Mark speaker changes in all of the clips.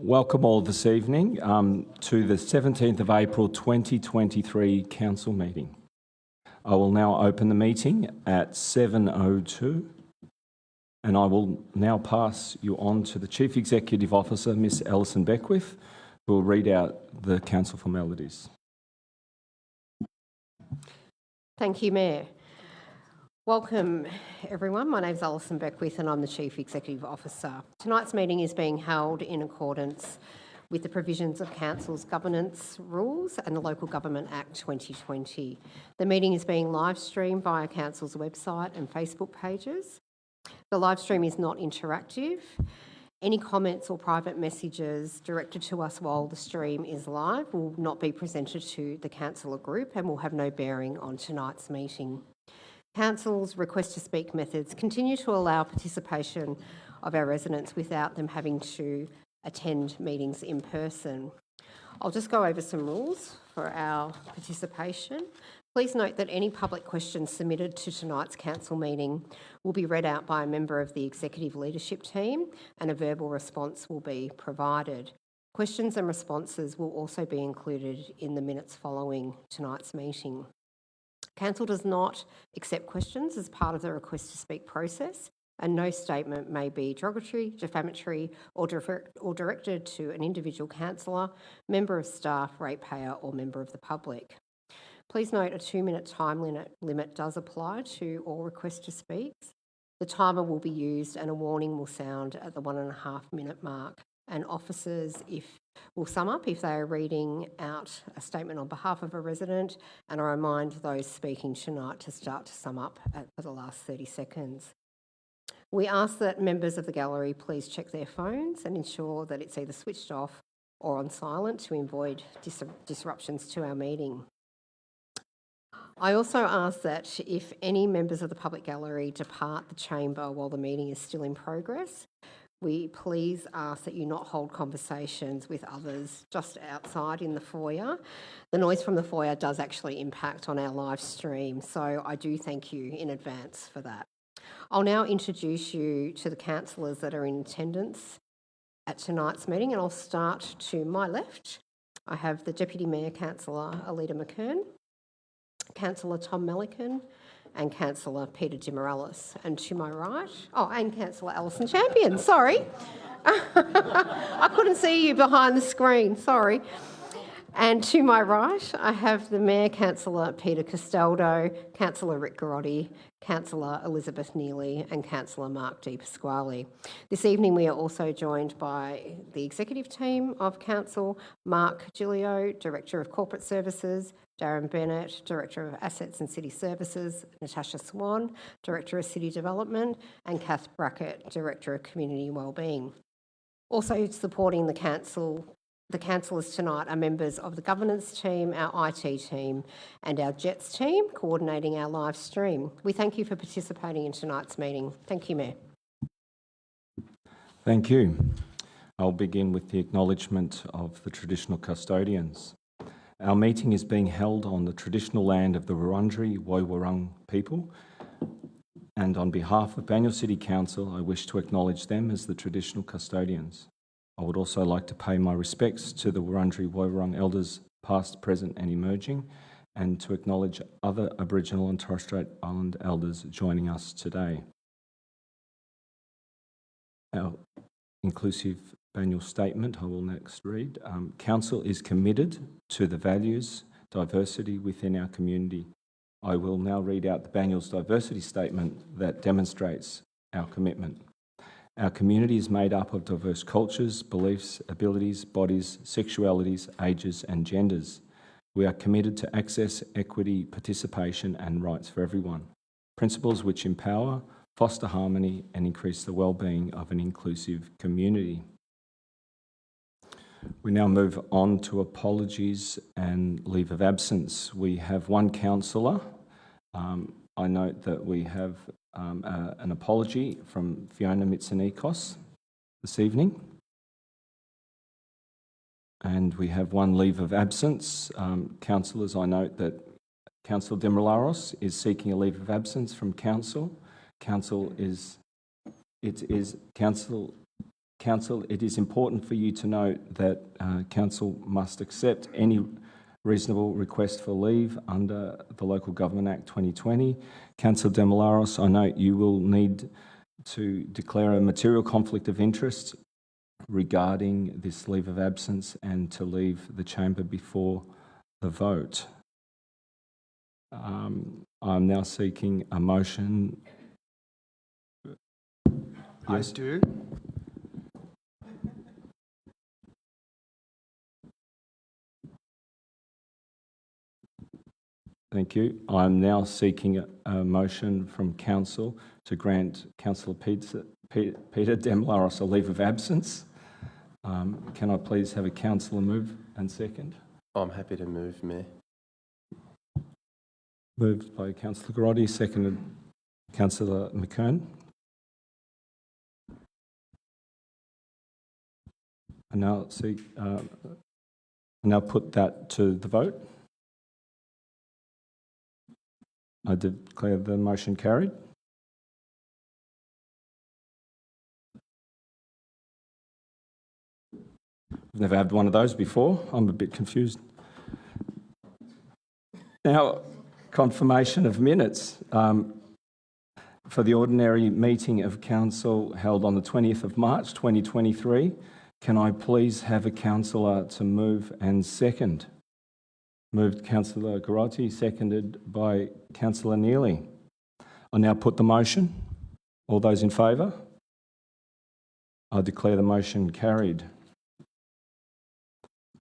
Speaker 1: Welcome all this evening to the 17th of April 2023 Council meeting. I will now open the meeting at 7:02 and I will now pass you on to the Chief Executive Officer, Ms Alison Beckwith, who will read out the council formalities.
Speaker 2: Thank you, Mayor. Welcome everyone. My name is Alison Beckwith and I'm the Chief Executive Officer. Tonight's meeting is being held in accordance with the provisions of Council's governance rules and the Local Government Act 2020. The meeting is being live streamed via Council's website and Facebook pages. The live stream is not interactive. Any comments or private messages directed to us while the stream is live will not be presented to the councillor group and will have no bearing on tonight's meeting. Council's request to speak methods continue to allow participation of our residents without them having to attend meetings in person. I'll just go over some rules for our participation. Please note that any public questions submitted to tonight's council meeting will be read out by a member of the executive leadership team and a verbal response will be provided. Questions and responses will also be included in the minutes following tonight's meeting. Council does not accept questions as part of the request to speak process, and no statement may be derogatory, defamatory or directed to an individual councillor, member of staff, ratepayer or member of the public. Please note a 2-minute time limit does apply to all requests to speak. The timer will be used and a warning will sound at the 1.5-minute mark, and officers will sum up if they are reading out a statement on behalf of a resident, and I remind those speaking tonight to start to sum up for the last 30 seconds. We ask that members of the gallery please check their phones and ensure that it's either switched off or on silent to avoid disruptions to our meeting. I also ask that if any members of the public gallery depart the chamber while the meeting is still in progress, we please ask that you not hold conversations with others just outside in the foyer. The noise from the foyer does actually impact on our live stream, so I do thank you in advance for that. I'll now introduce you to the councillors that are in attendance at tonight's meeting, and I'll start to my left. I have the Deputy Mayor Councillor Alida McKern, Councillor Tom Melican, and Councillor Peter de Morales. And to my right, and Councillor Alison Champion, sorry. I couldn't see you behind the screen, sorry. And to my right, I have the Mayor Councillor Peter Castaldo, Councillor Rick Garotti, Councillor Elizabeth Neely and Councillor Mark Di Pasquale. This evening we are also joined by the executive team of Council, Mark Gilio, Director of Corporate Services, Darren Bennett, Director of Assets and City Services, Natasha Swan, Director of City Development, and Kath Brackett, Director of Community Wellbeing. Also supporting the councillors tonight are members of the governance team, our IT team, and our JETS team, coordinating our live stream. We thank you for participating in tonight's meeting. Thank you, Mayor.
Speaker 1: Thank you. I'll begin with the acknowledgement of the traditional custodians. Our meeting is being held on the traditional land of the Wurundjeri Woi-wurrung people, and on behalf of Banyule City Council, I wish to acknowledge them as the traditional custodians. I would also like to pay my respects to the Wurundjeri Woi-wurrung elders, past, present and emerging, and to acknowledge other Aboriginal and Torres Strait Island elders joining us today. Our inclusive Banyule statement I will next read. Council is committed to the values, diversity within our community. I will now read out the Banyule's diversity statement that demonstrates our commitment. Our community is made up of diverse cultures, beliefs, abilities, bodies, sexualities, ages and genders. We are committed to access, equity, participation and rights for everyone. Principles which empower, foster harmony and increase the well-being of an inclusive community. We now move on to apologies and leave of absence. We have one councillor. I note that we have an apology from Fiona Mitsonikos this evening. And we have one leave of absence. Councillors, I note that Councillor Demolaros is seeking a leave of absence from Council. Council Council, it is important for you to note that Council must accept any reasonable request for leave under the Local Government Act 2020. Councillor Demolaros, I note you will need to declare a material conflict of interest regarding this leave of absence and to leave the chamber before the vote. I'm now seeking a motion. Yes.
Speaker 3: I do.
Speaker 1: Thank you. I'm now seeking a motion from Council to grant Councillor Peter Demolaros a leave of absence. Can I please have a councillor move and second?
Speaker 3: I'm happy to move, Mayor.
Speaker 1: Moved by Councillor Garotti, seconded Councillor McKern. I now put that to the vote. I declare the motion carried. I've never had one of those before. I'm a bit confused. Now, confirmation of minutes for the ordinary meeting of Council held on the 20th of March 2023. Can I please have a councillor to move and second? Moved Councillor Garotti, seconded by Councillor Neely. I now put the motion. All those in favour? I declare the motion carried.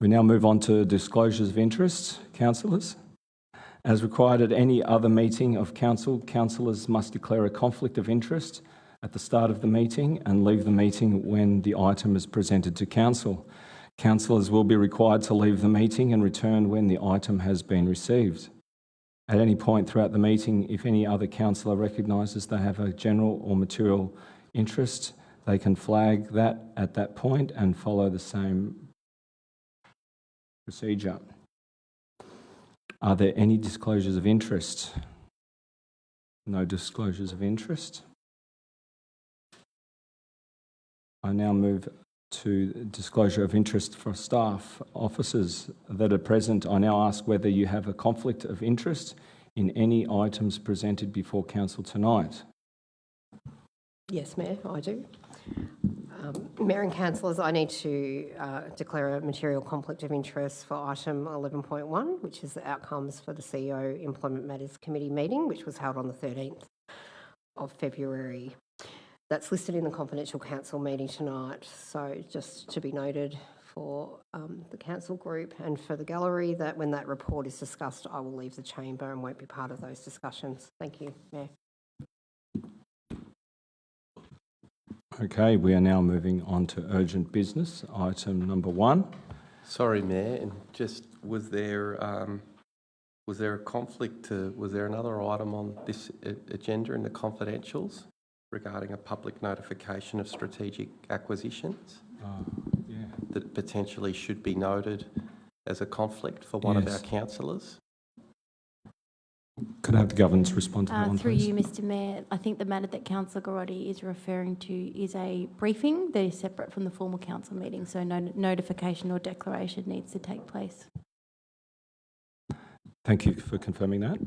Speaker 1: We now move on to disclosures of interest, councillors. As required at any other meeting of Council, councillors must declare a conflict of interest at the start of the meeting and leave the meeting when the item is presented to Council. Councillors will be required to leave the meeting and return when the item has been received. At any point throughout the meeting, if any other councillor recognises they have a general or material interest, they can flag that at that point and follow the same procedure. Are there any disclosures of interest? No disclosures of interest. I now move to disclosure of interest for staff officers that are present. I now ask whether you have a conflict of interest in any items presented before Council tonight.
Speaker 2: Yes, Mayor, I do. Mayor and councillors, I need to declare a material conflict of interest for item 11.1, which is the outcomes for the CEO Employment Matters Committee meeting, which was held on the 13th of February. That's listed in the confidential council meeting tonight. So just to be noted for the council group and for the gallery that when that report is discussed, I will leave the chamber and won't be part of those discussions. Thank you, Mayor.
Speaker 1: Okay, we are now moving on to urgent business, item number 1.
Speaker 3: Sorry, Mayor, and just was there a conflict? Was there another item on this agenda in the confidentials regarding a public notification of strategic acquisitions that potentially should be noted as a conflict for one of our councillors?
Speaker 1: Could I have the governance respond to that one,
Speaker 4: Through
Speaker 1: please?
Speaker 4: you, Mr Mayor, I think the matter that Councillor Garotti is referring to is a briefing that is separate from the formal council meeting, so no notification or declaration needs to take place.
Speaker 1: Thank you for confirming that.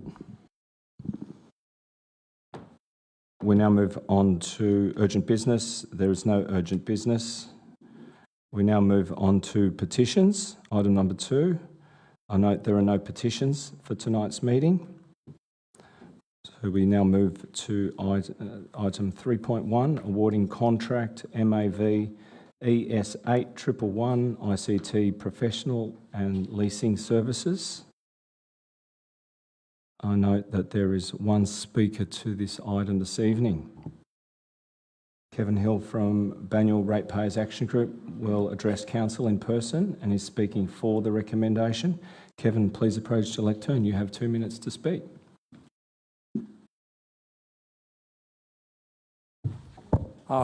Speaker 1: We now move on to urgent business. There is no urgent business. We now move on to petitions, item number 2. I note there are no petitions for tonight's meeting. So we now move to item 3.1, awarding contract MAV ES811 ICT professional and leasing services. I note that there is one speaker to this item this evening. Kevin Hill from Banyule Ratepayers Action Group will address council in person and is speaking for the recommendation. Kevin, please approach the lectern. You have 2 minutes to speak.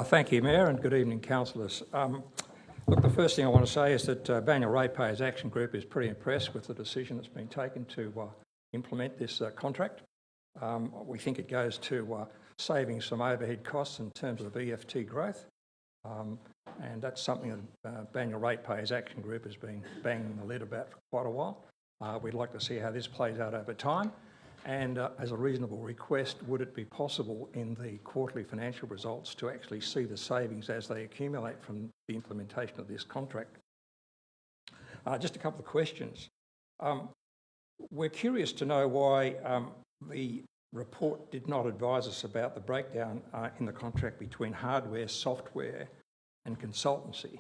Speaker 5: Thank you, Mayor, and good evening, councillors. Look, the first thing I want to say is that Banyule Ratepayers Action Group is pretty impressed with the decision that's been taken to implement this contract. We think it goes to saving some overhead costs in terms of EFT growth. and that's something that Banyule Ratepayers Action Group has been banging the lid about for quite a while. We'd like to see how this plays out over time. And as a reasonable request, would it be possible in the quarterly financial results to actually see the savings as they accumulate from the implementation of this contract? Just a couple of questions. We're curious to know why the report did not advise us about the breakdown in the contract between hardware, software and consultancy.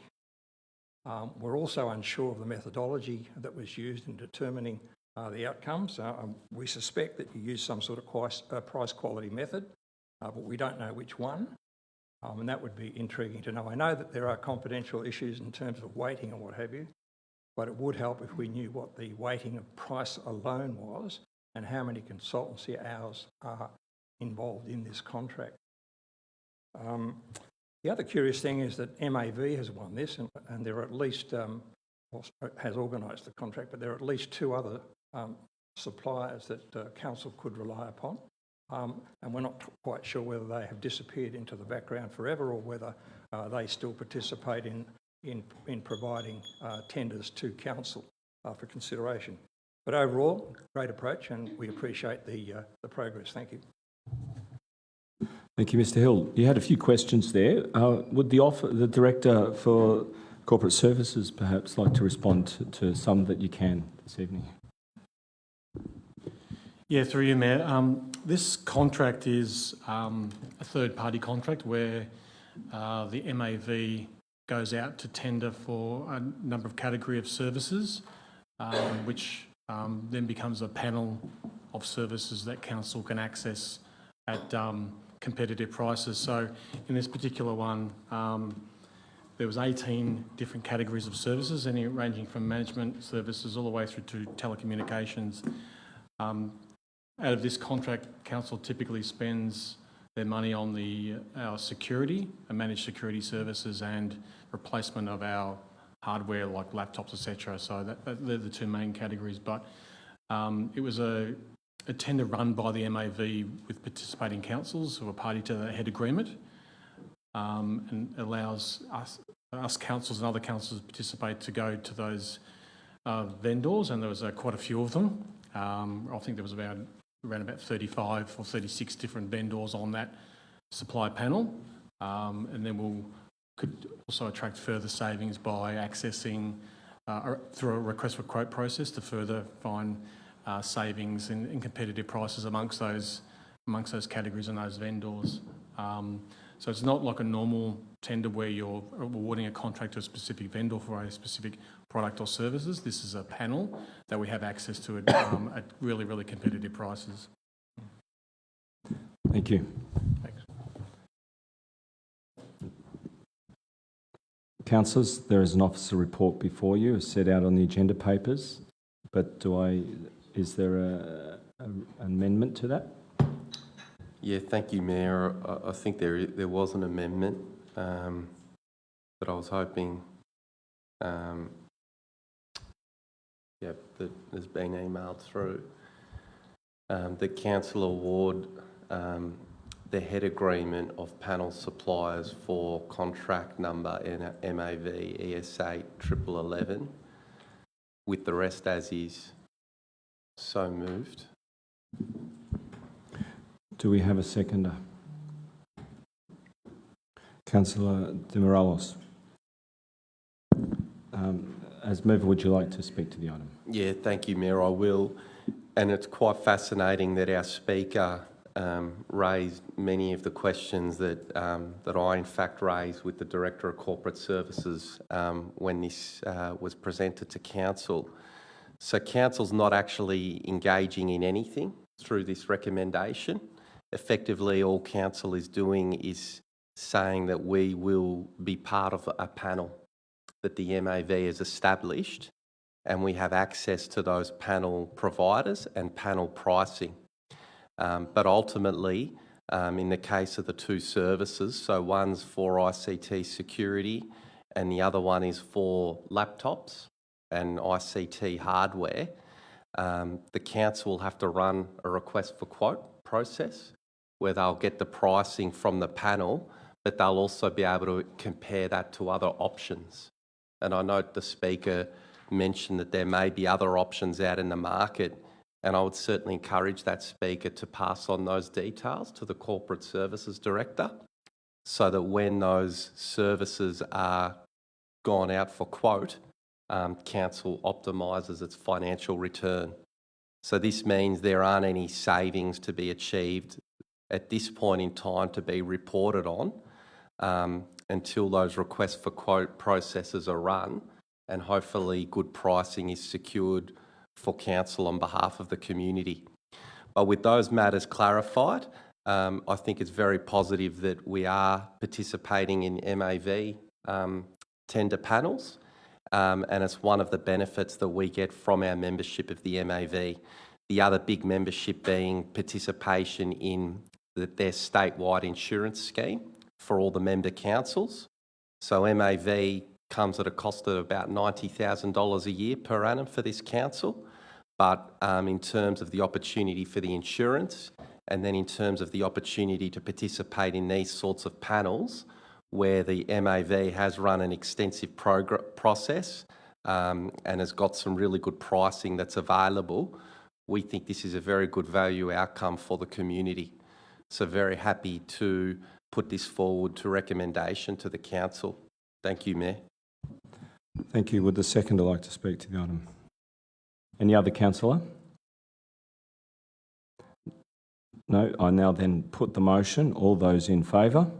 Speaker 5: We're also unsure of the methodology that was used in determining the outcomes. We suspect that you used some sort of price quality method, but we don't know which one, and that would be intriguing to know. I know that there are confidential issues in terms of weighting and what have you, but it would help if we knew what the weighting of price alone was and how many consultancy hours are involved in this contract. The other curious thing is that MAV has won this, and there are at least, has organised the contract, but there are at least 2 other suppliers that council could rely upon, and we're not quite sure whether they have disappeared into the background forever or whether they still participate in providing tenders to council for consideration. But overall, great approach, and we appreciate the progress. Thank you.
Speaker 1: Thank you, Mr Hill. You had a few questions there. Would the Director for Corporate Services perhaps like to respond to some that you can this evening?
Speaker 6: Yeah, through you, Mayor. This contract is a third-party contract where the MAV goes out to tender for a number of category of services, which then becomes a panel of services that council can access at competitive prices. So in this particular one, there was 18 different categories of services, ranging from management services all the way through to telecommunications. Out of this contract, council typically spends their money on our security and managed security services and replacement of our hardware like laptops, etc. So they're the 2 main categories. But it was a tender run by the MAV with participating councils who are party to the head agreement, and allows us councils and other councils to participate to go to those vendors, and there was quite a few of them. I think there was around about 35 or 36 different vendors on that supply panel, and then could also attract further savings by accessing through a request for quote process to further find savings in competitive prices amongst those categories and those vendors. So it's not like a normal tender where you're awarding a contract to a specific vendor for a specific product or services. This is a panel that we have access to at really, really competitive prices.
Speaker 1: Thank you.
Speaker 6: Thanks.
Speaker 1: Councillors, there is an officer report before you as set out on the agenda papers, but is there an amendment to that?
Speaker 3: Yeah, thank you, Mayor. I think there was an amendment, but I was hoping, that has been emailed through, the council award the head agreement of panel suppliers for contract number MAV ES8 1111 with the rest as is. So moved.
Speaker 1: Do we have a seconder? Councillor De Moralos. As mover, would you like to speak to the item?
Speaker 3: Yeah, thank you, Mayor. I will. And it's quite fascinating that our speaker raised many of the questions that I, in fact, raised with the Director of Corporate Services when this was presented to Council. So Council's not actually engaging in anything through this recommendation. Effectively, all Council is doing is saying that we will be part of a panel that the MAV has established, and we have access to those panel providers and panel pricing. But ultimately, in the case of the 2 services, so one's for ICT security and the other one is for laptops and ICT hardware, the council will have to run a request for quote process where they'll get the pricing from the panel, but they'll also be able to compare that to other options. And I note the Speaker mentioned that there may be other options out in the market, and I would certainly encourage that Speaker to pass on those details to the Corporate Services Director so that when those services are gone out for quote, Council optimises its financial return. So this means there aren't any savings to be achieved at this point in time to be reported on until those requests for quote processes are run, and hopefully good pricing is secured for Council on behalf of the community. But with those matters clarified, I think it's very positive that we are participating in MAV tender panels, and it's one of the benefits that we get from our membership of the MAV. The other big membership being participation in their statewide insurance scheme for all the member councils. So MAV comes at a cost of about $90,000 a year per annum for this council. But in terms of the opportunity for the insurance, and then in terms of the opportunity to participate in these sorts of panels, where the MAV has run an extensive process and has got some really good pricing that's available, we think this is a very good value outcome for the community. So very happy to put this forward to recommendation to the council. Thank you, Mayor.
Speaker 1: Thank you. Would the seconder like to speak to the item? Any other councillor? No. I now then put the motion. All those in favour?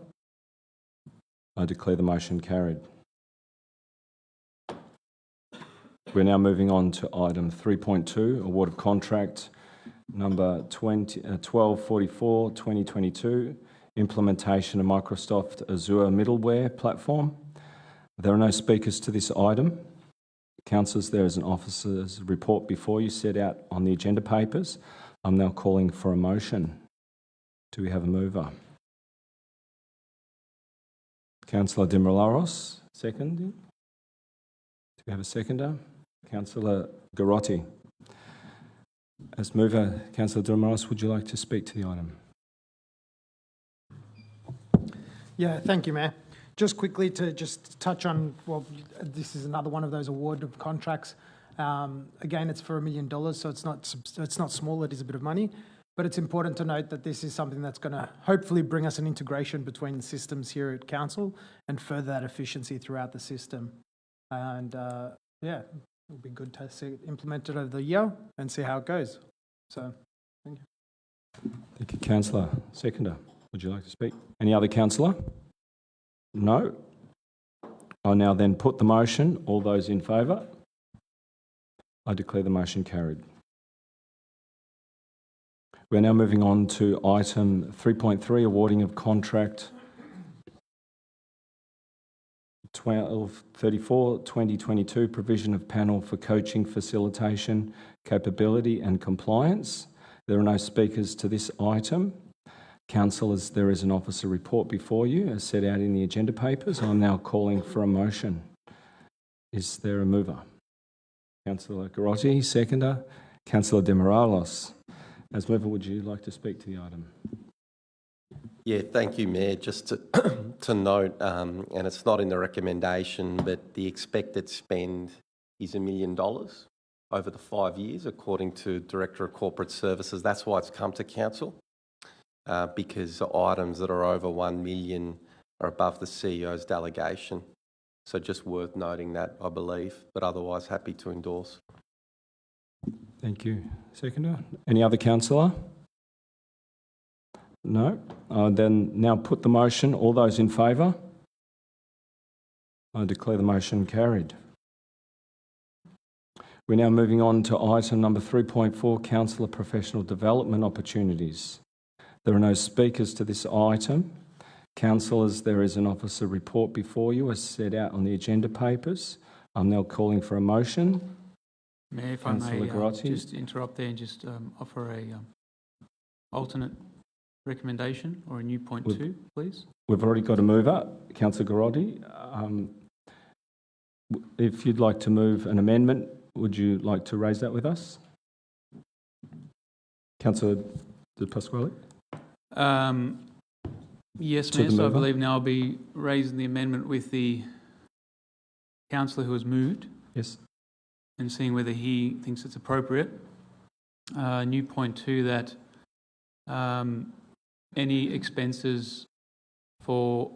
Speaker 1: I declare the motion carried. We're now moving on to item 3.2, award of contract number 1244, 2022, implementation of Microsoft Azure middleware platform. There are no speakers to this item. Councillors, there is an officer's report before you set out on the agenda papers. I'm now calling for a motion. Do we have a mover? Councillor De Molaros, second. Do we have a seconder? Councillor Garotti. As mover, Councillor De Molaros, would you like to speak to the item?
Speaker 7: Yeah, thank you, Mayor. Just quickly to just touch on, well, this is another one of those award of contracts. Again, it's for $1 million, so it's not small. It is a bit of money, but it's important to note that this is something that's going to hopefully bring us an integration between the systems here at Council and further that efficiency throughout the system. And yeah, it'll be good to see it implemented over the year and see how it goes. So, thank you.
Speaker 1: Thank you, Councillor. Seconder, would you like to speak? Any other councillor? No. I now then put the motion. All those in favour? I declare the motion carried. We're now moving on to item 3.3, awarding of contract 1234, 2022, provision of panel for coaching, facilitation, capability and compliance. There are no speakers to this item. Councillors, there is an officer report before you as set out in the agenda papers. I'm now calling for a motion. Is there a mover? Councillor Garotti, seconder. Councillor De Molaros. As mover, would you like to speak to the item?
Speaker 3: Yeah, thank you, Mayor. Just to note, and it's not in the recommendation, but the expected spend is $1 million over the 5 years, according to Director of Corporate Services. That's why it's come to Council, because the items that are over $1 million are above the CEO's delegation. So just worth noting that, I believe, but otherwise happy to endorse.
Speaker 1: Thank you. Seconder. Any other councillor? No. Then now put the motion. All those in favour? I declare the motion carried. We're now moving on to item number 3.4, councillor professional development opportunities. There are no speakers to this item. Councillors, there is an officer report before you as set out on the agenda papers. I'm now calling for a motion.
Speaker 8: Mayor, if I
Speaker 1: Councillor
Speaker 8: may
Speaker 1: Garotti.
Speaker 8: just interrupt there and just offer a alternate recommendation or a new point
Speaker 1: Would-
Speaker 8: 2, please.
Speaker 1: We've already got a mover, Councillor Garotti. If you'd like to move an amendment, would you like to raise that with us? Councillor De Pasquale?
Speaker 8: Yes,
Speaker 1: To the
Speaker 8: Mayor, so I
Speaker 1: mover.
Speaker 8: believe now I'll be raising the amendment with the councillor who has moved
Speaker 1: Yes.
Speaker 8: and seeing whether he thinks it's appropriate. New point 2, that any expenses for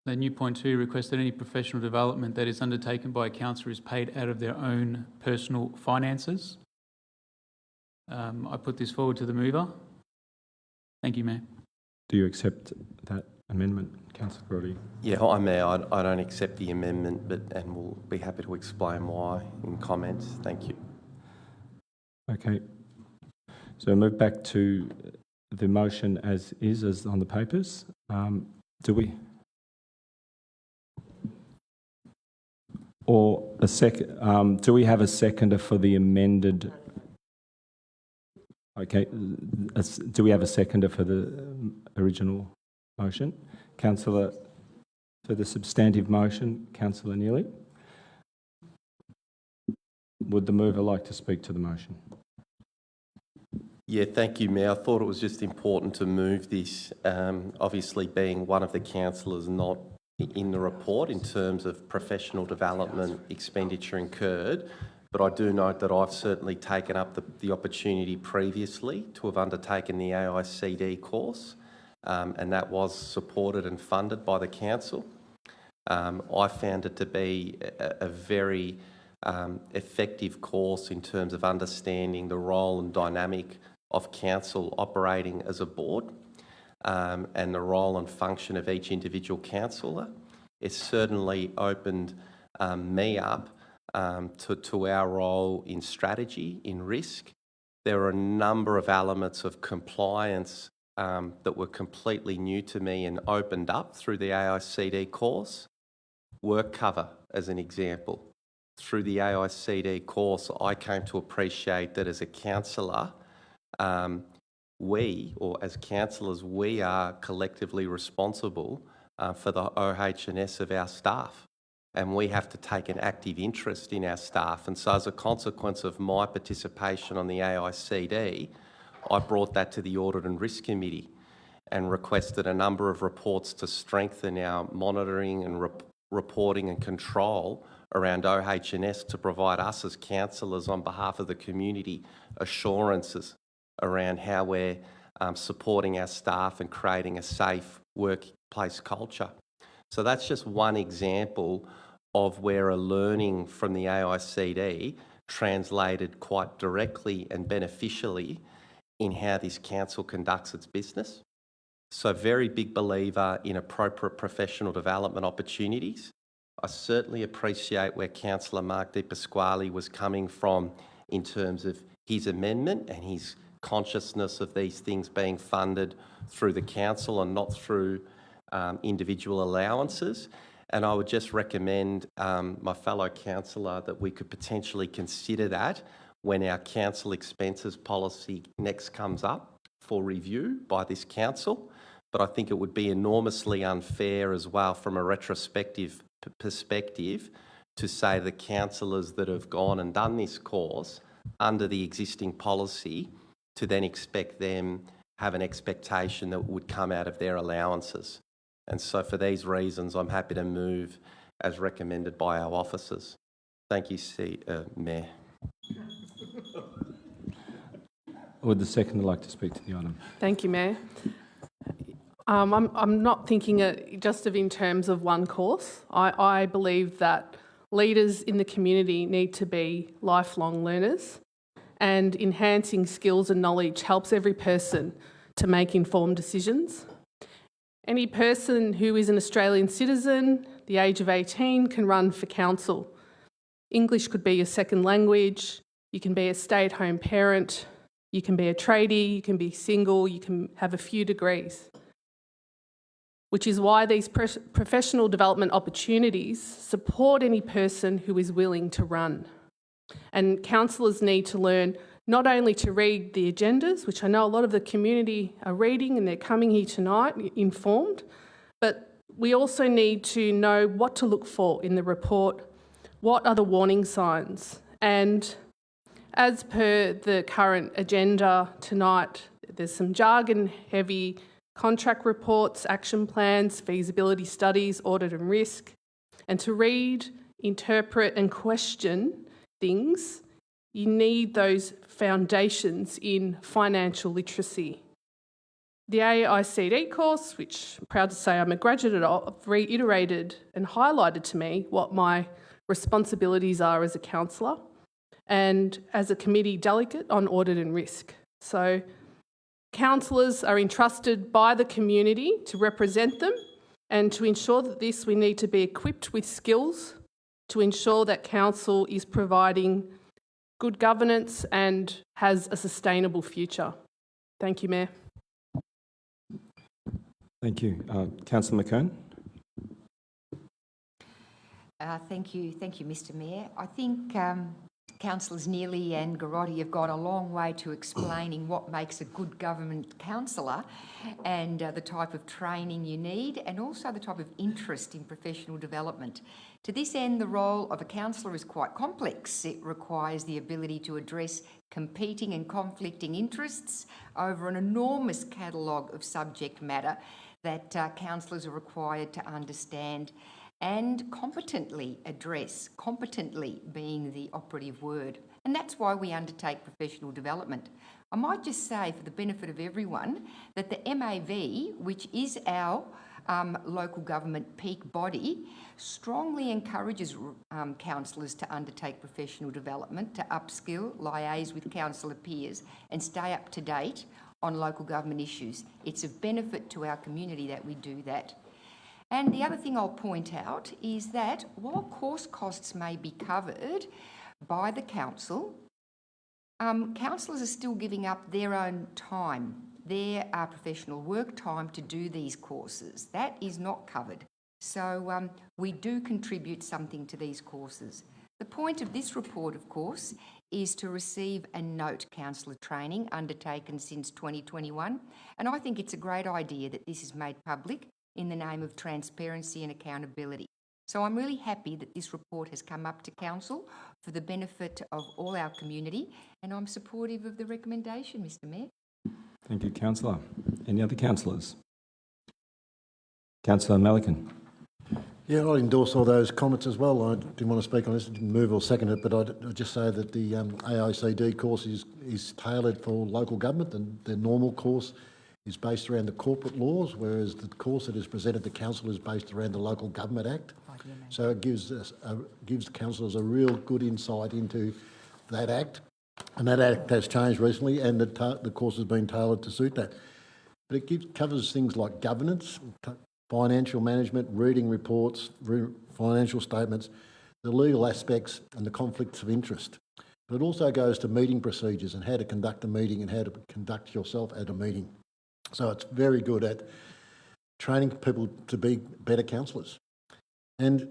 Speaker 8: the new point 2 requests that any professional development that is undertaken by a councillor is paid out of their own personal finances. I put this forward to the mover. Thank you, Mayor.
Speaker 1: Do you accept that amendment, Councillor Grotti?
Speaker 3: Yeah, Mayor, I don't accept the amendment, and we'll be happy to explain why in comments. Thank you.
Speaker 1: Okay. So move back to the motion as is, as on the papers. Do we? Or a second? Do we have a seconder for the amended? Okay. Do we have a seconder for the original motion? Councillor, for the substantive motion, Councillor Neely. Would the mover like to speak to the motion?
Speaker 3: Yeah, thank you, Mayor. I thought it was just important to move this, obviously being one of the councillors not in the report in terms of professional development expenditure incurred, but I do note that I've certainly taken up the opportunity previously to have undertaken the AICD course, and that was supported and funded by the council. I found it to be a very effective course in terms of understanding the role and dynamic of council operating as a board, and the role and function of each individual councillor. It's certainly opened me up to our role in strategy, in risk. There are a number of elements of compliance that were completely new to me and opened up through the AICD course. Work cover, as an example. Through the AICD course, I came to appreciate that as a councillor, as councillors, we are collectively responsible for the OH&S of our staff, and we have to take an active interest in our staff. And so as a consequence of my participation on the AICD, I brought that to the Audit and Risk Committee and requested a number of reports to strengthen our monitoring and reporting and control around OH&S to provide us as councillors on behalf of the community assurances around how we're supporting our staff and creating a safe workplace culture. So that's just one example of where a learning from the AICD translated quite directly and beneficially in how this council conducts its business. So very big believer in appropriate professional development opportunities. I certainly appreciate where Councillor Mark Di Pasquale was coming from in terms of his amendment and his consciousness of these things being funded through the council and not through individual allowances. And I would just recommend my fellow councillor that we could potentially consider that when our council expenses policy next comes up for review by this council. But I think it would be enormously unfair as well from a retrospective perspective to say the councillors that have gone and done this course under the existing policy to then expect them have an expectation that would come out of their allowances. And so for these reasons, I'm happy to move as recommended by our officers. Thank you, Mayor.
Speaker 1: Would the seconder like to speak to the item?
Speaker 9: Thank you, Mayor. I'm not thinking just of in terms of one course. I believe that leaders in the community need to be lifelong learners, and enhancing skills and knowledge helps every person to make informed decisions. Any person who is an Australian citizen, the age of 18, can run for council. English could be your second language. You can be a stay-at-home parent. You can be a tradie. You can be single. You can have a few degrees. Which is why these professional development opportunities support any person who is willing to run. And councillors need to learn not only to read the agendas, which I know a lot of the community are reading and they're coming here tonight informed, but we also need to know what to look for in the report, what are the warning signs. And As per the current agenda tonight, there's some jargon-heavy contract reports, action plans, feasibility studies, audit and risk. And to read, interpret and question things, you need those foundations in financial literacy. The AICD course, which I'm proud to say I'm a graduate of, reiterated and highlighted to me what my responsibilities are as a councillor and as a committee delegate on audit and risk. So councillors are entrusted by the community to represent them, and to ensure that this, we need to be equipped with skills to ensure that council is providing good governance and has a sustainable future. Thank you, Mayor.
Speaker 1: Thank you. Councillor McKern?
Speaker 10: Thank you, Mr Mayor. I think Councillors Neely and Garotti have gone a long way to explaining what makes a good government councillor and the type of training you need, and also the type of interest in professional development. To this end, the role of a councillor is quite complex. It requires the ability to address competing and conflicting interests over an enormous catalogue of subject matter that councillors are required to understand and competently address, competently being the operative word. And that's why we undertake professional development. I might just say, for the benefit of everyone, that the MAV, which is our local government peak body, strongly encourages councillors to undertake professional development, to upskill, liaise with councillor peers and stay up to date on local government issues. It's of benefit to our community that we do that. And the other thing I'll point out is that while course costs may be covered by the council, councillors are still giving up their own time, their professional work time to do these courses. That is not covered. So we do contribute something to these courses. The point of this report, of course, is to receive and note councillor training undertaken since 2021. And I think it's a great idea that this is made public in the name of transparency and accountability. So I'm really happy that this report has come up to council for the benefit of all our community, and I'm supportive of the recommendation, Mr Mayor.
Speaker 1: Thank you, councillor. Any other councillors? Councillor Melican.
Speaker 11: Yeah, I'd endorse all those comments as well. I didn't want to speak on this, didn't move or second it, but I'd just say that the AICD course is tailored for local government, and the normal course is based around the corporate laws, whereas the course that is presented to council is based around the Local Government Act. So it gives councillors a real good insight into that Act, and that Act has changed recently, and the course has been tailored to suit that. But it covers things like governance, financial management, reading reports, financial statements, the legal aspects and the conflicts of interest. But it also goes to meeting procedures and how to conduct a meeting and how to conduct yourself at a meeting. So it's very good at training people to be better councillors. And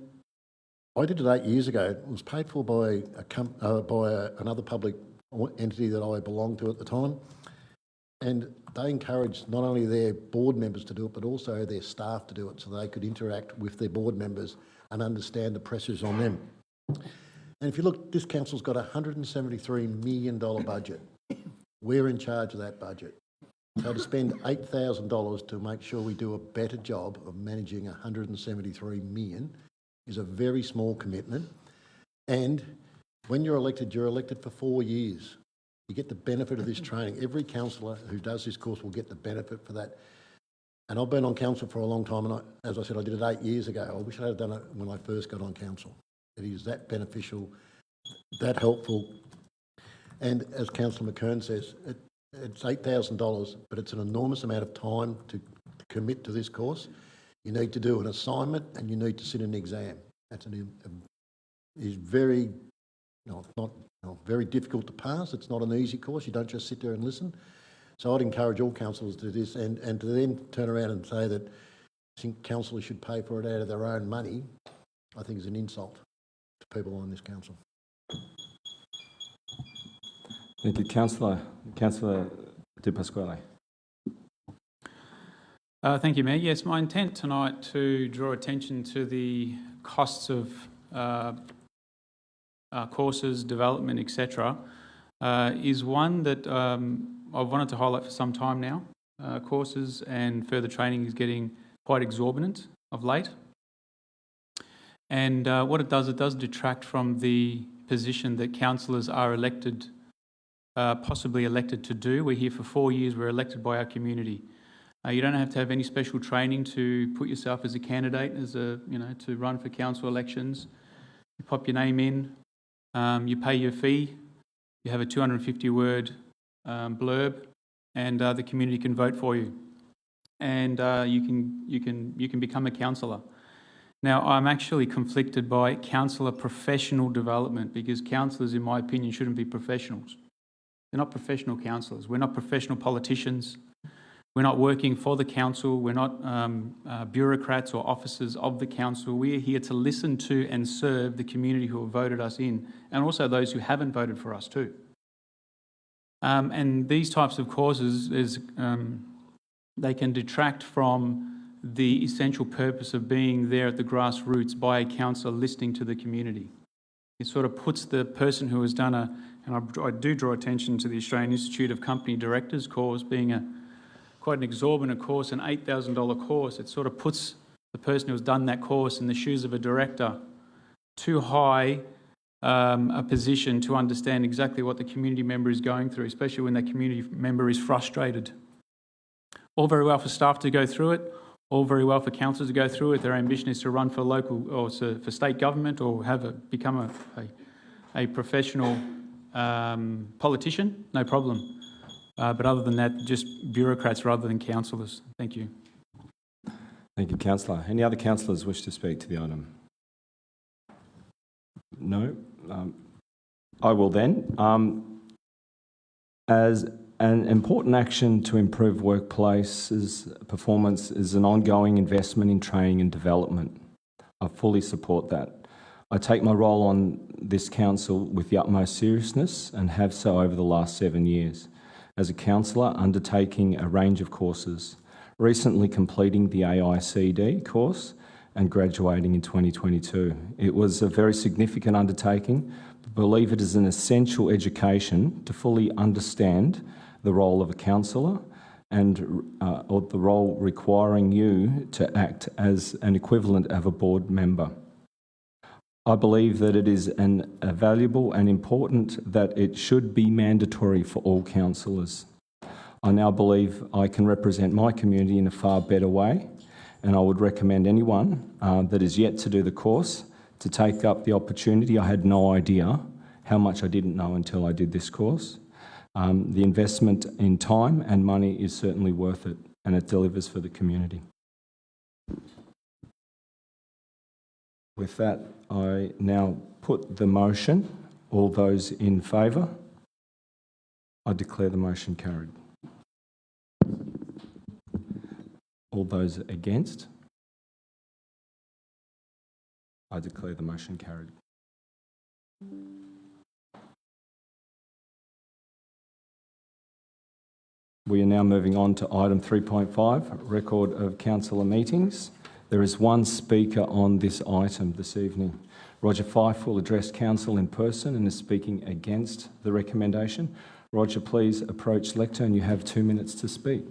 Speaker 11: I did it 8 years ago. It was paid for by another public entity that I belonged to at the time. And they encouraged not only their board members to do it, but also their staff to do it so they could interact with their board members and understand the pressures on them. And if you look, this council's got a $173 million budget. We're in charge of that budget. So to spend $8,000 to make sure we do a better job of managing $173 million is a very small commitment. And when you're elected for 4 years. You get the benefit of this training. Every councillor who does this course will get the benefit for that. And I've been on council for a long time, and as I said, I did it 8 years ago. I wish I had done it when I first got on council. It is that beneficial, that helpful. And as Councillor McKern says, it's $8,000, but it's an enormous amount of time to commit to this course. You need to do an assignment and you need to sit an exam. That's is very, very difficult to pass. It's not an easy course. You don't just sit there and listen. So I'd encourage all councillors to do this, and to then turn around and say that I think councillors should pay for it out of their own money, I think is an insult to people on this council.
Speaker 1: Thank you, councillor. Councillor De Pasquale.
Speaker 8: Thank you, Mayor. Yes, my intent tonight to draw attention to the costs of courses, development, etc. is one that I've wanted to highlight for some time now. Courses and further training is getting quite exorbitant of late. And what it does detract from the position that councillors are elected, possibly elected to do. We're here for 4 years, we're elected by our community. You don't have to have any special training to put yourself as a candidate, to run for council elections. You pop your name in, you pay your fee, you have a 250-word blurb, and the community can vote for you, and you can become a councillor. Now, I'm actually conflicted by councillor professional development, because councillors, in my opinion, shouldn't be professionals. They're not professional councillors. We're not professional politicians. We're not working for the council. We're not bureaucrats or officers of the council. We are here to listen to and serve the community who have voted us in, and also those who haven't voted for us too. And these types of courses, they can detract from the essential purpose of being there at the grassroots by a councillor listening to the community. It sort of puts the person who has done and I do draw attention to the Australian Institute of Company Directors course being quite an exorbitant course, an $8,000 course. It sort of puts the person who has done that course in the shoes of a director, too high a position to understand exactly what the community member is going through, especially when that community member is frustrated. All very well for staff to go through it, all very well for councillors to go through it. Their ambition is to run for local or for state government or become a professional politician, no problem. But other than that, just bureaucrats rather than councillors. Thank you.
Speaker 1: Thank you, councillor. Any other councillors wish to speak to the item? No? I will then. As an important action to improve workplaces' performance is an ongoing investment in training and development. I fully support that. I take my role on this council with the utmost seriousness and have so over the last 7 years. As a councillor, undertaking a range of courses, recently completing the AICD course and graduating in 2022. It was a very significant undertaking, but I believe it is an essential education to fully understand the role of a councillor and or the role requiring you to act as an equivalent of a board member. I believe that it is a valuable and important that it should be mandatory for all councillors. I now believe I can represent my community in a far better way, and I would recommend anyone that is yet to do the course to take up the opportunity. I had no idea how much I didn't know until I did this course. The investment in time and money is certainly worth it, and it delivers for the community. With that, I now put the motion. All those in favour? I declare the motion carried. All those against? I declare the motion carried. We are now moving on to item 3.5, record of councillor meetings. There is one speaker on this item this evening. Roger Fife will address council in person and is speaking against the recommendation. Roger, please approach lectern. You have 2 minutes to speak.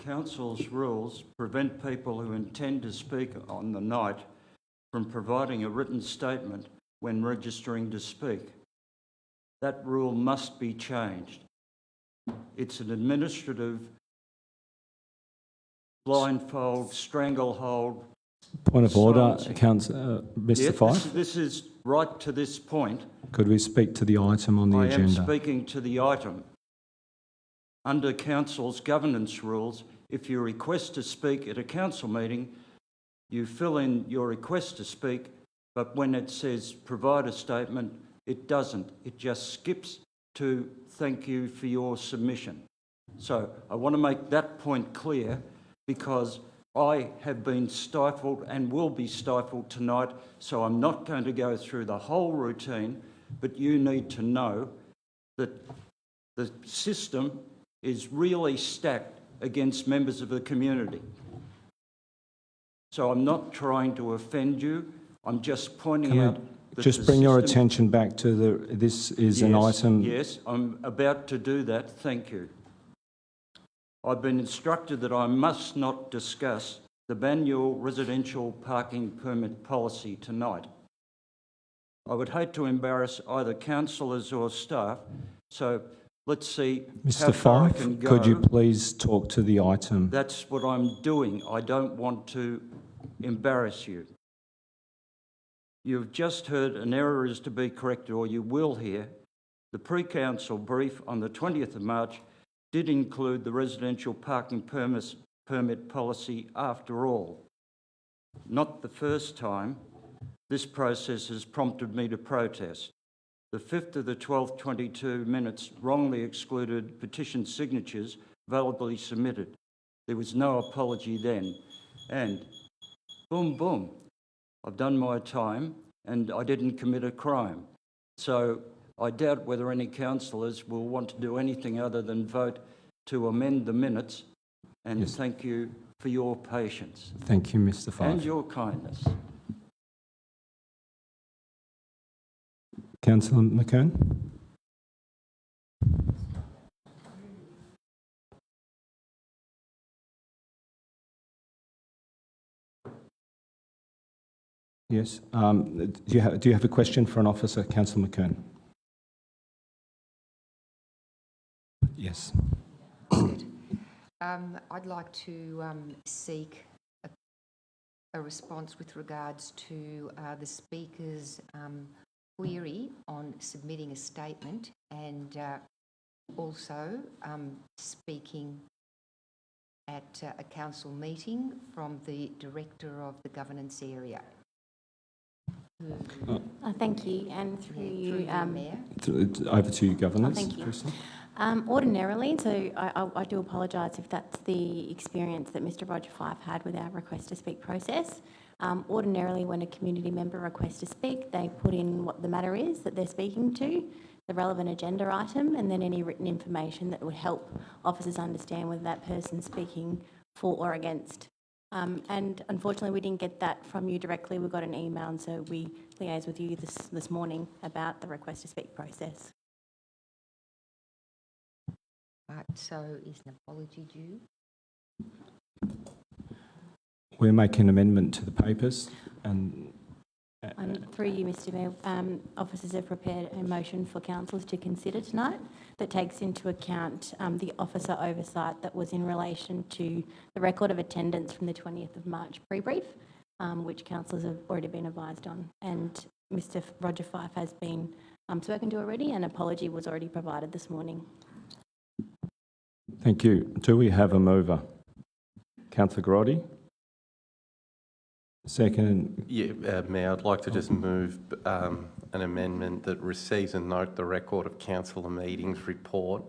Speaker 12: Council's rules prevent people who intend to speak on the night from providing a written statement when registering to speak. That rule must be changed. It's an administrative blindfold, stranglehold.
Speaker 1: Point of order,
Speaker 12: silencing.
Speaker 1: Mr.
Speaker 12: Yeah,
Speaker 1: Fife.
Speaker 12: This is right to this point.
Speaker 1: Could we speak to the item on the agenda?
Speaker 12: I am speaking to the item. Under Council's governance rules, if you request to speak at a council meeting, you fill in your request to speak, but when it says provide a statement, it doesn't. It just skips to thank you for your submission. So I want to make that point clear, because I have been stifled and will be stifled tonight, so I'm not going to go through the whole routine, but you need to know that the system is really stacked against members of the community. So I'm not trying to offend you, I'm just pointing
Speaker 1: Can I
Speaker 12: out that
Speaker 1: just
Speaker 12: the
Speaker 1: bring your
Speaker 12: system-
Speaker 1: attention back to this is an
Speaker 12: Yes,
Speaker 1: item.
Speaker 12: Yes, I'm about to do that, thank you. I've been instructed that I must not discuss the Banyule residential parking permit policy tonight. I would hate to embarrass either councillors or staff, so let's see how
Speaker 1: Mr.
Speaker 12: far I
Speaker 1: Fife,
Speaker 12: can go.
Speaker 1: could you please talk to the item?
Speaker 12: That's what I'm doing. I don't want to embarrass you. You've just heard an error is to be corrected, or you will hear. The pre-council brief on the 20th of March did include the residential parking permit policy after all. Not the first time. This process has prompted me to protest. The 5th of the 12th 22 minutes wrongly excluded petition signatures validly submitted. There was no apology then. And boom, boom, I've done my time and I didn't commit a crime. So I doubt whether any councillors will want to do anything other than vote to amend the minutes. And
Speaker 1: Yes.
Speaker 12: thank you for your patience
Speaker 1: Thank you, Mr. Fife.
Speaker 12: and your kindness.
Speaker 1: Councillor McKern? Yes. Do you have a question for an officer, Councillor McKern? Yes.
Speaker 10: I'd like to seek a response with regards to the Speaker's query on submitting a statement and also speaking at a council meeting from the Director of the Governance Area.
Speaker 4: Thank you, and through you,
Speaker 10: Mayor.
Speaker 1: Over to you, Governance.
Speaker 4: thank you.
Speaker 1: Kirsten.
Speaker 4: Ordinarily, so I do apologise if that's the experience that Mr Roger Fife had with our request to speak process. Ordinarily, when a community member requests to speak, they put in what the matter is that they're speaking to, the relevant agenda item, and then any written information that would help officers understand whether that person's speaking for or against. And unfortunately, we didn't get that from you directly. We got an email, and so we liaised with you this morning about the request to speak process.
Speaker 10: Right, so is an apology due?
Speaker 1: We're making an amendment to the papers and
Speaker 4: Through you, Mr Mayor, officers have prepared a motion for councillors to consider tonight that takes into account the officer oversight that was in relation to the record of attendance from the 20th of March pre-brief, which councillors have already been advised on. And Mr Roger Fife has been spoken to already, and an apology was already provided this morning.
Speaker 1: thank you. Do we have a mover? Councillor Grotti? Second.
Speaker 3: Yeah, Mayor, I'd like to just move an amendment that receives and note the record of councillor meetings report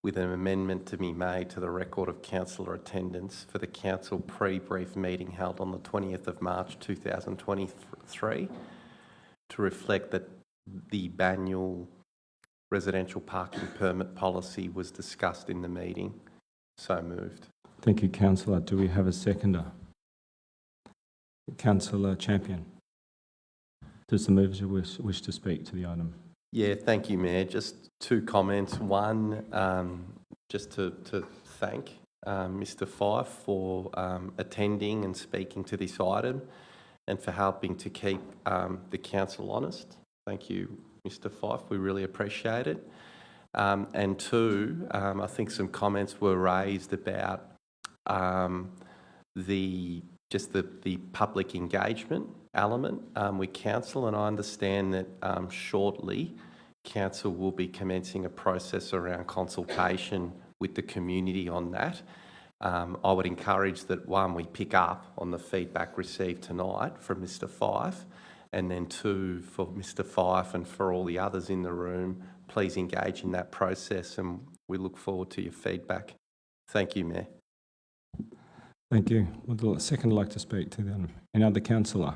Speaker 3: with an amendment to be made to the record of councillor attendance for the council pre-brief meeting held on the 20th of March 2023 to reflect that the Banyule residential parking permit policy was discussed in the meeting. So moved.
Speaker 1: Thank you, Councillor. Do we have a seconder? Councillor Champion. Does the mover wish to speak to the item?
Speaker 3: Yeah, thank you, Mayor. Just two comments. One, just to thank Mr Fife for attending and speaking to this item and for helping to keep the council honest. Thank you, Mr Fife. We really appreciate it. And two, I think some comments were raised about the public engagement element with council, and I understand that shortly council will be commencing a process around consultation with the community on that. I would encourage that, one, we pick up on the feedback received tonight from Mr Fife, and then two, for Mr Fife and for all the others in the room, please engage in that process, and we look forward to your feedback. Thank you, Mayor.
Speaker 1: Thank you. Would the second like to speak to them? Any other councillor?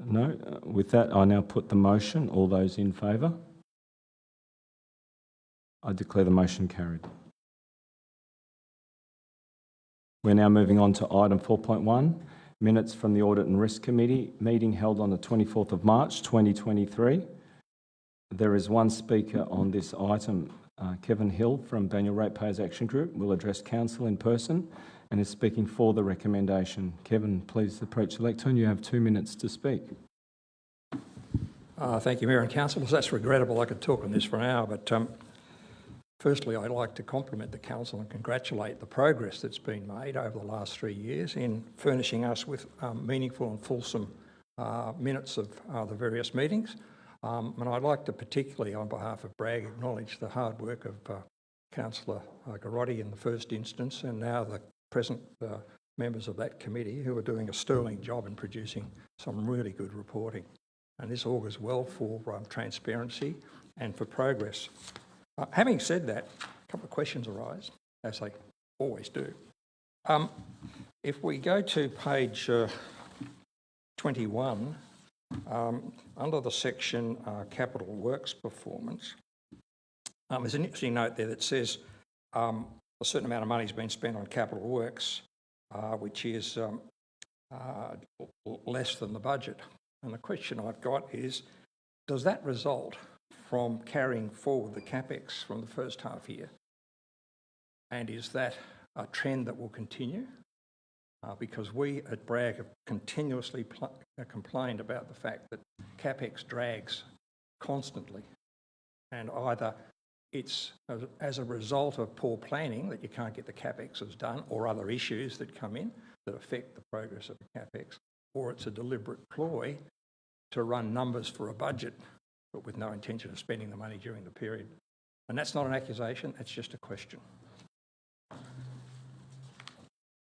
Speaker 1: No. With that, I now put the motion. All those in favour? I declare the motion carried. We're now moving on to item 4.1, minutes from the Audit and Risk Committee meeting held on the 24th of March 2023. There is one speaker on this item. Kevin Hill from Banyule Ratepayers Action Group will address Council in person and is speaking for the recommendation. Kevin, please approach the lectern. You have 2 minutes to speak.
Speaker 5: Thank you, Mayor and Councillors. That's regrettable. I could talk on this for an hour, but firstly, I'd like to compliment the Council and congratulate the progress that's been made over the last 3 years in furnishing us with meaningful and fulsome minutes of the various meetings. And I'd like to particularly, on behalf of Bragg, acknowledge the hard work of Councillor Garotti in the first instance, and now the present members of that committee who are doing a sterling job in producing some really good reporting. And this augurs well for transparency and for progress. Having said that, a couple of questions arise, as they always do. If we go to page 21, under the section Capital Works Performance, there's an interesting note there that says a certain amount of money has been spent on capital works, which is less than the budget. And the question I've got is, does that result from carrying forward the CapEx from the first half year? And is that a trend that will continue? Because we at Bragg have continuously complained about the fact that CapEx drags constantly, and either it's as a result of poor planning that you can't get the CapExes done, or other issues that come in that affect the progress of the CapEx, or it's a deliberate ploy to run numbers for a budget but with no intention of spending the money during the period. And that's not an accusation, that's just a question.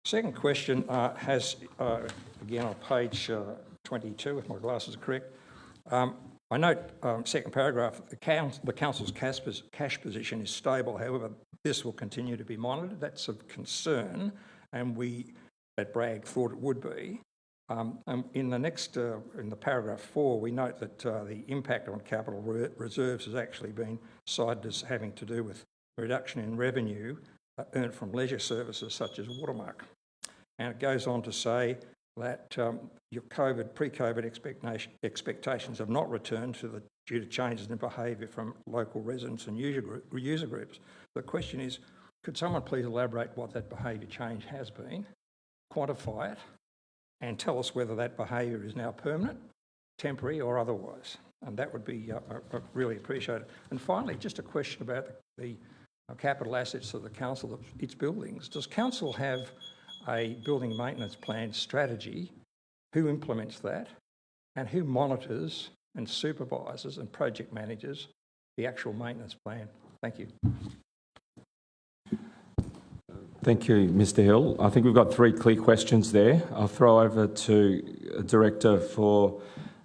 Speaker 5: Second question has, again on page 22, if my glasses are correct, I note, second paragraph, the Council's cash position is stable. However, this will continue to be monitored. That's of concern, and we at Bragg thought it would be. And in the next, in the paragraph 4, we note that the impact on capital reserves has actually been cited as having to do with a reduction in revenue earned from leisure services such as Watermark. And it goes on to say that your pre-COVID expectations have not returned due to changes in behaviour from local residents and user groups. The question is, could someone please elaborate what that behaviour change has been, quantify it, and tell us whether that behaviour is now permanent, temporary or otherwise? And that would be really appreciated. And finally, just a question about the capital assets of the Council of its buildings. Does Council have a building maintenance plan strategy? Who implements that? And who monitors and supervises and project manages the actual maintenance plan? Thank you.
Speaker 1: Thank you, Mr Hill. I think we've got 3 clear questions there. I'll throw over to Director for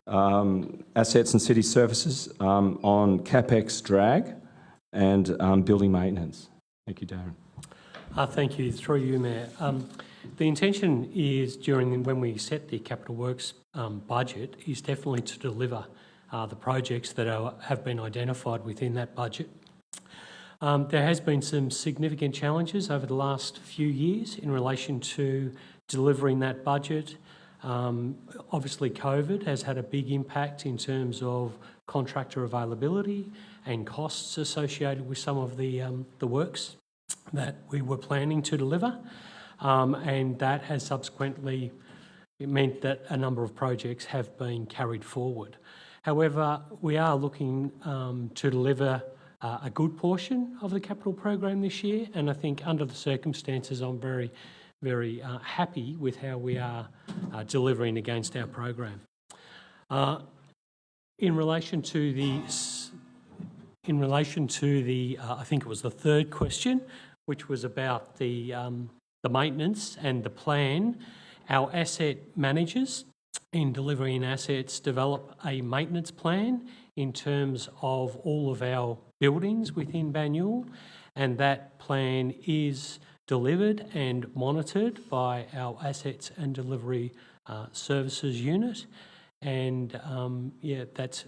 Speaker 1: Assets and City Services on CapEx drag and building maintenance. Thank you, Darren.
Speaker 13: Thank you. Through you, Mayor. The intention is when we set the capital works budget is definitely to deliver the projects that have been identified within that budget. There has been some significant challenges over the last few years in relation to delivering that budget. Obviously, COVID has had a big impact in terms of contractor availability and costs associated with some of the works that we were planning to deliver. And that has subsequently meant that a number of projects have been carried forward. However, we are looking to deliver a good portion of the capital program this year, and I think under the circumstances I'm very, very happy with how we are delivering against our program. In relation to the, I think it was the third question, which was about the maintenance and the plan, our asset managers in delivering assets develop a maintenance plan in terms of all of our buildings within Banyule, and that plan is delivered and monitored by our Assets and Delivery Services unit. and that's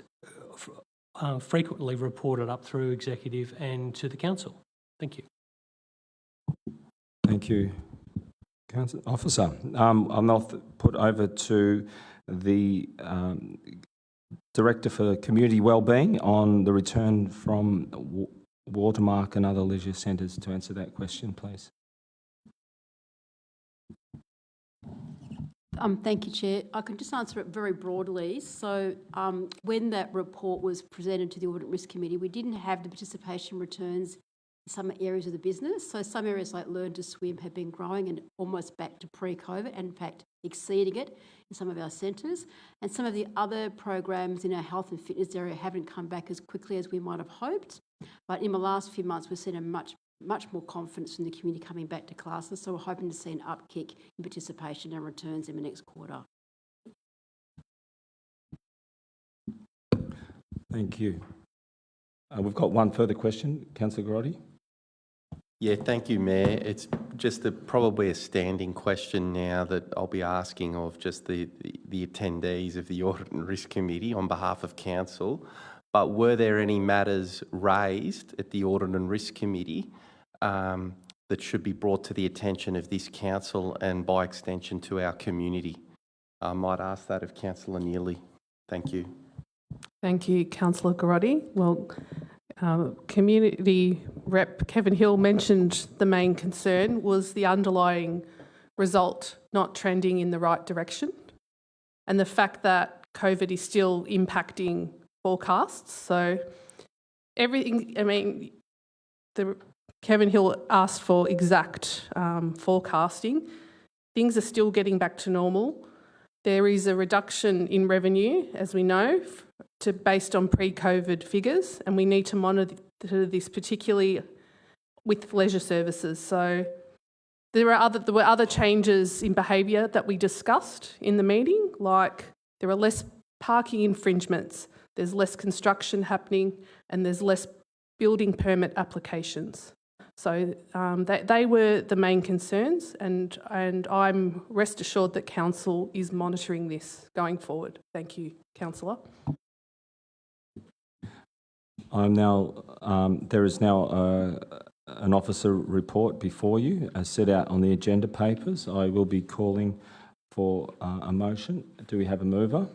Speaker 13: frequently reported up through executive and to the council. Thank you.
Speaker 1: Thank you, Council Officer. I'll now put over to the Director for Community Wellbeing on the return from Watermark and other leisure centres to answer that question, please.
Speaker 14: Thank you, Chair. I can just answer it very broadly. So when that report was presented to the Audit and Risk Committee, we didn't have the participation returns in some areas of the business. So some areas like Learn to Swim have been growing and almost back to pre-COVID, and in fact exceeding it in some of our centres. And some of the other programs in our health and fitness area haven't come back as quickly as we might have hoped. But in the last few months, we've seen a much more confidence in the community coming back to classes, so we're hoping to see an upkick in participation and returns in the next quarter.
Speaker 1: Thank you. We've got one further question. Councillor Garotti.
Speaker 3: Yeah, thank you, Mayor. It's just probably a standing question now that I'll be asking of just the attendees of the Audit and Risk Committee on behalf of Council. But were there any matters raised at the Audit and Risk Committee that should be brought to the attention of this Council and by extension to our community? I might ask that of Councillor Neely. Thank you.
Speaker 9: Thank you, Councillor Garotti. Well, Community Rep Kevin Hill mentioned the main concern was the underlying result not trending in the right direction, and the fact that COVID is still impacting forecasts. So everything, Kevin Hill asked for exact forecasting. Things are still getting back to normal. There is a reduction in revenue, as we know, based on pre-COVID figures, and we need to monitor this particularly with leisure services. So there were other changes in behaviour that we discussed in the meeting, like there are less parking infringements, there's less construction happening, and there's less building permit applications. So they were the main concerns, and I'm rest assured that Council is monitoring this going forward. Thank you, Councillor.
Speaker 1: There is now an officer report before you as set out on the agenda papers. I will be calling for a motion. Do we have a mover?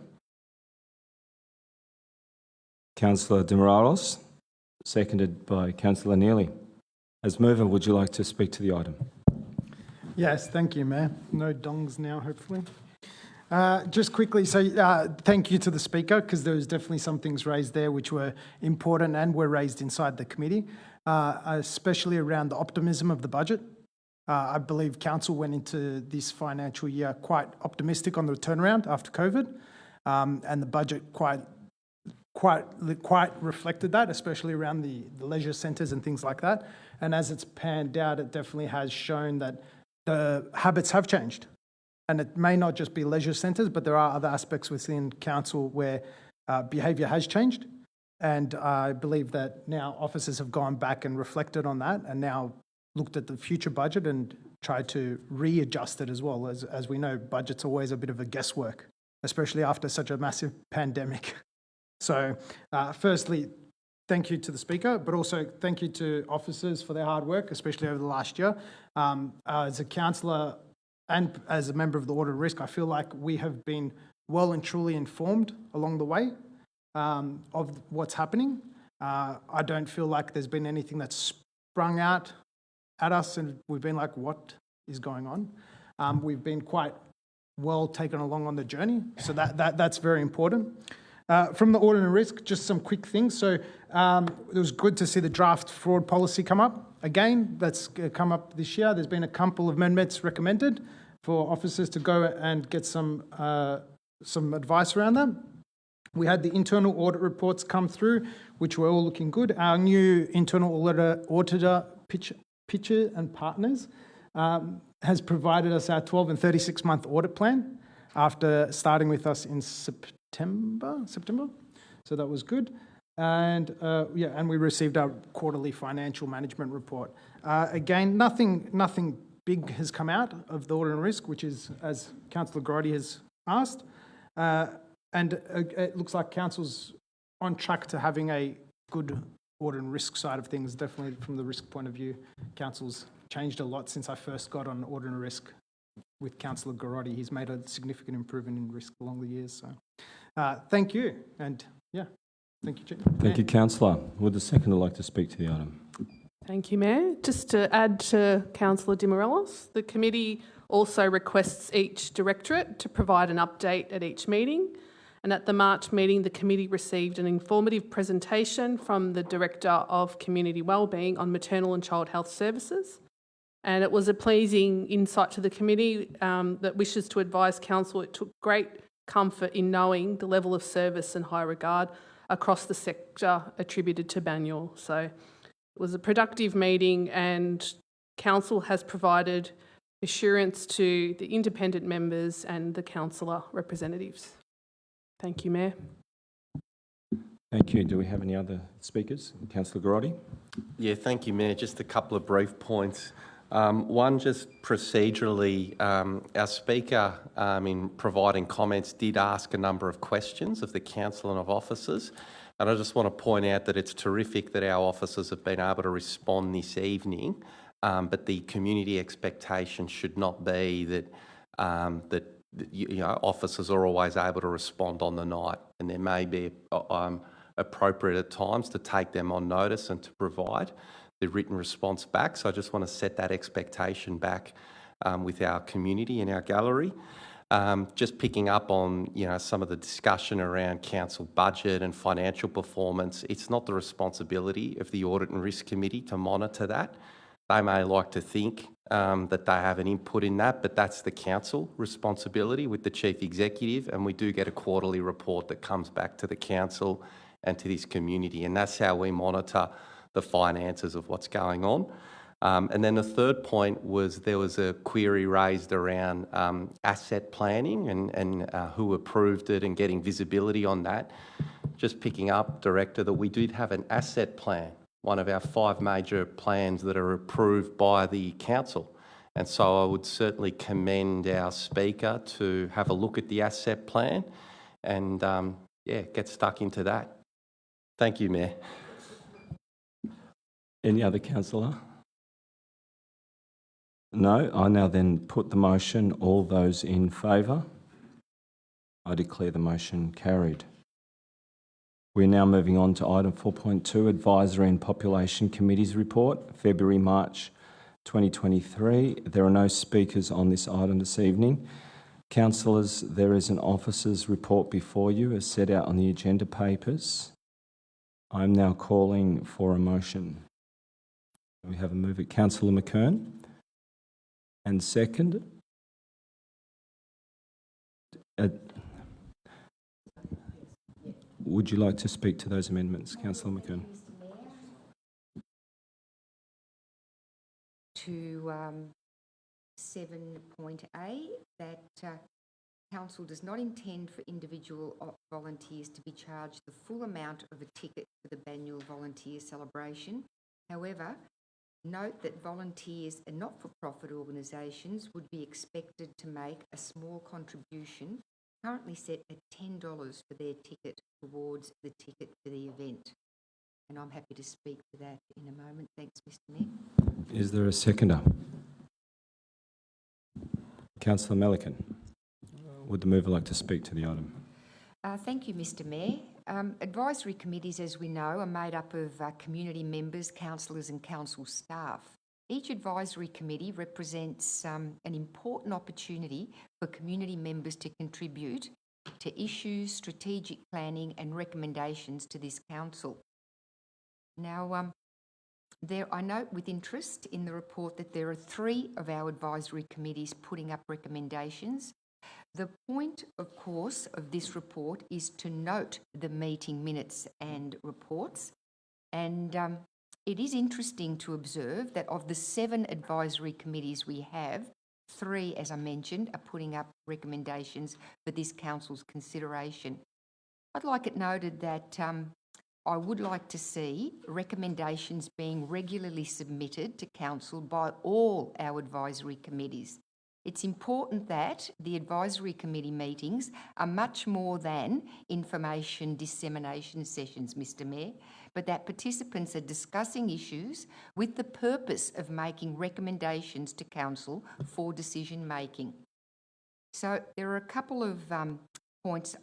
Speaker 1: Councillor De Moraes, seconded by Councillor Neely. As mover, would you like to speak to the item?
Speaker 7: Yes, thank you, Mayor. No dongs now, hopefully. Just quickly, so thank you to the Speaker, because there was definitely some things raised there which were important and were raised inside the committee, especially around the optimism of the budget. I believe Council went into this financial year quite optimistic on the turnaround after COVID, and the budget quite reflected that, especially around the leisure centres and things like that. And as it's panned out, it definitely has shown that the habits have changed. And it may not just be leisure centres, but there are other aspects within Council where behaviour has changed. And I believe that now officers have gone back and reflected on that and now looked at the future budget and tried to readjust it as well. As we know, budget's always a bit of a guesswork, especially after such a massive pandemic. So firstly, thank you to the Speaker, but also thank you to officers for their hard work, especially over the last year. As a councillor and as a member of the Audit and Risk, I feel like we have been well and truly informed along the way of what's happening. I don't feel like there's been anything that's sprung out at us and we've been like, what is going on? We've been quite well taken along on the journey, so that's very important. From the Audit and Risk, just some quick things. So it was good to see the draft fraud policy come up. Again, that's come up this year. There's been a couple of amendments recommended for officers to go and get some advice around them. We had the internal audit reports come through, which were all looking good. Our new internal auditor Pitcher and Partners has provided us our 12 and 36-month audit plan after starting with us in September. So that was good. And and we received our quarterly financial management report. Again, nothing big has come out of the Audit and Risk, which is, as Councillor Garotti has asked. And it looks like council's on track to having a good audit and risk side of things. Definitely from the risk point of view, council's changed a lot since I first got on audit and risk with Councillor Garotti. He's made a significant improvement in risk along the years. So thank you. And yeah, thank you, Chair.
Speaker 1: Thank you, Councillor. Would the seconder like to speak to the item?
Speaker 9: Thank you, Mayor. Just to add to Councillor Di Morellos, the committee also requests each directorate to provide an update at each meeting. And at the March meeting, the committee received an informative presentation from the Director of Community Wellbeing on maternal and child health services. And it was a pleasing insight to the committee that wishes to advise Council it took great comfort in knowing the level of service and high regard across the sector attributed to Banyule. So it was a productive meeting, and Council has provided assurance to the independent members and the councillor representatives. Thank you, Mayor.
Speaker 1: Thank you. Do we have any other speakers? Councillor Garotti?
Speaker 3: Yeah, thank you, Mayor. Just a couple of brief points. One, just procedurally, our Speaker, in providing comments, did ask a number of questions of the Council and of officers. And I just want to point out that it's terrific that our officers have been able to respond this evening, but the community expectation should not be that officers are always able to respond on the night, and there may be appropriate at times to take them on notice and to provide the written response back. So I just want to set that expectation back with our community and our gallery. Just picking up on some of the discussion around council budget and financial performance, it's not the responsibility of the Audit and Risk Committee to monitor that. They may like to think that they have an input in that, but that's the council responsibility with the chief executive, and we do get a quarterly report that comes back to the council and to this community, and that's how we monitor the finances of what's going on. And then the third point was there was a query raised around asset planning and who approved it and getting visibility on that. Just picking up, Director, that we did have an asset plan, one of our 5 major plans that are approved by the council. And so I would certainly commend our Speaker to have a look at the asset plan and, get stuck into that. Thank you, Mayor.
Speaker 1: Any other councillor? No. I now then put the motion. All those in favour? I declare the motion carried. We're now moving on to item 4.2, Advisory and Population Committees Report, February-March 2023. There are no speakers on this item this evening. Councillors, there is an officer's report before you as set out on the agenda papers. I'm now calling for a motion. We have a mover, Councillor McKern, and second. Would you like to speak to those amendments, Councillor McKern?
Speaker 10: To 7.A, that Council does not intend for individual volunteers to be charged the full amount of a ticket for the Banyule Volunteer Celebration. However, note that volunteers and not-for-profit organisations would be expected to make a small contribution, currently set at $10 for their ticket towards the ticket for the event. And I'm happy to speak to that in a moment. Thanks, Mr Mayor.
Speaker 1: Is there a seconder? Councillor Melican. Would the mover like to speak to the item?
Speaker 10: Thank you, Mr Mayor. Advisory committees, as we know, are made up of community members, councillors and council staff. Each advisory committee represents an important opportunity for community members to contribute to issues, strategic planning and recommendations to this council. Now, I note with interest in the report that there are 3 of our advisory committees putting up recommendations. The point, of course, of this report is to note the meeting minutes and reports. And it is interesting to observe that of the 7 advisory committees we have, 3, as I mentioned, are putting up recommendations for this council's consideration. I'd like it noted that I would like to see recommendations being regularly submitted to council by all our advisory committees. It's important that the advisory committee meetings are much more than information dissemination sessions, Mr Mayor, but that participants are discussing issues with the purpose of making recommendations to Council for decision making. So there are a couple of points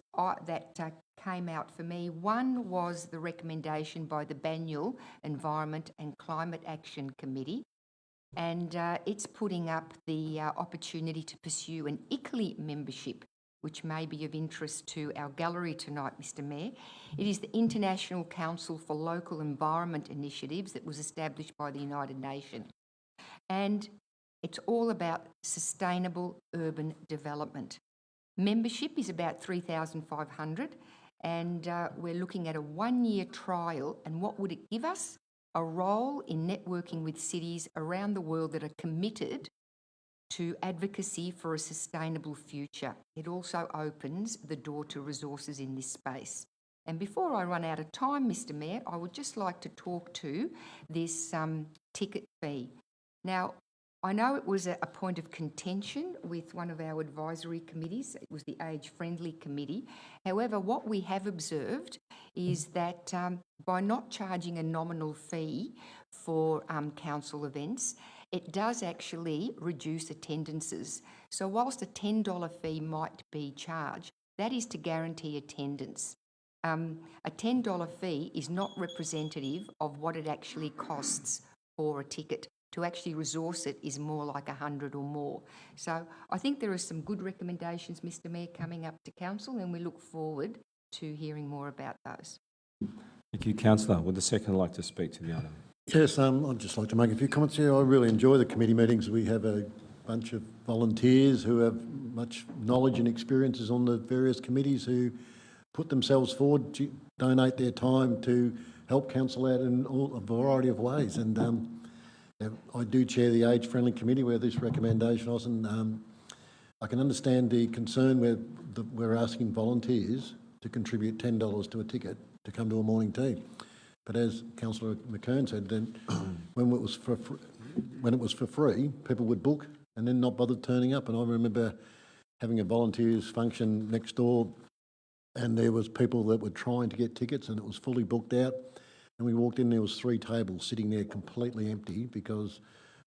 Speaker 10: that came out for me. One was the recommendation by the Banyule Environment and Climate Action Committee, and it's putting up the opportunity to pursue an ICLEI membership, which may be of interest to our gallery tonight, Mr Mayor. It is the International Council for Local Environment Initiatives that was established by the United Nations. And it's all about sustainable urban development. Membership is about 3,500, and we're looking at a 1-year trial. And what would it give us? A role in networking with cities around the world that are committed to advocacy for a sustainable future. It also opens the door to resources in this space. And before I run out of time, Mr Mayor, I would just like to talk to this ticket fee. Now, I know it was a point of contention with one of our advisory committees. It was the Age Friendly Committee. However, what we have observed is that by not charging a nominal fee for council events, it does actually reduce attendances. So whilst a $10 fee might be charged, that is to guarantee attendance. A $10 fee is not representative of what it actually costs for a ticket. To actually resource it is more like 100 or more. So I think there are some good recommendations, Mr Mayor, coming up to Council, and we look forward to hearing more about those.
Speaker 1: Thank you, Councillor. Would the second like to speak to the item?
Speaker 11: Yes, I'd just like to make a few comments here. I really enjoy the committee meetings. We have a bunch of volunteers who have much knowledge and experiences on the various committees who put themselves forward to donate their time to help council out in a variety of ways. And I do chair the Age Friendly Committee where this recommendation was, and I can understand the concern where we're asking volunteers to contribute $10 to a ticket to come to a morning tea. But as Councillor McKern said, then when it was for free, people would book and then not bother turning up. And I remember having a volunteers function next door, and there was people that were trying to get tickets, and it was fully booked out. And we walked in, there was 3 tables sitting there completely empty because,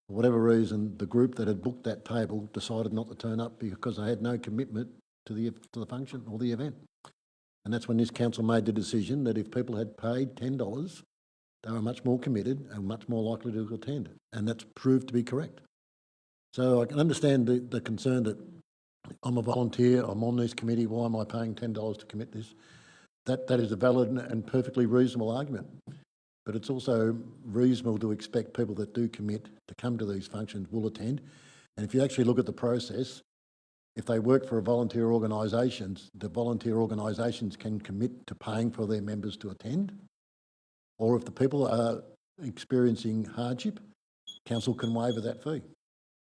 Speaker 11: for whatever reason, the group that had booked that table decided not to turn up because they had no commitment to the function or the event. And that's when this council made the decision that if people had paid $10, they were much more committed and much more likely to attend. And that's proved to be correct. So I can understand the concern that I'm a volunteer, I'm on this committee, why am I paying $10 to commit this? That is a valid and perfectly reasonable argument. But it's also reasonable to expect people that do commit to come to these functions will attend. And if you actually look at the process, if they work for a volunteer organisations, the volunteer organisations can commit to paying for their members to attend. Or if the people are experiencing hardship, council can waiver that fee.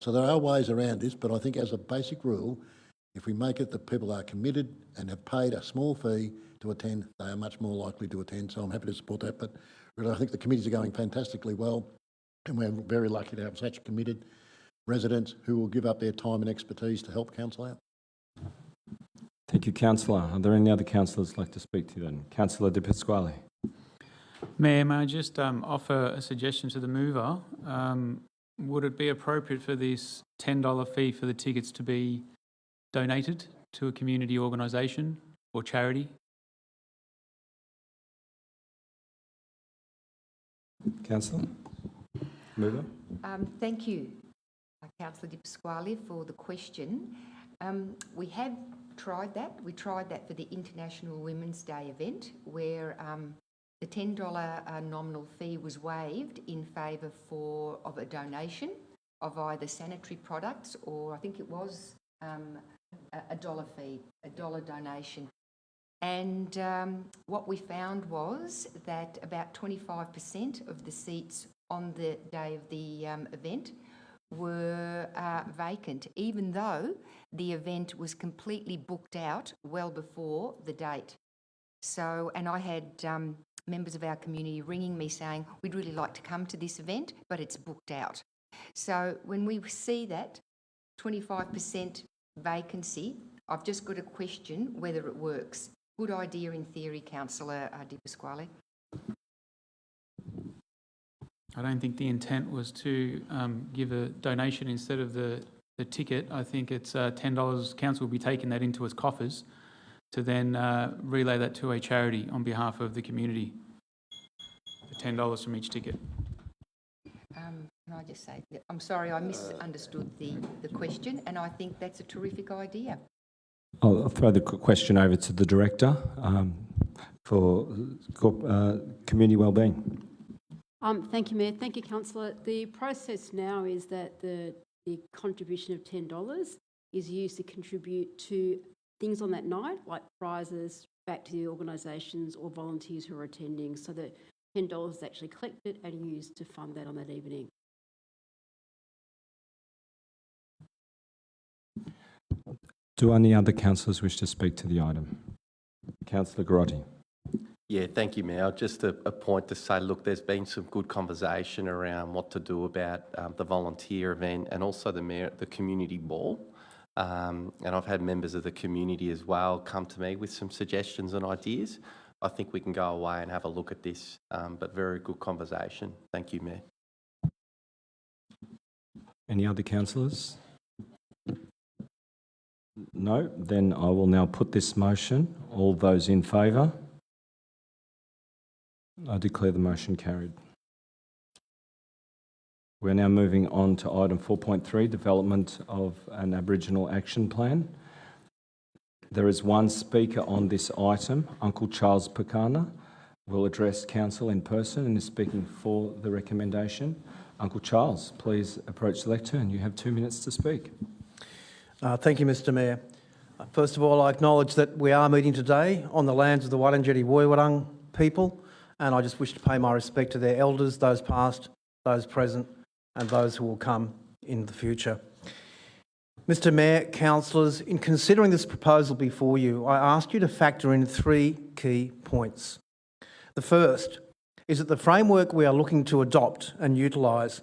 Speaker 11: So there are ways around this, but I think as a basic rule, if we make it that people are committed and have paid a small fee to attend, they are much more likely to attend. So I'm happy to support that. But really, I think the committees are going fantastically well, and we're very lucky to have such committed residents who will give up their time and expertise to help council out.
Speaker 1: Thank you, Councillor. Are there any other councillors like to speak to then? Councillor De Pasquale.
Speaker 8: Mayor, may I just offer a suggestion to the mover? Would it be appropriate for this $10 fee for the tickets to be donated to a community organisation or charity?
Speaker 1: Councillor? Mover?
Speaker 10: Thank you, Councillor De Pasquale, for the question. We have tried that. We tried that for the International Women's Day event where the $10 nominal fee was waived in favour of a donation of either sanitary products or I think it was a dollar fee, a dollar donation. And what we found was that about 25% of the seats on the day of the event were vacant, even though the event was completely booked out well before the date. So, and I had members of our community ringing me saying, we'd really like to come to this event, but it's booked out. So when we see that, 25% vacancy. I've just got a question whether it works. Good idea in theory, Councillor Di Pasquale.
Speaker 8: I don't think the intent was to give a donation instead of the ticket. I think it's $10. Council will be taking that into its coffers to then relay that to a charity on behalf of the community. The $10 from each ticket.
Speaker 10: Can I just say, I'm sorry, I misunderstood the question, and I think that's a terrific idea.
Speaker 1: I'll throw the question over to the Director for community wellbeing.
Speaker 14: Thank you, Mayor. Thank you, Councillor. The process now is that the contribution of $10 is used to contribute to things on that night, like prizes back to the organisations or volunteers who are attending, so that $10 is actually collected and used to fund that on that evening.
Speaker 1: Do any other councillors wish to speak to the item? Councillor Garotti.
Speaker 3: Yeah, thank you, Mayor. Just a point to say, look, there's been some good conversation around what to do about the volunteer event and also the community ball. And I've had members of the community as well come to me with some suggestions and ideas. I think we can go away and have a look at this, but very good conversation. Thank you, Mayor.
Speaker 1: Any other councillors? No? Then I will now put this motion. All those in favour? I declare the motion carried. We're now moving on to item 4.3, development of an Aboriginal action plan. There is one speaker on this item. Uncle Charles Pakana will address council in person and is speaking for the recommendation. Uncle Charles, please approach the lectern. You have 2 minutes to speak.
Speaker 15: Thank you, Mr Mayor. First of all, I acknowledge that we are meeting today on the lands of the Wurundjeri Woiwurrung people, and I just wish to pay my respect to their elders, those past, those present, and those who will come in the future. Mr Mayor, councillors, in considering this proposal before you, I ask you to factor in 3 key points. The first is that the framework we are looking to adopt and utilise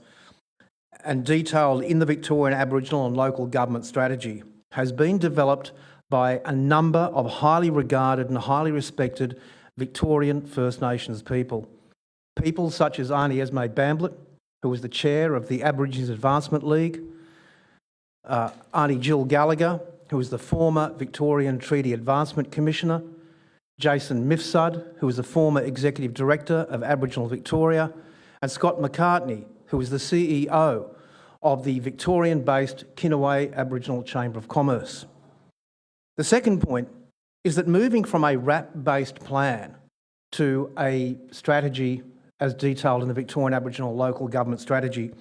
Speaker 15: and detailed in the Victorian Aboriginal and Local Government Strategy has been developed by a number of highly regarded and highly respected Victorian First Nations people. People such as Arnie Esme Bamblett, who was the chair of the Aborigines Advancement League, Arnie Jill Gallagher, who was the former Victorian Treaty Advancement Commissioner, Jason Mifsud, who was the former Executive Director of Aboriginal Victoria, and Scott McCartney, who was the CEO of the Victorian-based Kinaway Aboriginal Chamber of Commerce. The second point is that moving from a RAP-based plan to a strategy as detailed in the Victorian Aboriginal Local Government Strategy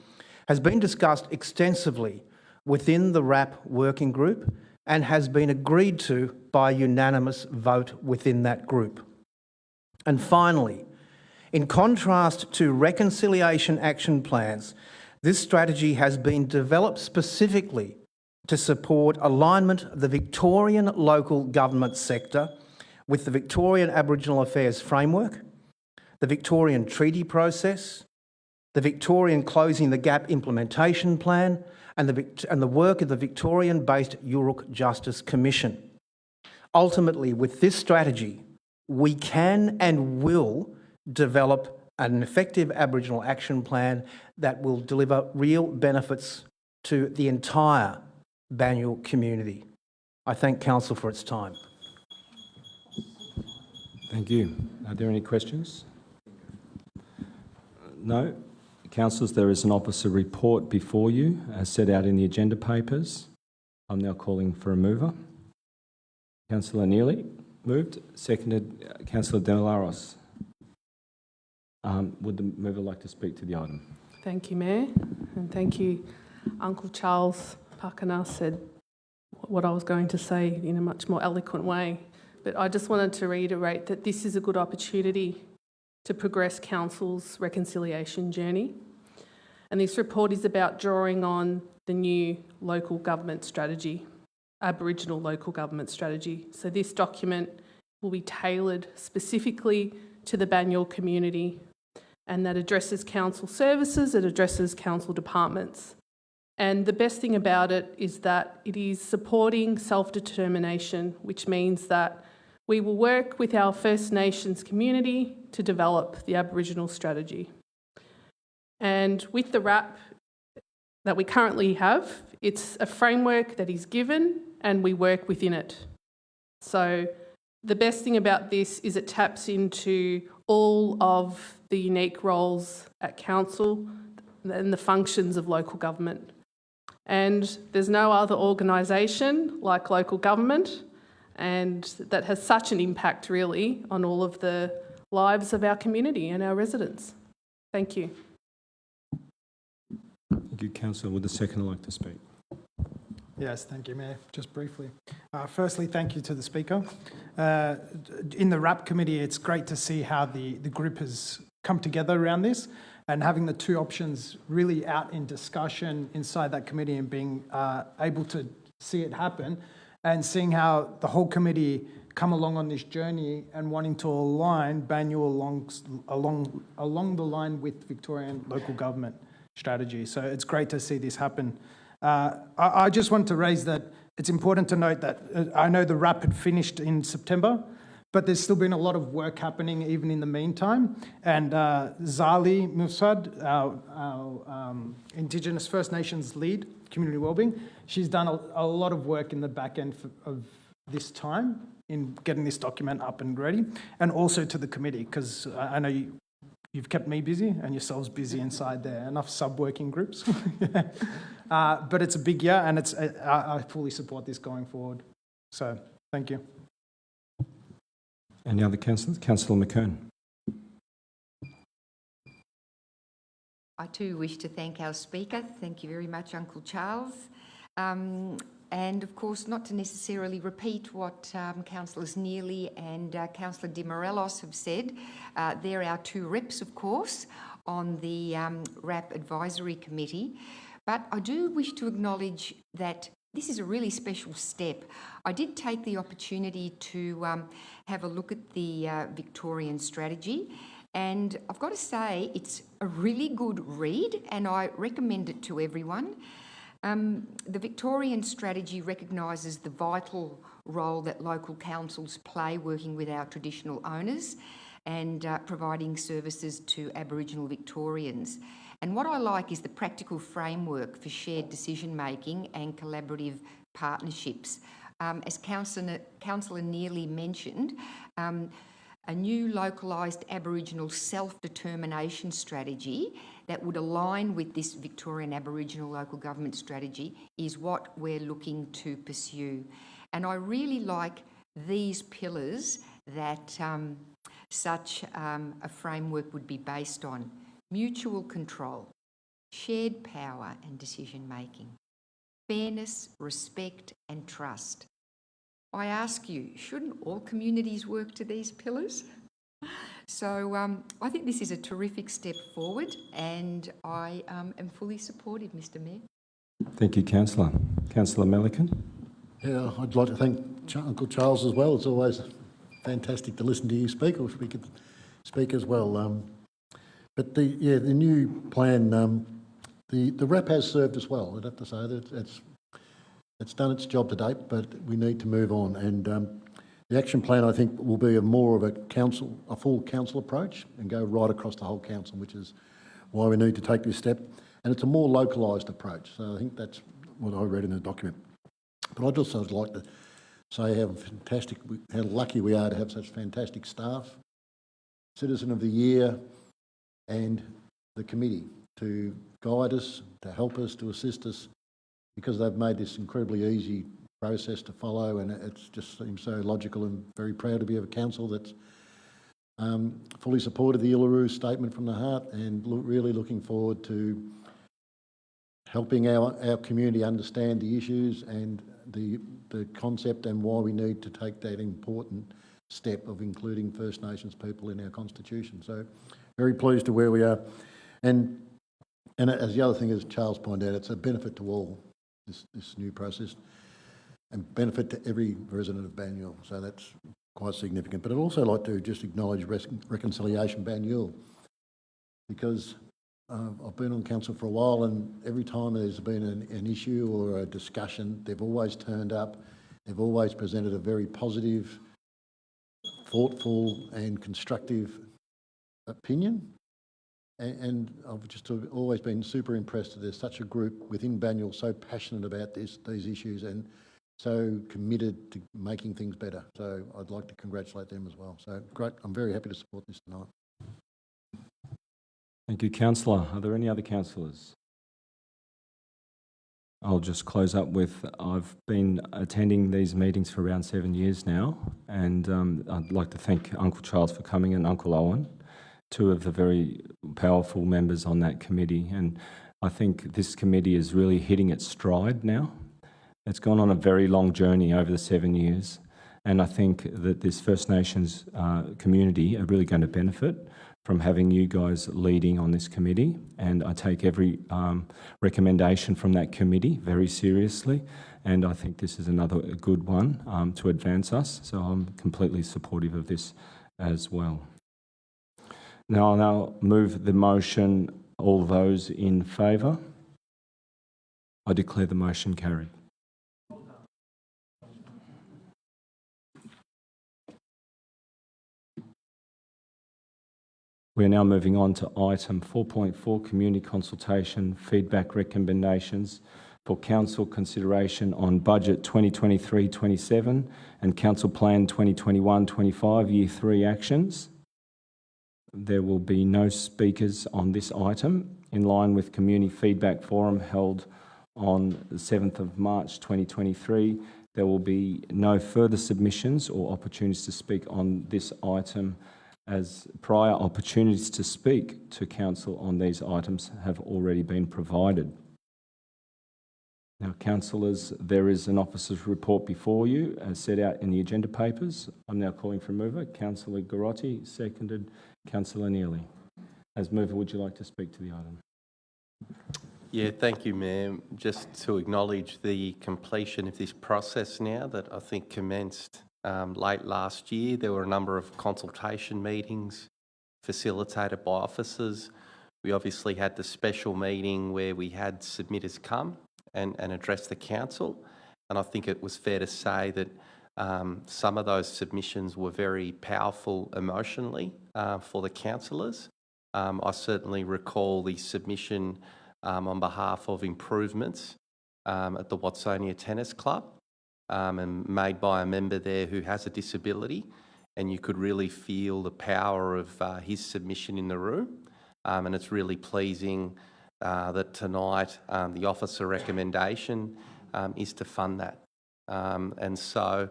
Speaker 15: has been discussed extensively within the RAP working group and has been agreed to by unanimous vote within that group. And finally, in contrast to reconciliation action plans, this strategy has been developed specifically to support alignment of the Victorian local government sector with the Victorian Aboriginal Affairs Framework, the Victorian Treaty Process, the Victorian Closing the Gap Implementation Plan, and the work of the Victorian-based Yuruk Justice Commission. Ultimately, with this strategy, we can and will develop an effective Aboriginal action plan that will deliver real benefits to the entire Banyule community. I thank Council for its time.
Speaker 1: Thank you. Are there any questions? No? Councillors, there is an officer report before you as set out in the agenda papers. I'm now calling for a mover. Councillor Neely, moved. Seconded, Councillor Delaros. Would the mover like to speak to the item?
Speaker 9: Thank you, Mayor, and thank you. Uncle Charles Pakana said what I was going to say in a much more eloquent way, but I just wanted to reiterate that this is a good opportunity to progress Council's reconciliation journey. And this report is about drawing on the new local government strategy, Aboriginal local government strategy. So this document will be tailored specifically to the Banyule community, and that addresses council services, it addresses council departments. And the best thing about it is that it is supporting self-determination, which means that we will work with our First Nations community to develop the Aboriginal strategy. And with the RAP that we currently have, it's a framework that is given and we work within it. So the best thing about this is it taps into all of the unique roles at council and the functions of local government. And there's no other organisation like local government, and that has such an impact really on all of the lives of our community and our residents. Thank you.
Speaker 1: Thank you, Councillor. Would the seconder like to speak?
Speaker 7: Yes, thank you, Mayor. Just briefly. Firstly, thank you to the Speaker. In the RAP committee, it's great to see how the group has come together around this, and having the two options really out in discussion inside that committee and being able to see it happen, and seeing how the whole committee come along on this journey and wanting to align Banyule along the line with Victorian local government strategy. So it's great to see this happen. I just want to raise that it's important to note that I know the RAP had finished in September, but there's still been a lot of work happening even in the meantime. And Zali Musad, our Indigenous First Nations lead, community wellbeing, she's done a lot of work in the back end of this time in getting this document up and ready, and also to the committee, because I know you've kept me busy and yourselves busy inside there, enough sub-working groups. But it's a big year, and I fully support this going forward. So thank you.
Speaker 1: Any other councillors? Councillor McKern.
Speaker 10: I too wish to thank our Speaker. Thank you very much, Uncle Charles. And of course, not to necessarily repeat what Councillors Neely and Councillor De Morelos have said. They're our two reps, of course, on the RAP Advisory Committee. But I do wish to acknowledge that this is a really special step. I did take the opportunity to have a look at the Victorian strategy, and I've got to say it's a really good read, and I recommend it to everyone. The Victorian strategy recognises the vital role that local councils play working with our traditional owners and providing services to Aboriginal Victorians. And what I like is the practical framework for shared decision-making and collaborative partnerships. As Councillor Neely mentioned, a new localised Aboriginal self-determination strategy that would align with this Victorian Aboriginal local government strategy is what we're looking to pursue. And I really like these pillars that such a framework would be based on: mutual control, shared power and decision-making, fairness, respect and trust. I ask you, shouldn't all communities work to these pillars? So I think this is a terrific step forward, and I am fully supportive, Mr Mayor.
Speaker 1: Thank you, Councillor. Councillor Melican.
Speaker 11: Yeah, I'd like to thank Uncle Charles as well. It's always fantastic to listen to you speak, or if we could speak as well. But the new plan, the RAP has served us well. I'd have to say that it's done its job to date, but we need to move on. And the action plan, I think, will be more of a full council approach and go right across the whole council, which is why we need to take this step. And it's a more localised approach. So I think that's what I read in the document. But I'd also like to say how lucky we are to have such fantastic staff, Citizen of the Year, and the committee to guide us, to help us, to assist us, because they've made this incredibly easy process to follow, and it just seems so logical, and very proud to be of a council that's fully supported the Uluru Statement from the Heart, and really looking forward to helping our community understand the issues and the concept and why we need to take that important step of including First Nations people in our constitution. So very pleased to where we are. And as the other thing, as Charles pointed out, it's a benefit to all, this new process, and benefit to every resident of Banyule. So that's quite significant. But I'd also like to just acknowledge Reconciliation Banyule, because I've been on council for a while, and every time there's been an issue or a discussion, they've always turned up. They've always presented a very positive, thoughtful and constructive opinion. And I've just always been super impressed that there's such a group within Banyule so passionate about these issues and so committed to making things better. So I'd like to congratulate them as well. So great. I'm very happy to support this tonight.
Speaker 1: Thank you, Councillor. Are there any other councillors? I'll just close up with, I've been attending these meetings for around 7 years now, and I'd like to thank Uncle Charles for coming and Uncle Owen, two of the very powerful members on that committee. And I think this committee is really hitting its stride now. It's gone on a very long journey over the 7 years, and I think that this First Nations community are really going to benefit from having you guys leading on this committee, and I take every recommendation from that committee very seriously, and I think this is another good one to advance us, so I'm completely supportive of this as well. Now I'll now move the motion. All those in favour? I declare the motion carried. We're now moving on to item 4.4, community consultation, feedback recommendations for council consideration on budget 2023-27 and council plan 2021-25 year 3 actions. There will be no speakers on this item. In line with community feedback forum held on the 7th of March 2023, there will be no further submissions or opportunities to speak on this item, as prior opportunities to speak to council on these items have already been provided. Now, councillors, there is an officer's report before you as set out in the agenda papers. I'm now calling for a mover. Councillor Garotti, seconded Councillor Neely. As mover, would you like to speak to the item?
Speaker 3: Yeah, thank you, Mayor. Just to acknowledge the completion of this process now that I think commenced late last year. There were a number of consultation meetings facilitated by officers. We obviously had the special meeting where we had submitters come and address the council. And I think it was fair to say that some of those submissions were very powerful emotionally for the councillors. I certainly recall the submission on behalf of improvements at the Watsonia Tennis Club, and made by a member there who has a disability, and you could really feel the power of his submission in the room. And it's really pleasing that tonight the officer recommendation is to fund that. And so,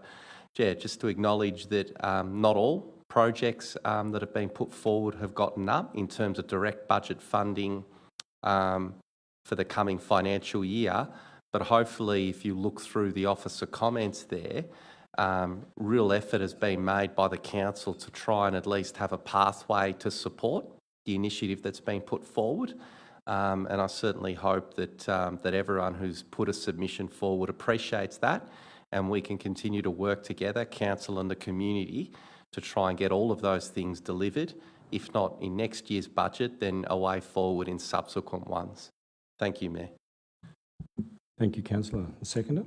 Speaker 3: yeah, just to acknowledge that not all projects that have been put forward have gotten up in terms of direct budget funding for the coming financial year. But hopefully, if you look through the officer comments there, real effort has been made by the council to try and at least have a pathway to support the initiative that's been put forward. And I certainly hope that that everyone who's put a submission forward appreciates that, and we can continue to work together, council and the community, to try and get all of those things delivered. If not in next year's budget, then a way forward in subsequent ones. Thank you, Mayor.
Speaker 1: Thank you, Councillor. Seconder?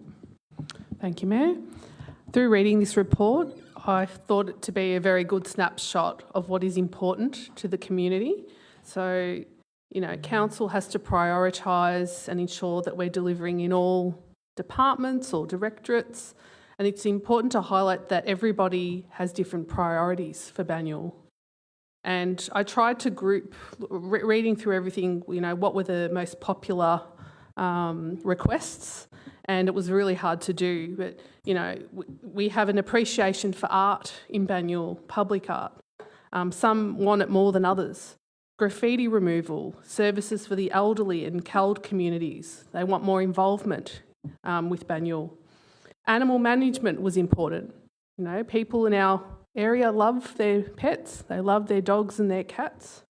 Speaker 9: Thank you, Mayor. Through reading this report, I thought it to be a very good snapshot of what is important to the community. So, you know, council has to prioritise and ensure that we're delivering in all departments or directorates. And it's important to highlight that everybody has different priorities for Banyule. And I tried to group, reading through everything, you know, what were the most popular requests, and it was really hard to do. But, you know, we have an appreciation for art in Banyule, public art. Some want it more than others. Graffiti removal, services for the elderly and CALD communities. They want more involvement with Banyule. Animal management was important. You know, people in our area love their pets. They love their dogs and their cats.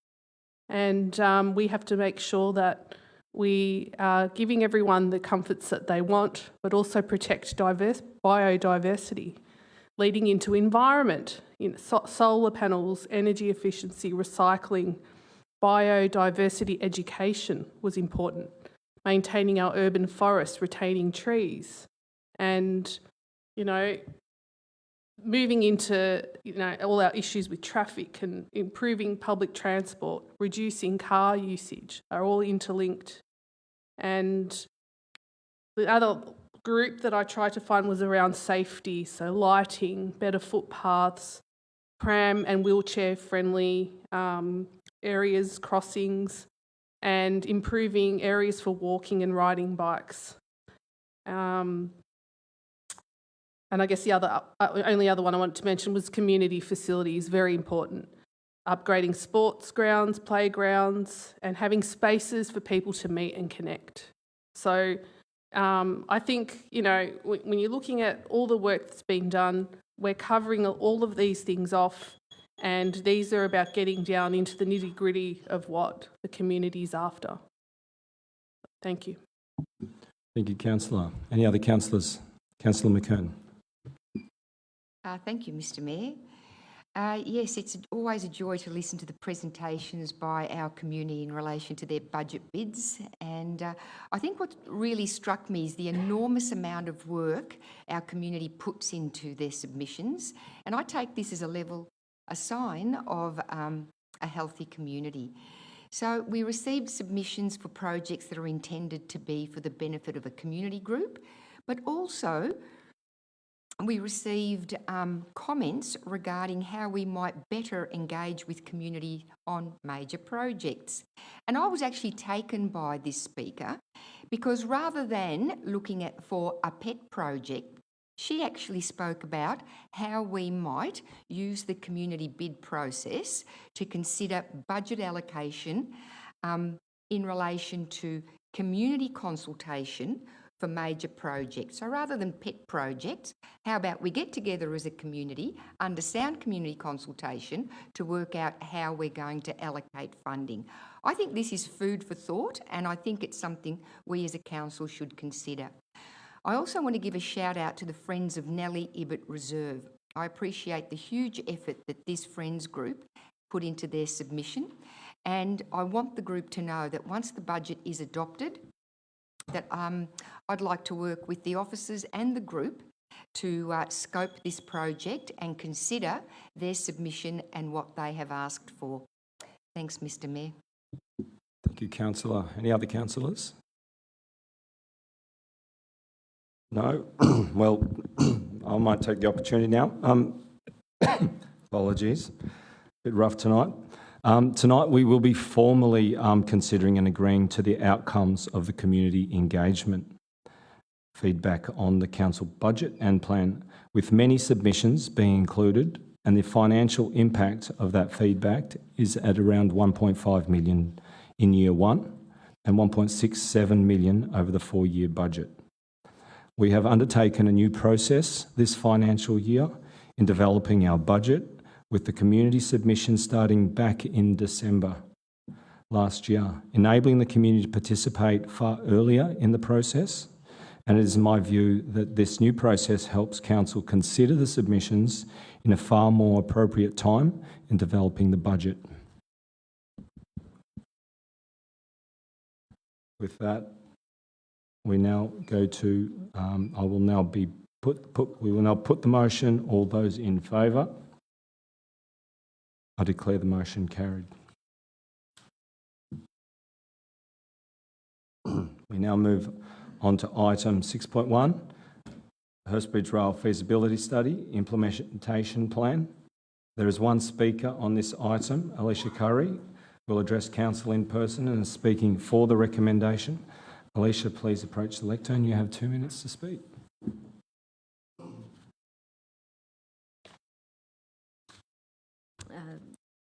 Speaker 9: And we have to make sure that we are giving everyone the comforts that they want, but also protect biodiversity, leading into environment, you know, solar panels, energy efficiency, recycling, biodiversity education was important, maintaining our urban forests, retaining trees, and, moving into, all our issues with traffic and improving public transport, reducing car usage are all interlinked. And the other group that I tried to find was around safety, so lighting, better footpaths, pram and wheelchair-friendly areas, crossings, and improving areas for walking and riding bikes. And I guess the only other one I wanted to mention was community facilities, very important. Upgrading sports grounds, playgrounds, and having spaces for people to meet and connect. So I think, when you're looking at all the work that's been done, we're covering all of these things off, and these are about getting down into the nitty-gritty of what the community's after. Thank you.
Speaker 1: Thank you, Councillor. Any other councillors? Councillor McKern.
Speaker 10: Thank you, Mr Mayor. Yes, it's always a joy to listen to the presentations by our community in relation to their budget bids. And I think what really struck me is the enormous amount of work our community puts into their submissions. And I take this as a sign of a healthy community. So we received submissions for projects that are intended to be for the benefit of a community group, but also we received comments regarding how we might better engage with community on major projects. And I was actually taken by this speaker because rather than looking for a pet project, she actually spoke about how we might use the community bid process to consider budget allocation in relation to community consultation for major projects. So rather than pet projects, how about we get together as a community under sound community consultation to work out how we're going to allocate funding. I think this is food for thought, and I think it's something we as a council should consider. I also want to give a shout out to the Friends of Nellie Ibbott Reserve. I appreciate the huge effort that this Friends group put into their submission, and I want the group to know that once the budget is adopted, that I'd like to work with the officers and the group to scope this project and consider their submission and what they have asked for. Thanks, Mr Mayor.
Speaker 1: Thank you, Councillor. Any other councillors? No? Well, I might take the opportunity now. Apologies. A bit rough tonight. Tonight we will be formally considering and agreeing to the outcomes of the community engagement feedback on the council budget and plan, with many submissions being included, and the financial impact of that feedback is at around 1.5 million in year one and 1.67 million over the 4-year budget. We have undertaken a new process this financial year in developing our budget, with the community submission starting back in December last year, enabling the community to participate far earlier in the process. And it is my view that this new process helps Council consider the submissions in a far more appropriate time in developing the budget. With that, we now go to, we will now put the motion. All those in favour? I declare the motion carried. We now move on to item 6.1, Hurstbridge Rail Feasibility Study Implementation Plan. There is one speaker on this item, Alicia Curry, who will address Council in person and is speaking for the recommendation. Alicia, please approach the lectern. You have 2 minutes to speak.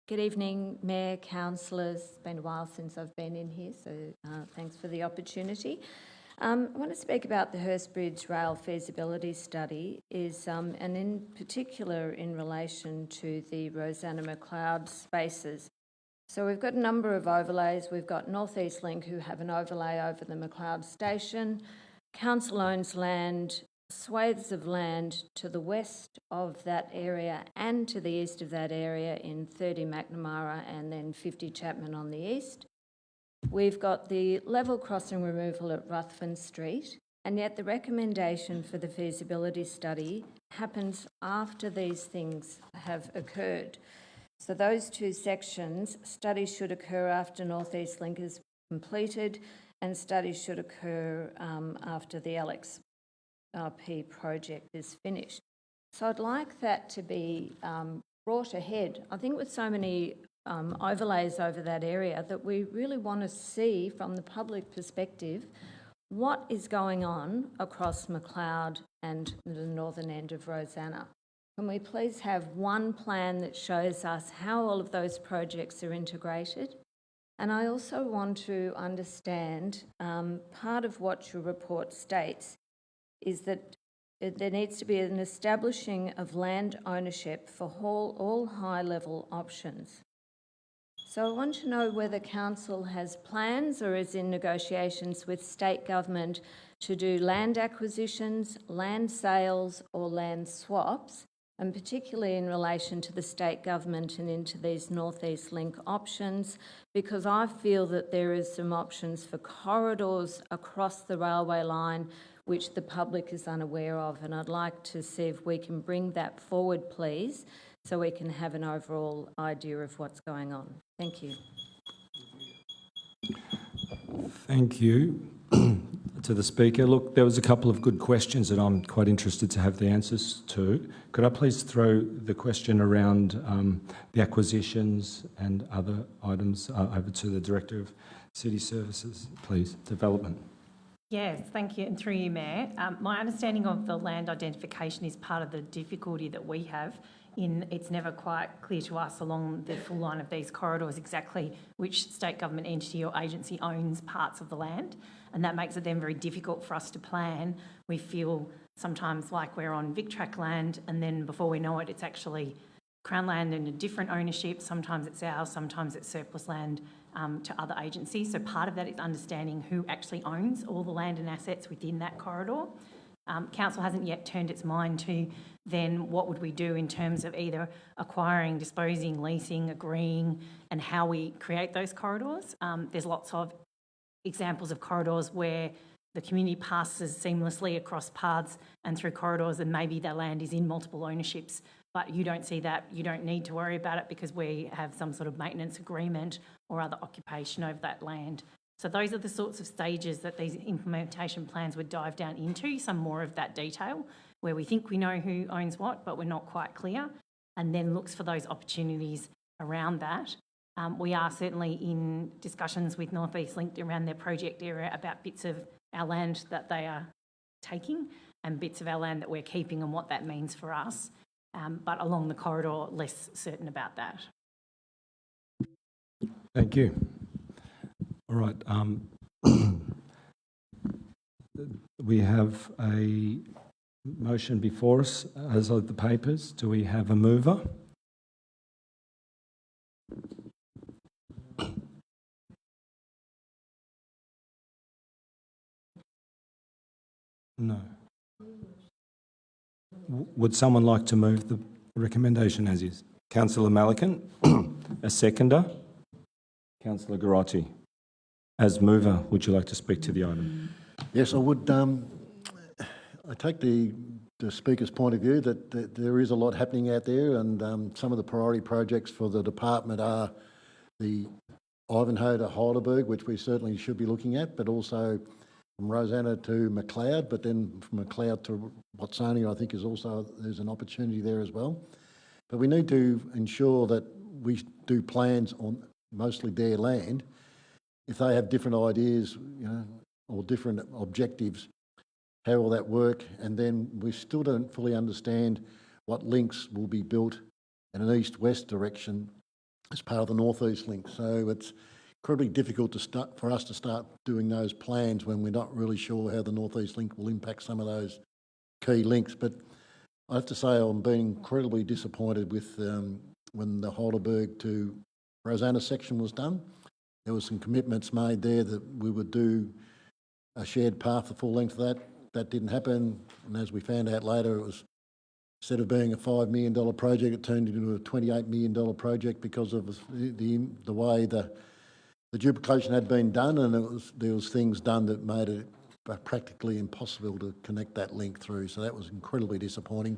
Speaker 16: Good evening, Mayor, councillors. It's been a while since I've been in here, so thanks for the opportunity. I want to speak about the Hurstbridge Rail Feasibility Study, and in particular in relation to the Rosanna McLeod spaces. So we've got a number of overlays. We've got North East Link, who have an overlay over the McLeod station. Council owns land swathes of land to the west of that area and to the east of that area in 30 McNamara and then 50 Chapman on the east. We've got the level crossing removal at Ruthven Street, and yet the recommendation for the feasibility study happens after these things have occurred. So those two sections, studies should occur after North East Link is completed, and studies should occur after the LXRP project is finished. So I'd like that to be brought ahead. I think with so many overlays over that area that we really want to see from the public perspective what is going on across McLeod and the northern end of Rosanna. Can we please have one plan that shows us how all of those projects are integrated? And I also want to understand part of what your report states is that there needs to be an establishing of land ownership for all high-level options. So I want to know whether Council has plans or is in negotiations with state government to do land acquisitions, land sales or land swaps, and particularly in relation to the state government and into these North East Link options, because I feel that there is some options for corridors across the railway line which the public is unaware of, and I'd like to see if we can bring that forward, please, so we can have an overall idea of what's going on. Thank you.
Speaker 1: Thank you to the Speaker. Look, there was a couple of good questions that I'm quite interested to have the answers to. Could I please throw the question around the acquisitions and other items over to the Director of City Services, please, Development.
Speaker 17: Yes, thank you. And through you, Mayor, my understanding of the land identification is part of the difficulty that we have in it's never quite clear to us along the full line of these corridors exactly which state government entity or agency owns parts of the land, and that makes it then very difficult for us to plan. We feel sometimes like we're on VicTrack land, and then before we know it, it's actually Crown land and a different ownership. Sometimes it's ours, sometimes it's surplus land to other agencies. So part of that is understanding who actually owns all the land and assets within that corridor. Council hasn't yet turned its mind to then what would we do in terms of either acquiring, disposing, leasing, agreeing, and how we create those corridors. There's lots of examples of corridors where the community passes seamlessly across paths and through corridors, and maybe the land is in multiple ownerships, but you don't see that. You don't need to worry about it because we have some sort of maintenance agreement or other occupation over that land. So those are the sorts of stages that these implementation plans would dive down into, some more of that detail, where we think we know who owns what, but we're not quite clear, and then looks for those opportunities around that. We are certainly in discussions with North East Link around their project area about bits of our land that they are taking and bits of our land that we're keeping and what that means for us. But along the corridor, less certain about that.
Speaker 1: Thank you. All right. We have a motion before us, as of the papers. Do we have a mover? No. Would someone like to move the recommendation as is? Councillor Malikan, a seconder. Councillor Garotti. As mover, would you like to speak to the item?
Speaker 11: Yes, I would. I take the Speaker's point of view that there is a lot happening out there, and some of the priority projects for the department are the Ivanhoe to Heidelberg, which we certainly should be looking at, but also from Rosanna to McLeod, but then from McLeod to Watsonia, I think there's an opportunity there as well. But we need to ensure that we do plans on mostly their land. If they have different ideas, or different objectives, how will that work? And then we still don't fully understand what links will be built in an east-west direction as part of the North-East Link. So it's incredibly difficult for us to start doing those plans when we're not really sure how the North-East Link will impact some of those key links. But I have to say I'm being incredibly disappointed with when the Heidelberg to Rosanna section was done. There were some commitments made there that we would do a shared path the full length of that. that didn't happen, and as we found out later, it was, instead of being a $5 million project, it turned into a $28 million project because of the way the duplication had been done, and there was things done that made it practically impossible to connect that link through. So that was incredibly disappointing.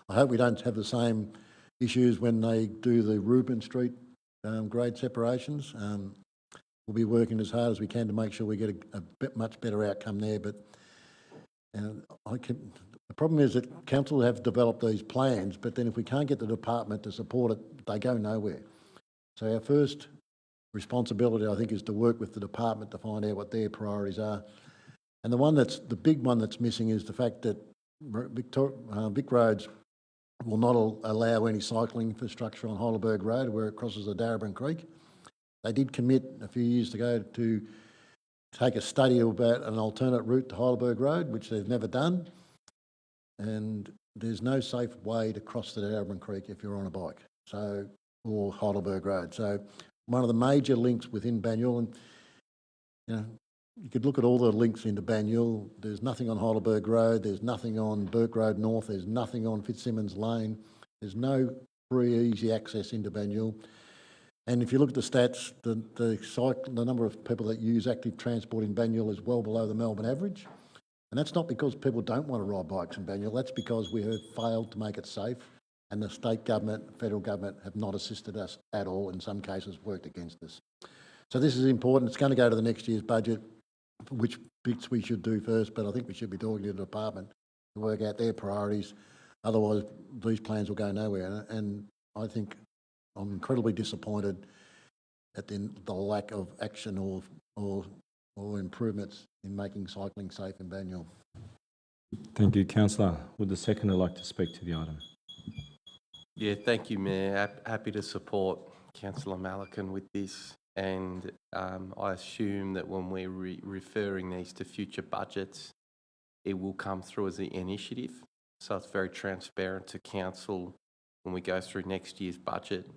Speaker 11: I hope we don't have the same issues when they do the Reuben Street grade separations. We'll be working as hard as we can to make sure we get a much better outcome there. But the problem is that council have developed these plans, but then if we can't get the department to support it, they go nowhere. So our first responsibility, I think, is to work with the department to find out what their priorities are. And the big one that's missing is the fact that Vic Roads will not allow any cycling infrastructure on Heidelberg Road where it crosses the Darebin Creek. They did commit a few years ago to take a study about an alternate route to Heidelberg Road, which they've never done. And there's no safe way to cross the Darebin Creek if you're on a bike, or Heidelberg Road. So one of the major links within Banyule, and you could look at all the links into Banyule. There's nothing on Heidelberg Road. There's nothing on Burke Road North. There's nothing on Fitzsimmons Lane. There's no free, easy access into Banyule. And if you look at the stats, the number of people that use active transport in Banyule is well below the Melbourne average. And that's not because people don't want to ride bikes in Banyule. That's because we have failed to make it safe, and the state government, federal government have not assisted us at all. In some cases, worked against us. So this is important. It's going to go to the next year's budget, which bits we should do first, but I think we should be talking to the department to work out their priorities. Otherwise, these plans will go nowhere. And I think I'm incredibly disappointed at the lack of action or improvements in making cycling safe in Banyule.
Speaker 1: Thank you, Councillor. Would the seconder like to speak to the item?
Speaker 3: Yeah, thank you, Mayor. Happy to support Councillor Malacan with this. And I assume that when we're referring these to future budgets, it will come through as an initiative. So it's very transparent to council when we go through next year's budget,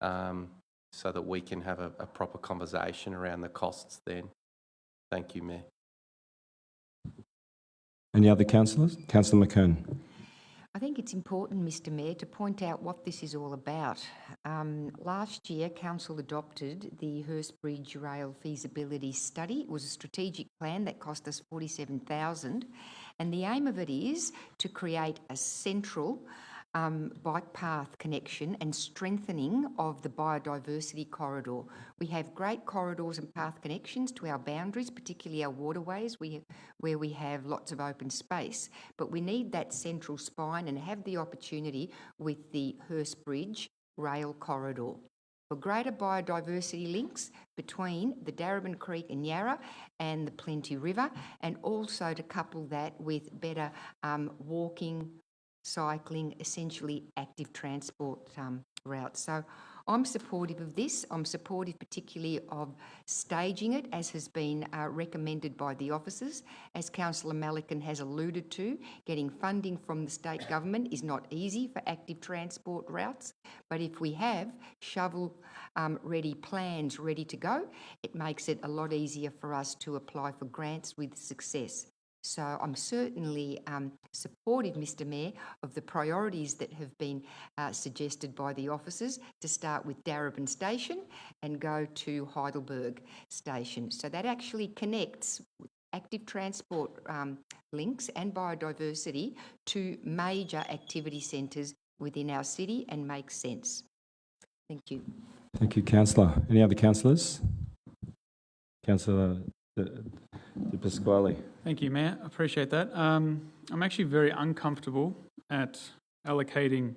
Speaker 3: so that we can have a proper conversation around the costs then. Thank you, Mayor.
Speaker 1: Any other councillors? Councillor McKern.
Speaker 10: I think it's important, Mr Mayor, to point out what this is all about. Last year, Council adopted the Hurstbridge Rail Feasibility Study. It was a strategic plan that cost us $47,000, and the aim of it is to create a central bike path connection and strengthening of the biodiversity corridor. We have great corridors and path connections to our boundaries, particularly our waterways, where we have lots of open space, but we need that central spine and have the opportunity with the Hurstbridge rail corridor for greater biodiversity links between the Darebin Creek and Yarra and the Plenty River, and also to couple that with better walking, cycling, essentially active transport routes. So I'm supportive of this. I'm supportive particularly of staging it, as has been recommended by the officers. As Councillor Malacan has alluded to, getting funding from the state government is not easy for active transport routes, but if we have shovel-ready plans ready to go, it makes it a lot easier for us to apply for grants with success. So I'm certainly supportive, Mr Mayor, of the priorities that have been suggested by the officers, to start with Darebin Station and go to Heidelberg Station. So that actually connects active transport links and biodiversity to major activity centres within our city and makes sense. Thank you.
Speaker 1: Thank you, Councillor. Any other councillors? Councillor De Pasquale.
Speaker 8: Thank you, Mayor. I appreciate that. I'm actually very uncomfortable at allocating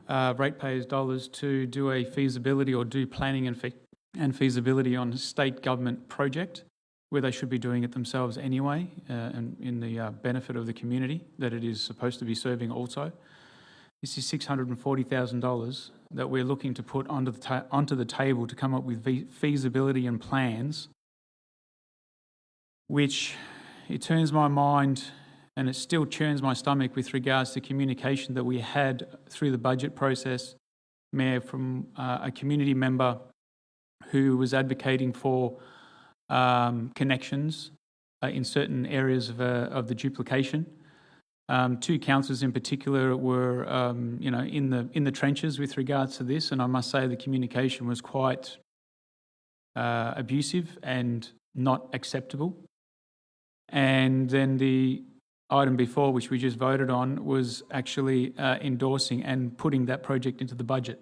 Speaker 8: ratepayers' dollars to do a feasibility or do planning and feasibility on a state government project where they should be doing it themselves anyway, and in the benefit of the community that it is supposed to be serving also. This is $640,000 that we're looking to put onto the table to come up with feasibility and plans, which it turns my mind and it still churns my stomach with regards to communication that we had through the budget process, Mayor, from a community member who was advocating for connections in certain areas of the duplication. Two councillors in particular were, in the trenches with regards to this, and I must say the communication was quite abusive and not acceptable. And then the item before, which we just voted on, was actually endorsing and putting that project into the budget.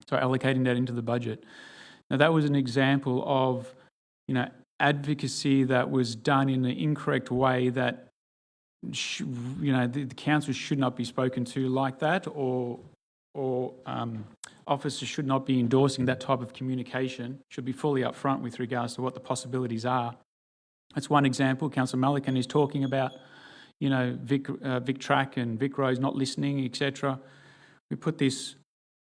Speaker 8: So allocating that into the budget. Now that was an example of, advocacy that was done in an incorrect way that, the council should not be spoken to like that, or officers should not be endorsing that type of communication, should be fully upfront with regards to what the possibilities are. That's one example. Councillor Mulligan is talking about, Vic Track and Vic Rose not listening, etc. We put this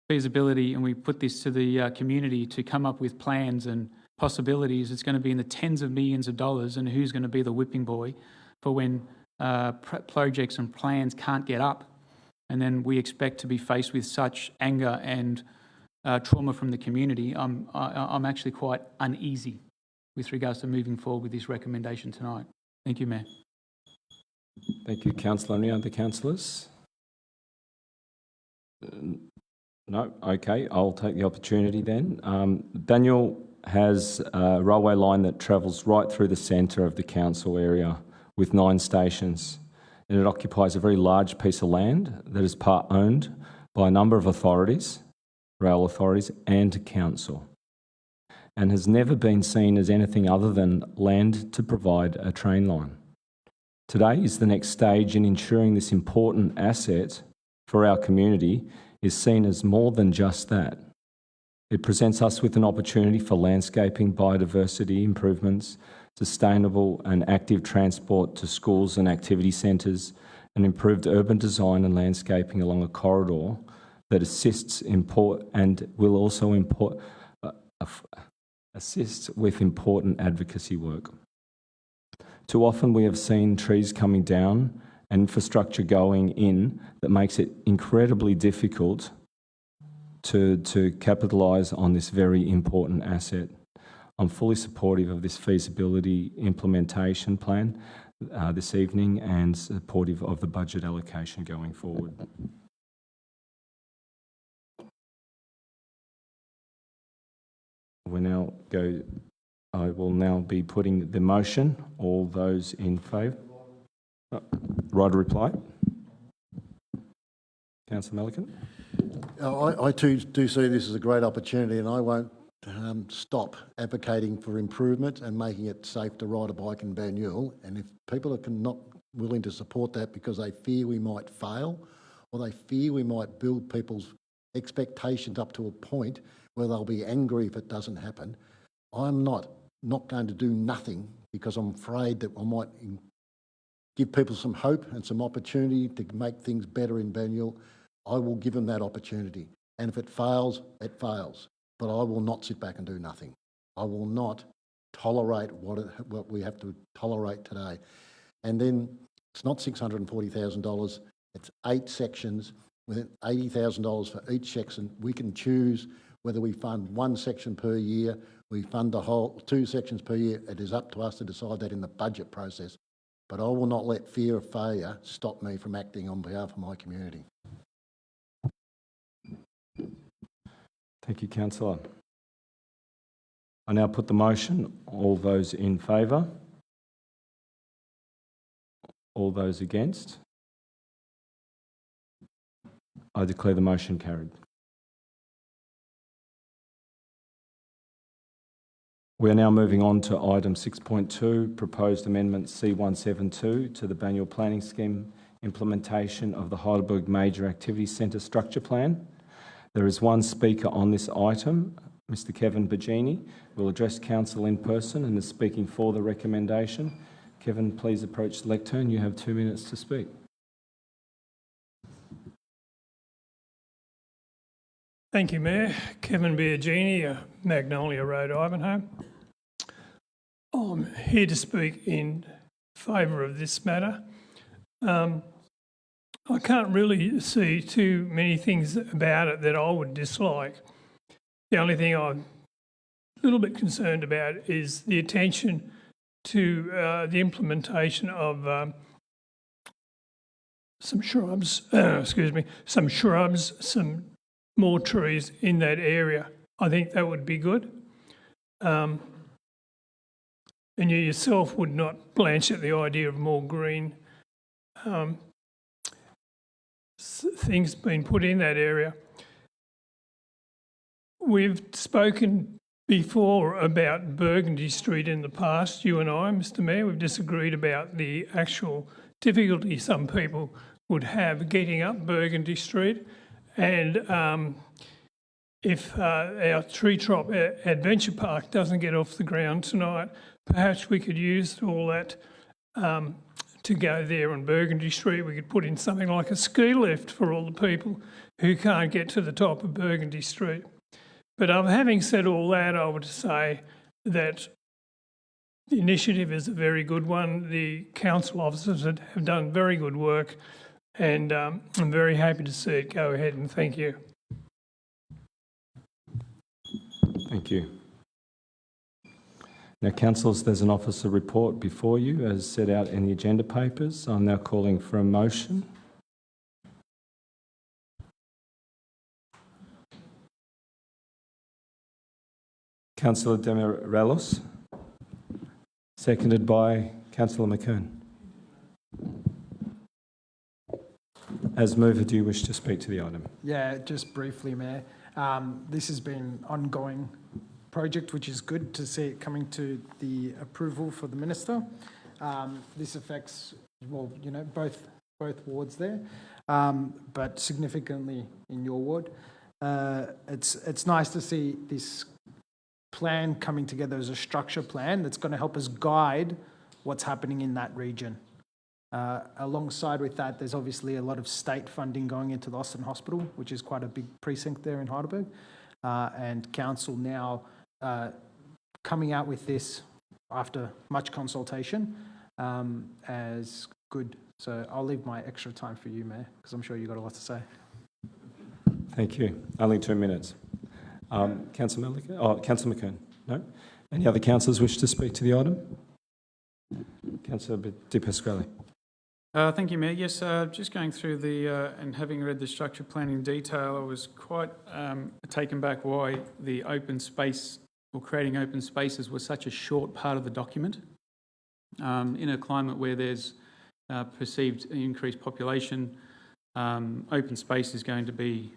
Speaker 8: feasibility and we put this to the community to come up with plans and possibilities. It's going to be in the tens of millions of dollars, and who's going to be the whipping boy for when projects and plans can't get up, and then we expect to be faced with such anger and trauma from the community. I'm actually quite uneasy with regards to moving forward with this recommendation tonight. Thank you, Mayor.
Speaker 1: Thank you, Councillor. Any other councillors? No? Okay, I'll take the opportunity then. Daniel has a railway line that travels right through the centre of the council area with 9 stations, and it occupies a very large piece of land that is part owned by a number of authorities, rail authorities and council, and has never been seen as anything other than land to provide a train line. Today is the next stage in ensuring this important asset for our community is seen as more than just that. It presents us with an opportunity for landscaping, biodiversity improvements, sustainable and active transport to schools and activity centres, and improved urban design and landscaping along a corridor that assists with important advocacy work. Too often we have seen trees coming down and infrastructure going in that makes it incredibly difficult to capitalise on this very important asset. I'm fully supportive of this feasibility implementation plan this evening and supportive of the budget allocation going forward. I will now be putting the motion. All those in favour? Right reply. Councillor Mulligan.
Speaker 11: I too do see this as a great opportunity, and I won't stop advocating for improvement and making it safe to ride a bike in Banyule. And if people are not willing to support that because they fear we might fail, or they fear we might build people's expectations up to a point where they'll be angry if it doesn't happen, I'm not going to do nothing because I'm afraid that I might give people some hope and some opportunity to make things better in Banyule. I will give them that opportunity. And if it fails, it fails. But I will not sit back and do nothing. I will not tolerate what we have to tolerate today. And then it's not $640,000, it's 8 sections with $80,000 for each section. We can choose whether we fund 1 section per year, we fund the whole 2 sections per year. It is up to us to decide that in the budget process. But I will not let fear of failure stop me from acting on behalf of my community.
Speaker 1: Thank you, Councillor. I now put the motion. All those in favour? All those against? I declare the motion carried. We are now moving on to item 6.2, proposed amendment C172 to the Banyule Planning Scheme implementation of the Heidelberg Major Activity Centre Structure Plan. There is one speaker on this item, Mr Kevin Bergini, who will address Council in person and is speaking for the recommendation. Kevin, please approach the lectern. You have 2 minutes to speak.
Speaker 18: Thank you, Mayor. Kevin Bergini, Magnolia Road, Ivanhoe. I'm here to speak in favour of this matter. I can't really see too many things about it that I would dislike. The only thing I'm a little bit concerned about is the attention to the implementation of some shrubs, some more trees in that area. I think that would be good. And you yourself would not blanch at the idea of more green things being put in that area. We've spoken before about Burgundy Street in the past, you and I, Mr Mayor. We've disagreed about the actual difficulty some people would have getting up Burgundy Street. And if our Tree Trop Adventure Park doesn't get off the ground tonight, perhaps we could use all that to go there on Burgundy Street. We could put in something like a ski lift for all the people who can't get to the top of Burgundy Street. But having said all that, I would say that the initiative is a very good one. The council officers have done very good work, and I'm very happy to see it go ahead, and thank you.
Speaker 1: Thank you. Now, councillors, there's an officer report before you as set out in the agenda papers. I'm now calling for a motion. Councillor Demirellos, seconded by Councillor McKern. As mover, do you wish to speak to the item?
Speaker 7: Yeah, just briefly, Mayor. This has been an ongoing project, which is good to see it coming to the approval for the Minister. This affects, well, you know, both wards there, but significantly in your ward. It's nice to see this plan coming together as a structure plan that's going to help us guide what's happening in that region. Alongside with that, there's obviously a lot of state funding going into the Austin Hospital, which is quite a big precinct there in Heidelberg, and council now coming out with this after much consultation as good. So I'll leave my extra time for you, Mayor, because I'm sure you've got a lot to say.
Speaker 1: Thank you. Only 2 minutes. Councillor McKern? No? Any other councillors wish to speak to the item? Councillor De Pasquale.
Speaker 8: Thank you, Mayor. Yes, just going through and having read the structure plan in detail, I was quite taken back why the open space or creating open spaces was such a short part of the document. In a climate where there's perceived increased population, open space is going to be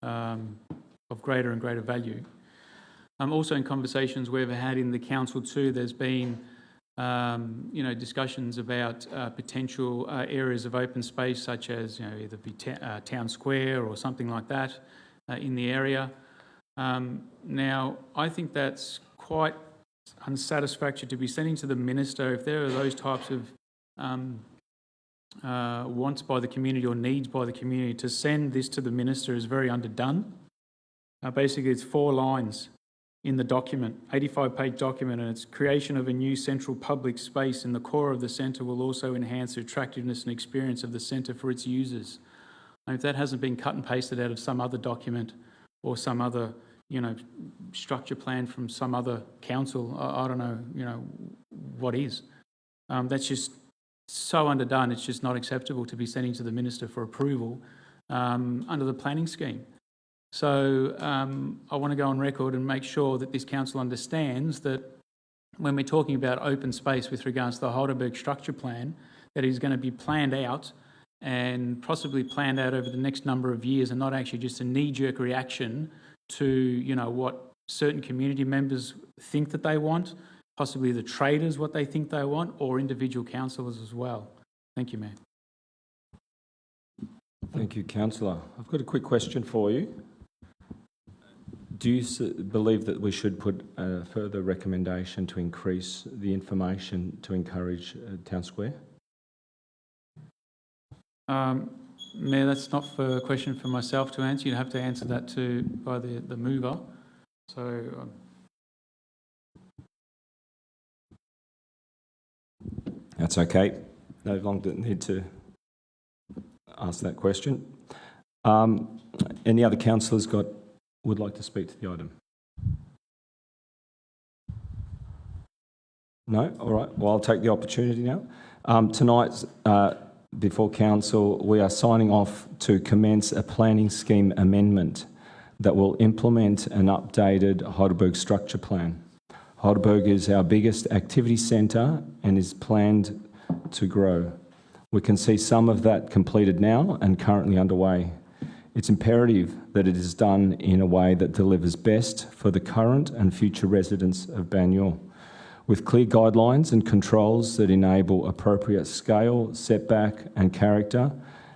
Speaker 8: of greater and greater value. Also in conversations we've had in the council too, there's been discussions about potential areas of open space, such as either be town square or something like that in the area. Now, I think that's quite unsatisfactory to be sending to the Minister. If there are those types of wants by the community or needs by the community, to send this to the Minister is very underdone. Basically, it's 4 lines in the document, 85-page document, and it's creation of a new central public space in the core of the centre will also enhance the attractiveness and experience of the centre for its users. And if that hasn't been cut and pasted out of some other document or some other, structure plan from some other council, I don't know, what is. That's just so underdone. It's just not acceptable to be sending to the Minister for approval under the planning scheme. So I want to go on record and make sure that this council understands that when we're talking about open space with regards to the Heidelberg structure plan, that is going to be planned out and possibly planned out over the next number of years, and not actually just a knee-jerk reaction to, what certain community members think that they want, possibly the traders what they think they want, or individual councillors as well. Thank you, Mayor.
Speaker 1: Thank you, councillor. I've got a quick question for you. Do you believe that we should put a further recommendation to increase the information to encourage Town Square?
Speaker 8: Mayor, that's not a question for myself to answer. You'd have to answer that by the mover. So
Speaker 1: That's okay. No longer need to ask that question. Any other councillors would like to speak to the item? No? All right. Well, I'll take the opportunity now. Tonight, before Council, we are signing off to commence a planning scheme amendment that will implement an updated Heidelberg structure plan. Heidelberg is our biggest activity centre and is planned to grow. We can see some of that completed now and currently underway. It's imperative that it is done in a way that delivers best for the current and future residents of Banyule, with clear guidelines and controls that enable appropriate scale, setback and character,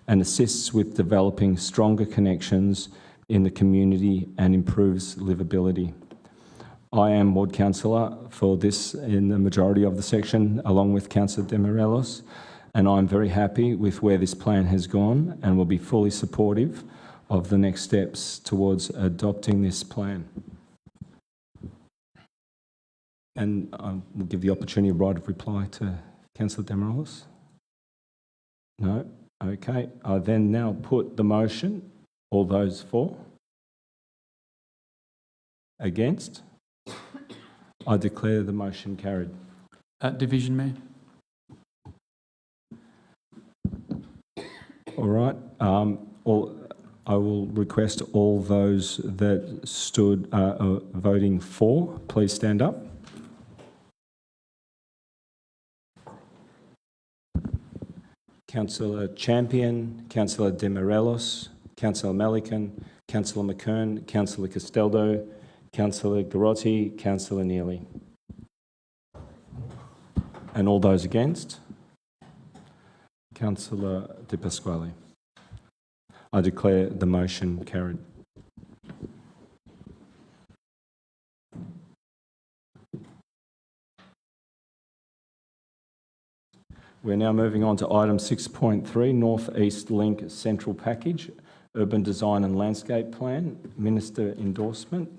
Speaker 1: and assists with developing stronger connections in the community and improves livability. I am Ward Councillor for this in the majority of the section, along with Councillor De Morelos, and I'm very happy with where this plan has gone and will be fully supportive of the next steps towards adopting this plan. And I will give the opportunity of right of reply to Councillor De Morelos. No? Okay. I then now put the motion. All those for? Against? I declare the motion carried.
Speaker 8: Division, Mayor.
Speaker 1: All right. I will request all those that stood voting for, please stand up. Councillor Champion, Councillor De Morelos, Councillor Melican, Councillor McKern, Councillor Castaldo, Councillor Garotti, Councillor Neely. And all those against? Councillor De Pasquale. I declare the motion carried. We're now moving on to item 6.3, North East Link Central Package, Urban Design and Landscape Plan, Minister endorsement.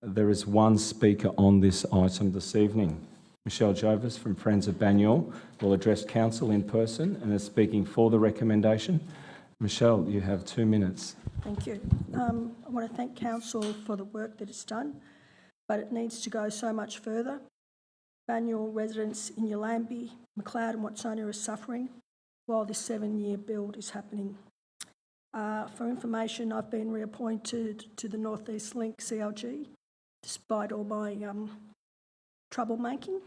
Speaker 1: There is one speaker on this item this evening. Michelle Jovis from Friends of Banyule will address Council in person and is speaking for the recommendation. Michelle, you have 2 minutes.
Speaker 19: Thank you. I want to thank Council for the work that it's done, but it needs to go so much further. Banyule residents in Yallambee, McLeod and Watsonia are suffering while this 7-year build is happening. For information, I've been reappointed to the North East Link CLG, despite all my troublemaking.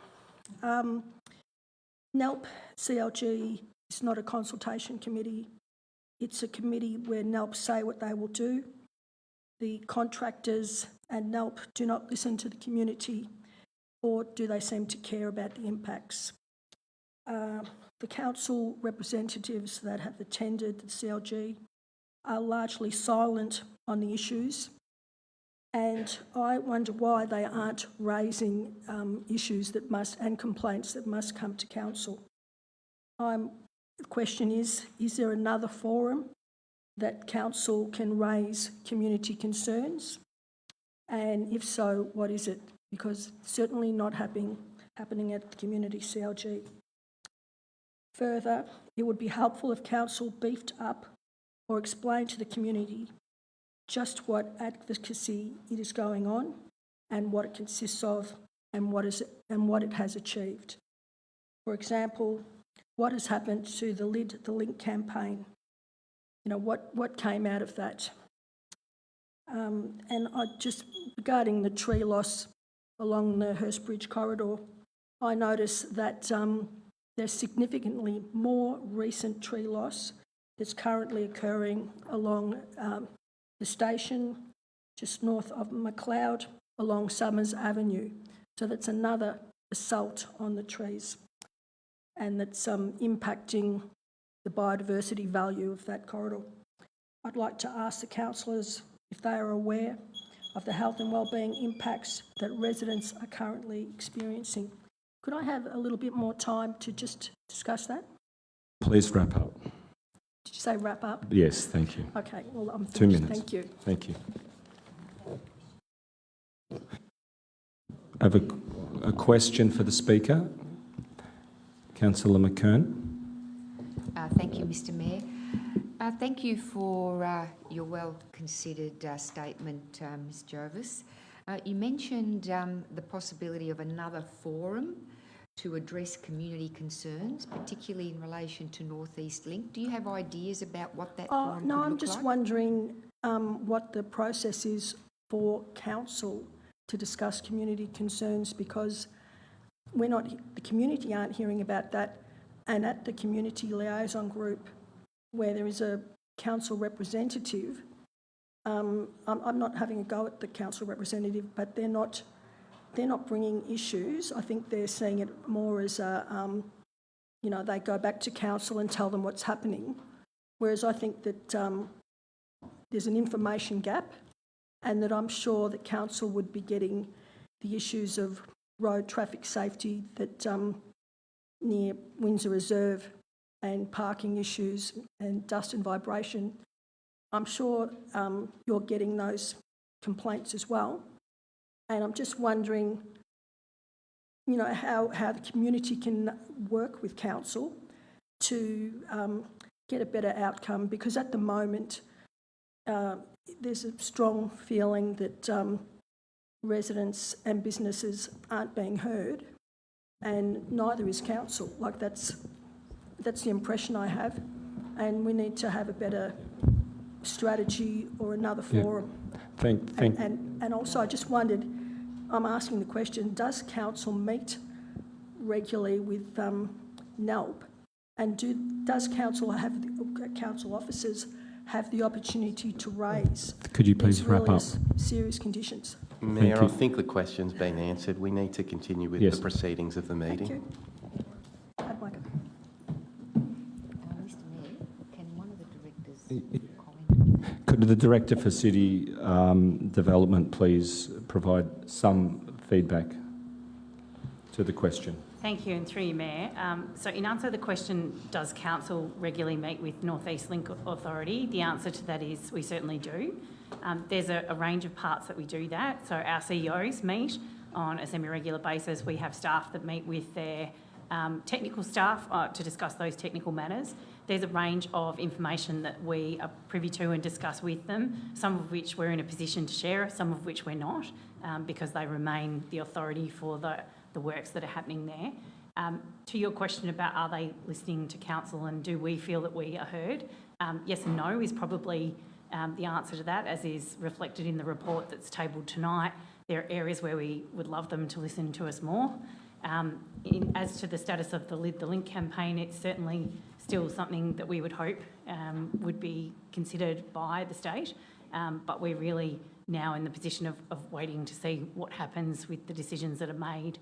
Speaker 19: NELP CLG is not a consultation committee. It's a committee where NELP say what they will do. The contractors and NELP do not listen to the community, or do they seem to care about the impacts. The council representatives that have attended the CLG are largely silent on the issues, and I wonder why they aren't raising issues that must and complaints that must come to council. The question is there another forum that council can raise community concerns? And if so, what is it? Because it's certainly not happening at the community CLG. Further, it would be helpful if council beefed up or explained to the community just what advocacy it is going on and what it consists of and what it has achieved. For example, what has happened to the Link campaign? You know, what came out of that? And regarding the tree loss along the Hurstbridge corridor, I noticed that there's significantly more recent tree loss that's currently occurring along the station, just north of McLeod, along Summers Avenue. So that's another assault on the trees, and that's impacting the biodiversity value of that corridor. I'd like to ask the councillors if they are aware of the health and wellbeing impacts that residents are currently experiencing. Could I have a little bit more time to just discuss that?
Speaker 1: Please wrap up.
Speaker 19: Did you say wrap up?
Speaker 1: Yes, thank you.
Speaker 19: Okay, well, I'm finished.
Speaker 1: 2 minutes.
Speaker 19: Thank you.
Speaker 1: Thank you. I have a question for the speaker. Councillor McKern.
Speaker 10: Thank you, Mr Mayor. Thank you for your well-considered statement, Ms Jovis. You mentioned the possibility of another forum to address community concerns, particularly in relation to North East Link? Do you have ideas about what that forum could
Speaker 19: No, I'm
Speaker 10: look
Speaker 19: just
Speaker 10: like?
Speaker 19: wondering what the process is for council to discuss community concerns, because the community aren't hearing about that. And at the community liaison group, where there is a council representative, I'm not having a go at the council representative, but they're not bringing issues. I think they're seeing it more as they go back to council and tell them what's happening. Whereas I think that there's an information gap, and that I'm sure that council would be getting the issues of road traffic safety that near Windsor Reserve, and parking issues and dust and vibration. I'm sure you're getting those complaints as well. And I'm just wondering, how the community can work with council to get a better outcome, because at the moment there's a strong feeling that residents and businesses aren't being heard, and neither is council. Like, that's the impression I have, and we need to have a better strategy or another forum. And also, I just wondered, I'm asking the question, does council meet regularly with NELP, and does council officers have the opportunity to raise
Speaker 1: Could you please
Speaker 19: these
Speaker 1: wrap
Speaker 19: really
Speaker 1: up?
Speaker 19: serious conditions?
Speaker 3: Mayor, I think the question's been answered. We need to continue with the proceedings of the meeting.
Speaker 19: Thank you. I'd like it.
Speaker 10: Mr Mayor, can one of the directors comment?
Speaker 1: Could the Director for City Development please provide some feedback to the question?
Speaker 17: Thank you, and through you, Mayor. So in answer to the question, does council regularly meet with North East Link Authority? The answer to that is we certainly do. There's a range of parts that we do that. So our CEOs meet on a semi-regular basis. We have staff that meet with their technical staff to discuss those technical matters. There's a range of information that we are privy to and discuss with them, some of which we're in a position to share, some of which we're not, because they remain the authority for the works that are happening there. To your question about are they listening to council and do we feel that we are heard, yes and no is probably the answer to that, as is reflected in the report that's tabled tonight. There are areas where we would love them to listen to us more. As to the status of the Lid the Link campaign, it's certainly still something that we would hope would be considered by the state, but we're really now in the position of waiting to see what happens with the decisions that are made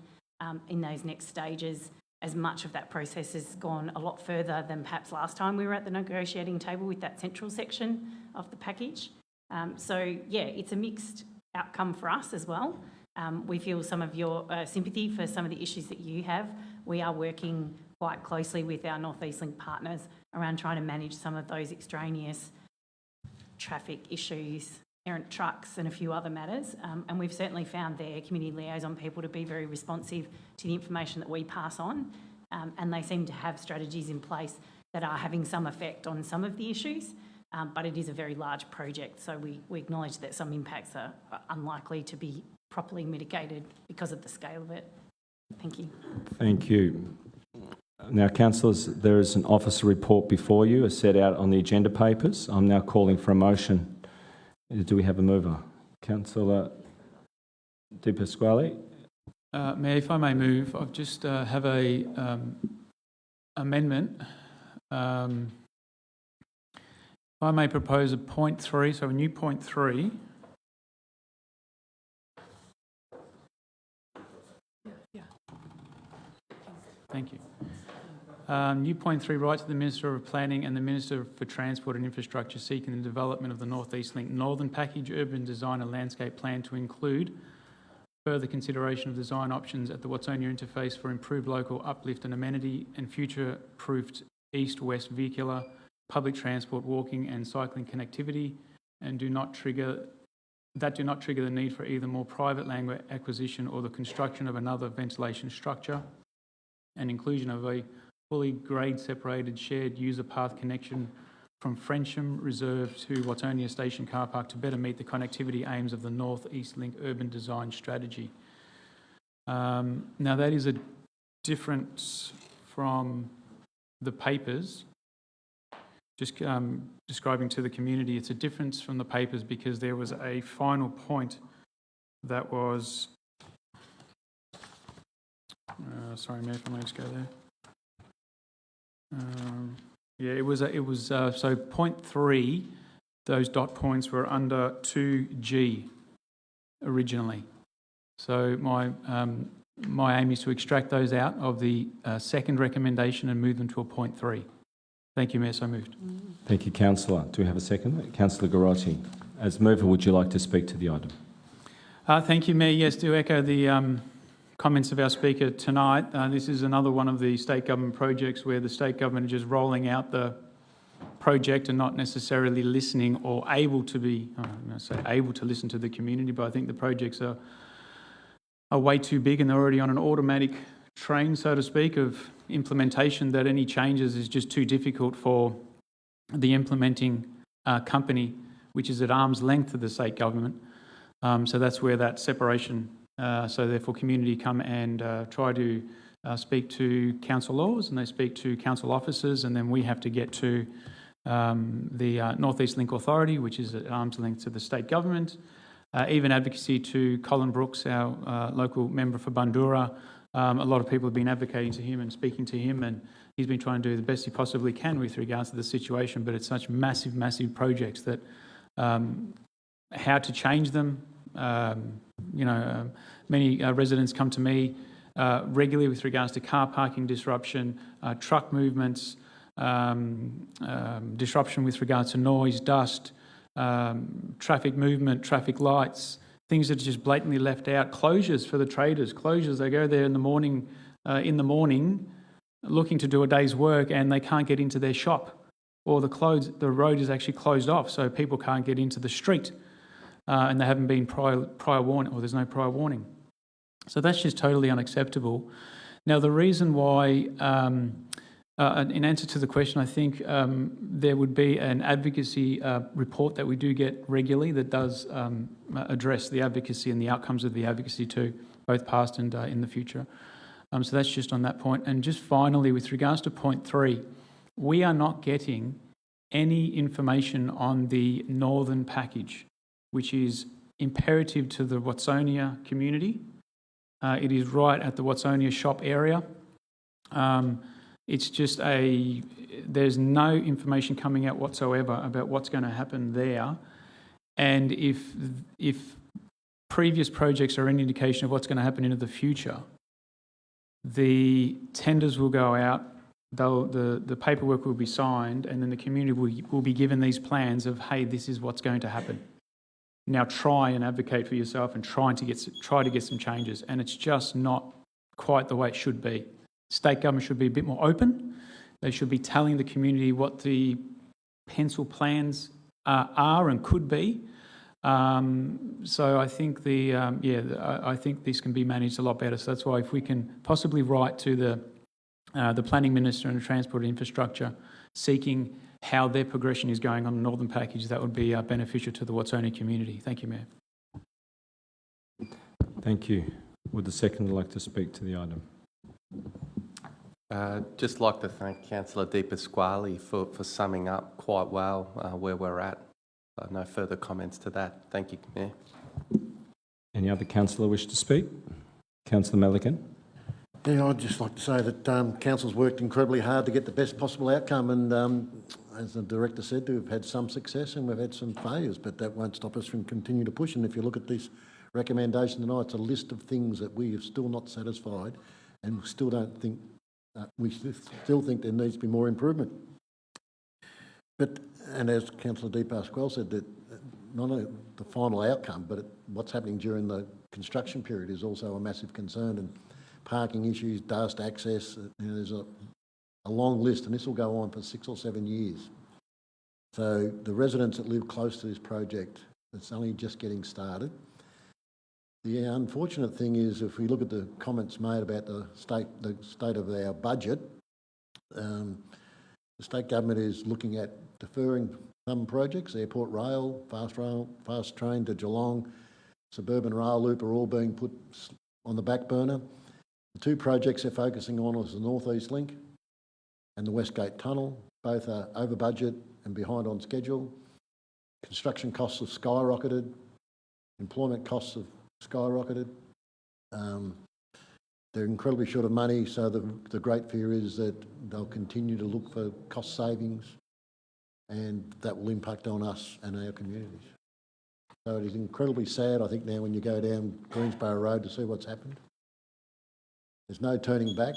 Speaker 17: in those next stages, as much of that process has gone a lot further than perhaps last time we were at the negotiating table with that central section of the package. So, yeah, it's a mixed outcome for us as well. We feel some of your sympathy for some of the issues that you have. We are working quite closely with our North East Link partners around trying to manage some of those extraneous traffic issues, errant trucks and a few other matters. And we've certainly found their community liaison people to be very responsive to the information that we pass on. And they seem to have strategies in place that are having some effect on some of the issues. But it is a very large project, so we acknowledge that some impacts are unlikely to be properly mitigated because of the scale of it. Thank you.
Speaker 1: Thank you. Now, councillors, there is an officer report before you, as set out on the agenda papers. I'm now calling for a motion. Do we have a mover? Councillor De Pasquale.
Speaker 8: Mayor, if I may move, I just have a amendment. If I may propose a point 3, so a new point 3. Thank you. New point 3, right to the Minister of Planning and the Minister for Transport and Infrastructure seeking the development of the North East Link Northern Package Urban Design and Landscape Plan to include further consideration of design options at the Watsonia interface for improved local uplift and amenity and future-proofed east-west vehicular, public transport, walking and cycling connectivity, and do not trigger the need for either more private land acquisition or the construction of another ventilation structure, and inclusion of a fully grade-separated shared user path connection from Frensham Reserve to Watsonia Station Car Park to better meet the connectivity aims of the North East Link urban design strategy. Now, that is a difference from the papers, just describing to the community, it's a difference from the papers because there was a final point that was, sorry, Mayor, if I may just go there. Yeah, it was so point 3, those dot points were under 2G originally. So my aim is to extract those out of the second recommendation and move them to a point 3. Thank you, Mayor, so moved.
Speaker 1: Thank you, Councillor. Do we have a second? Councillor Garotti. As mover, would you like to speak to the item?
Speaker 8: Thank you, Mayor. Yes, to echo the comments of our speaker tonight, this is another one of the state government projects where the state government is just rolling out the project and not necessarily listening or able to be, I'm going to say able to listen to the community, but I think the projects are way too big and they're already on an automatic train, so to speak, of implementation, that any changes is just too difficult for the implementing company, which is at arm's length of the state government. So that's where that separation, so therefore community come and try to speak to council laws and they speak to council officers, and then we have to get to the North East Link Authority, which is at arm's length to the state government. Even advocacy to Colin Brooks, our local member for Bundoora. A lot of people have been advocating to him and speaking to him, and he's been trying to do the best he possibly can with regards to the situation, but it's such massive, massive projects that how to change them, many residents come to me regularly with regards to car parking disruption, truck movements, disruption with regards to noise, dust, traffic movement, traffic lights, things that are just blatantly left out. Closures for the traders. Closures, they go there in the morning looking to do a day's work and they can't get into their shop, or the road is actually closed off so people can't get into the street and they haven't been prior warning, or there's no prior warning. So that's just totally unacceptable. Now, the reason why, in answer to the question, I think there would be an advocacy report that we do get regularly that does address the advocacy and the outcomes of the advocacy too, both past and in the future. So that's just on that point. And just finally, with regards to point 3, we are not getting any information on the northern package, which is imperative to the Watsonia community. It is right at the Watsonia shop area. It's just there's no information coming out whatsoever about what's going to happen there. And if previous projects are any indication of what's going to happen into the future, the tenders will go out, the paperwork will be signed, and then the community will be given these plans of, hey, this is what's going to happen. Now try and advocate for yourself and try to get some changes. And it's just not quite the way it should be. State government should be a bit more open. They should be telling the community what the pencil plans are and could be. So I think I think this can be managed a lot better. So that's why if we can possibly write to the Planning Minister and the Transport and Infrastructure seeking how their progression is going on the Northern Package, that would be beneficial to the Watsonia community. Thank you, Mayor.
Speaker 1: Thank you. Would the seconder like to speak to the item?
Speaker 3: Just like to thank Councillor Di Pasquale for summing up quite well where we're at. No further comments to that. Thank you, Mayor.
Speaker 1: Any other councillor wish to speak? Councillor Melican.
Speaker 11: Yeah, I'd just like to say that council's worked incredibly hard to get the best possible outcome, and as the director said, we've had some success and we've had some failures, but that won't stop us from continuing to push. And if you look at this recommendation tonight, it's a list of things that we are still not satisfied, and still don't think we still think there needs to be more improvement. But, and as Councillor Di Pasquale said, that not only the final outcome, but what's happening during the construction period is also a massive concern. And parking issues, dust, access, there's a long list, and this will go on for 6 or 7 years. So the residents that live close to this project, it's only just getting started. The unfortunate thing is, if we look at the comments made about the state of our budget, the state government is looking at deferring some projects. Airport Rail, fast train to Geelong, suburban rail loop are all being put on the back burner. The two projects they're focusing on is the North East Link and the Westgate Tunnel. Both are over budget and behind on schedule. Construction costs have skyrocketed. Employment costs have skyrocketed. They're incredibly short of money, so the great fear is that they'll continue to look for cost savings, and that will impact on us and our communities. So it is incredibly sad, I think, now when you go down Greensborough Road to see what's happened. There's no turning back,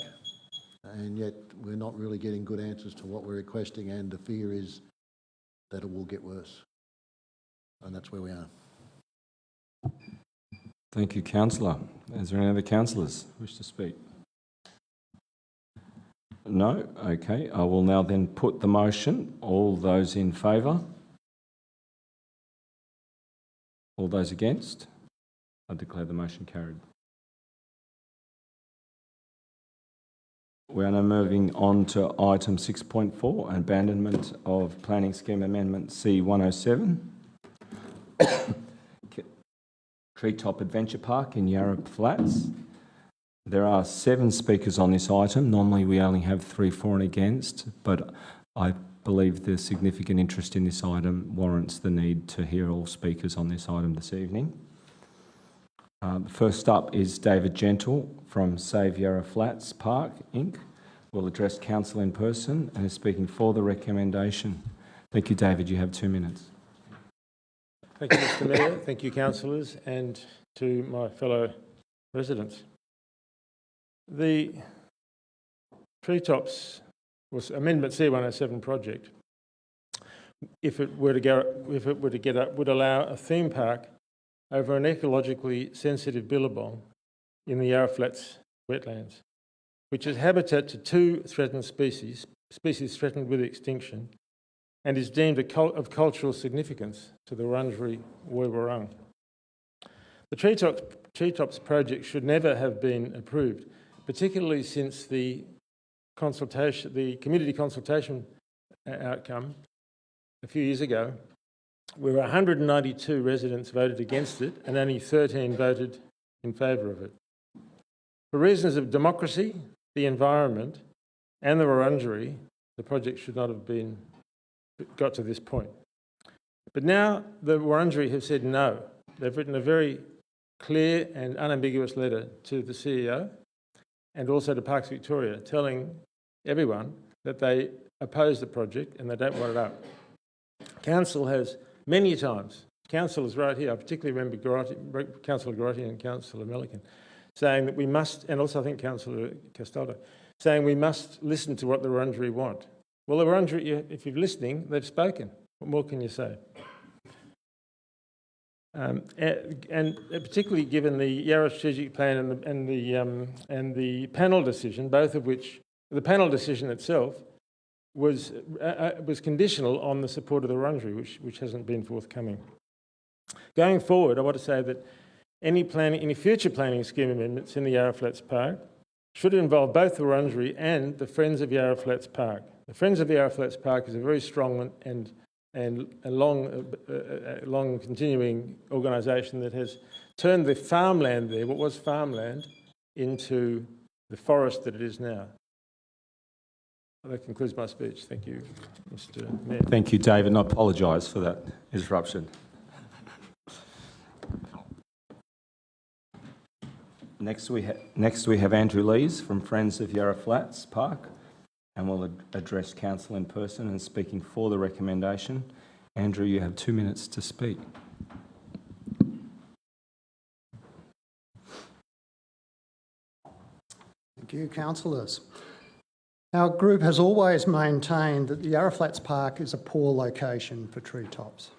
Speaker 11: and yet we're not really getting good answers to what we're requesting, and the fear is that it will get worse. And that's where we are.
Speaker 1: Thank you, councillor. Is there any other councillors who wish to speak? No? Okay. I will now then put the motion. All those in favour? All those against? I declare the motion carried. We are now moving on to item 6.4, abandonment of Planning Scheme Amendment C107. Treetop Adventure Park in Yarra Flats. There are 7 speakers on this item. Normally we only have 3 for and against, but I believe the significant interest in this item warrants the need to hear all speakers on this item this evening. First up is David Gentle from Save Yarra Flats Park Inc. will address council in person and is speaking for the recommendation. Thank you, David. You have 2 minutes.
Speaker 20: Thank you, Mr Mayor. Thank you, councillors, and to my fellow residents. The Treetops was Amendment C107 project. If it were to get up, would allow a theme park over an ecologically sensitive billabong in the Yarra Flats wetlands, which is habitat to 2 threatened species threatened with extinction, and is deemed of cultural significance to the Wurundjeri Woi-wurrung. The Treetops project should never have been approved, particularly since the community consultation outcome a few years ago, where 192 residents voted against it and only 13 voted in favour of it. For reasons of democracy, the environment and the Wurundjeri, the project should not have got to this point. But now the Wurundjeri have said no. They've written a very clear and unambiguous letter to the CEO and also to Parks Victoria, telling everyone that they oppose the project and they don't want it up. Council has many times, councillors right here, I particularly remember Councillor Garotti and Councillor Milliken, saying that we must, and also I think Councillor Castaldo, saying we must listen to what the Wurundjeri want. Well, the Wurundjeri, if you're listening, they've spoken. What more can you say? And particularly given the Yarra Strategic Plan and the panel decision, both of which, the panel decision itself was conditional on the support of the Wurundjeri, which hasn't been forthcoming. Going forward, I want to say that any future planning scheme amendments in the Yarra Flats Park should involve both the Wurundjeri and the Friends of Yarra Flats Park. The Friends of Yarra Flats Park is a very strong and a long continuing organisation that has turned the farmland there, what was farmland, into the forest that it is now. That concludes my speech. Thank you, Mr Mayor.
Speaker 1: Thank you, David, and I apologise for that interruption. Next we have Andrew Lees from Friends of Yarra Flats Park, and will address council in person and speaking for the recommendation. Andrew, you have 2 minutes to speak.
Speaker 21: Thank you, councillors. Our group has always maintained that the Yarra Flats Park is a poor location for treetops.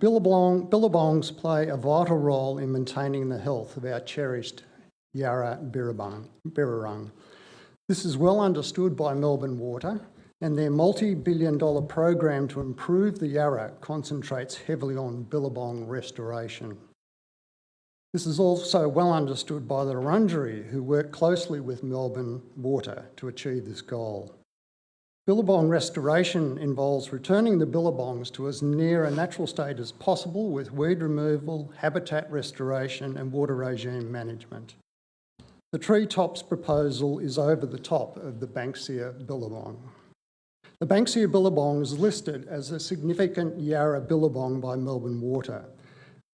Speaker 21: Billabongs play a vital role in maintaining the health of our cherished Yarra Birrarung. This is well understood by Melbourne Water, and their multi-billion-dollar program to improve the Yarra concentrates heavily on billabong restoration. This is also well understood by the Wurundjeri, who work closely with Melbourne Water to achieve this goal. Billabong restoration involves returning the billabongs to as near a natural state as possible with weed removal, habitat restoration and water regime management. The Treetops proposal is over the top of the Banksia Billabong. The Banksia Billabong is listed as a significant Yarra Billabong by Melbourne Water.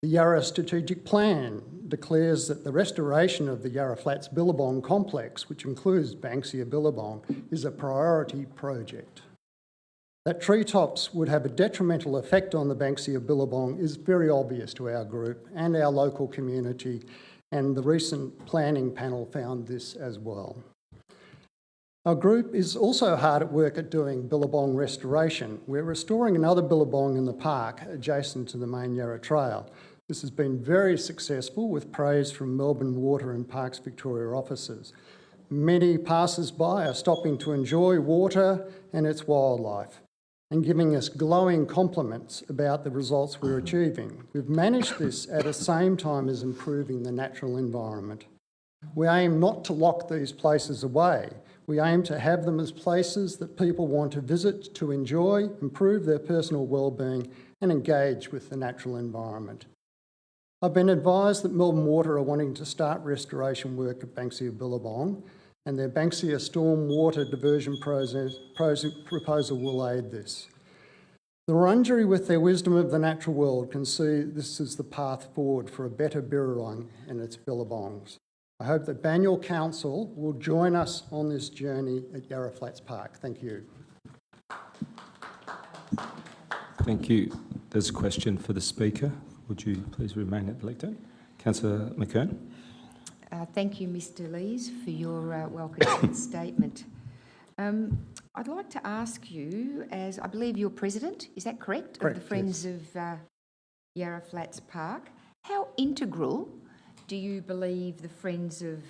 Speaker 21: The Yarra Strategic Plan declares that the restoration of the Yarra Flats Billabong complex, which includes Banksia Billabong, is a priority project. That Treetops would have a detrimental effect on the Banksia Billabong is very obvious to our group and our local community, and the recent planning panel found this as well. Our group is also hard at work at doing Billabong restoration. We're restoring another Billabong in the park adjacent to the main Yarra Trail. This has been very successful with praise from Melbourne Water and Parks Victoria officers. Many passers-by are stopping to enjoy water and its wildlife and giving us glowing compliments about the results we're achieving. We've managed this at the same time as improving the natural environment. We aim not to lock these places away. We aim to have them as places that people want to visit, to enjoy, improve their personal well-being and engage with the natural environment. I've been advised that Melbourne Water are wanting to start restoration work at Banksia Billabong, and their Banksia storm water diversion proposal will aid this. The Wurundjeri, with their wisdom of the natural world, can see this is the path forward for a better Birrarung and its billabongs. I hope that Banyule Council will join us on this journey at Yarra Flats Park. Thank you.
Speaker 1: Thank you. There's a question for the Speaker. Would you please remain at the lectern? Councillor McKern.
Speaker 10: Thank you, Mr Lees, for your welcome statement. I'd like to ask you, as I believe you're President, is that correct?
Speaker 21: Correct,
Speaker 10: of the Friends of Yarra Flats Park. How integral do you believe the Friends of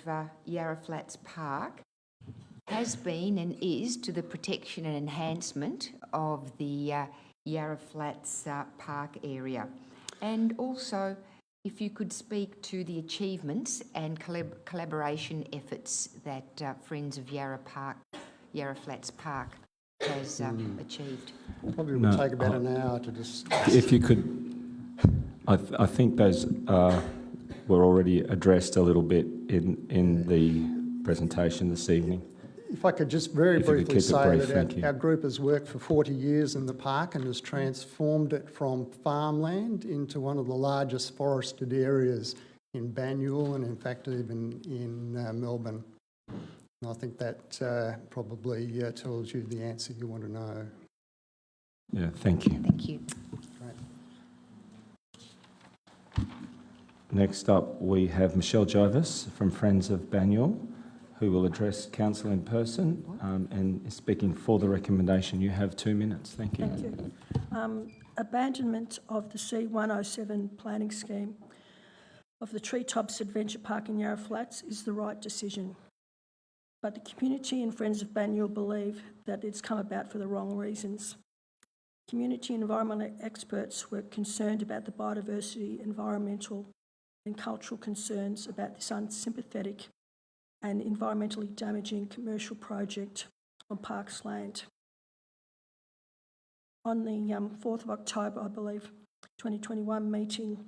Speaker 10: Yarra Flats Park has been and is to the protection and enhancement of the Yarra Flats Park area? And also, if you could speak to the achievements and collaboration efforts that Friends of Yarra Flats Park has achieved.
Speaker 21: Probably will take about an hour to discuss.
Speaker 1: If you could, I think those were already addressed a little bit in the presentation this evening.
Speaker 21: If I could just very
Speaker 1: If you could
Speaker 21: briefly
Speaker 1: keep it
Speaker 21: say
Speaker 1: brief, thank
Speaker 21: that
Speaker 1: you.
Speaker 21: our group has worked for 40 years in the park and has transformed it from farmland into one of the largest forested areas in Banyule and in fact even in Melbourne. And I think that probably tells you the answer you want to know.
Speaker 1: Yeah, thank you.
Speaker 10: Thank you.
Speaker 21: Great.
Speaker 1: Next up, we have Michelle Jovis from Friends of Banyule, who will address Council in person and is speaking for the recommendation. You have 2 minutes. Thank you.
Speaker 19: Thank you. Abandonment of the C107 planning scheme of the Treetops Adventure Park in Yarra Flats is the right decision. But the community and Friends of Banyule believe that it's come about for the wrong reasons. Community and environmental experts were concerned about the biodiversity, environmental and cultural concerns about this unsympathetic and environmentally damaging commercial project on Parks land. On the 4th of October, I believe, 2021 meeting,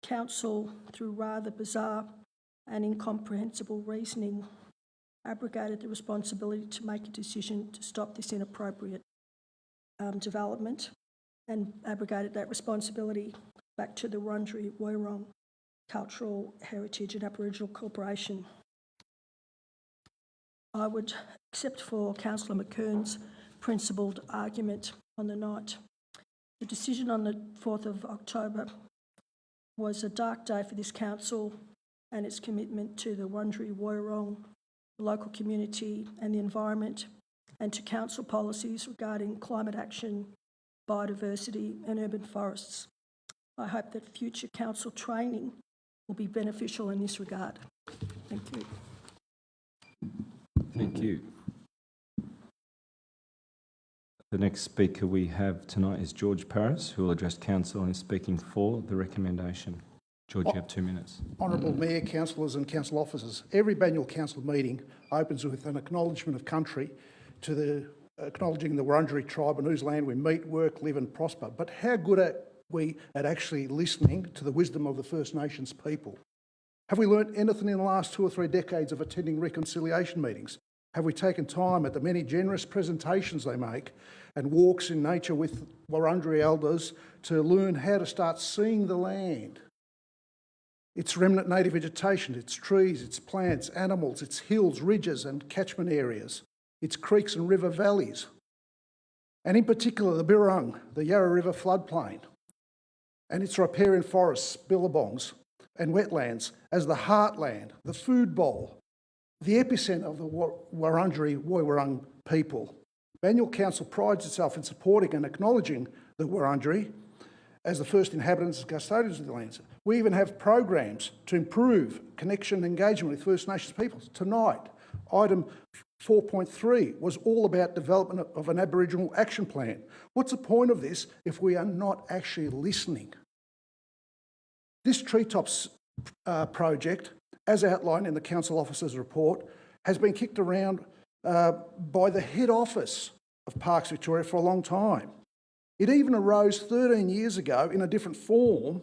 Speaker 19: Council, through rather bizarre and incomprehensible reasoning, abrogated the responsibility to make a decision to stop this inappropriate development and abrogated that responsibility back to the Wurundjeri Woi-wurrung Cultural Heritage and Aboriginal Corporation. I would accept for Councillor McKern's principled argument on the night. The decision on the 4th of October was a dark day for this council and its commitment to the Wurundjeri Woi-wurrung, the local community and the environment, and to council policies regarding climate action, biodiversity and urban forests. I hope that future council training will be beneficial in this regard. Thank you.
Speaker 1: Thank you. The next speaker we have tonight is George Paris, who will address Council and is speaking for the recommendation. George, you have 2 minutes.
Speaker 2: Honourable Mayor, Councillors and Council Officers, every Banyule Council meeting opens with an acknowledgement of country to the acknowledging the Wurundjeri tribe on whose land we meet, work, live and prosper. But how good are we at actually listening to the wisdom of the First Nations people? Have we learnt anything in the last 2 or 3 decades of attending reconciliation meetings? Have we taken time at the many generous presentations they make and walks in nature with Wurundjeri elders to learn how to start seeing the land? Its remnant native vegetation, its trees, its plants, animals, its hills, ridges and catchment areas, its creeks and river valleys, and in particular the Birrarung, the Yarra River floodplain, and its riparian forests, billabongs and wetlands as the heartland, the food bowl, the epicentre of the Wurundjeri Woiwurrung people. Banyule Council prides itself in supporting and acknowledging the Wurundjeri as the first inhabitants and custodians of the lands. We even have programs to improve connection and engagement with First Nations peoples. Tonight, item 4.3 was all about development of an Aboriginal action plan. What's the point of this if we are not actually listening? This Treetops project, as outlined in the Council Officer's report, has been kicked around by the head office of Parks Victoria for a long time. It even arose 13 years ago in a different form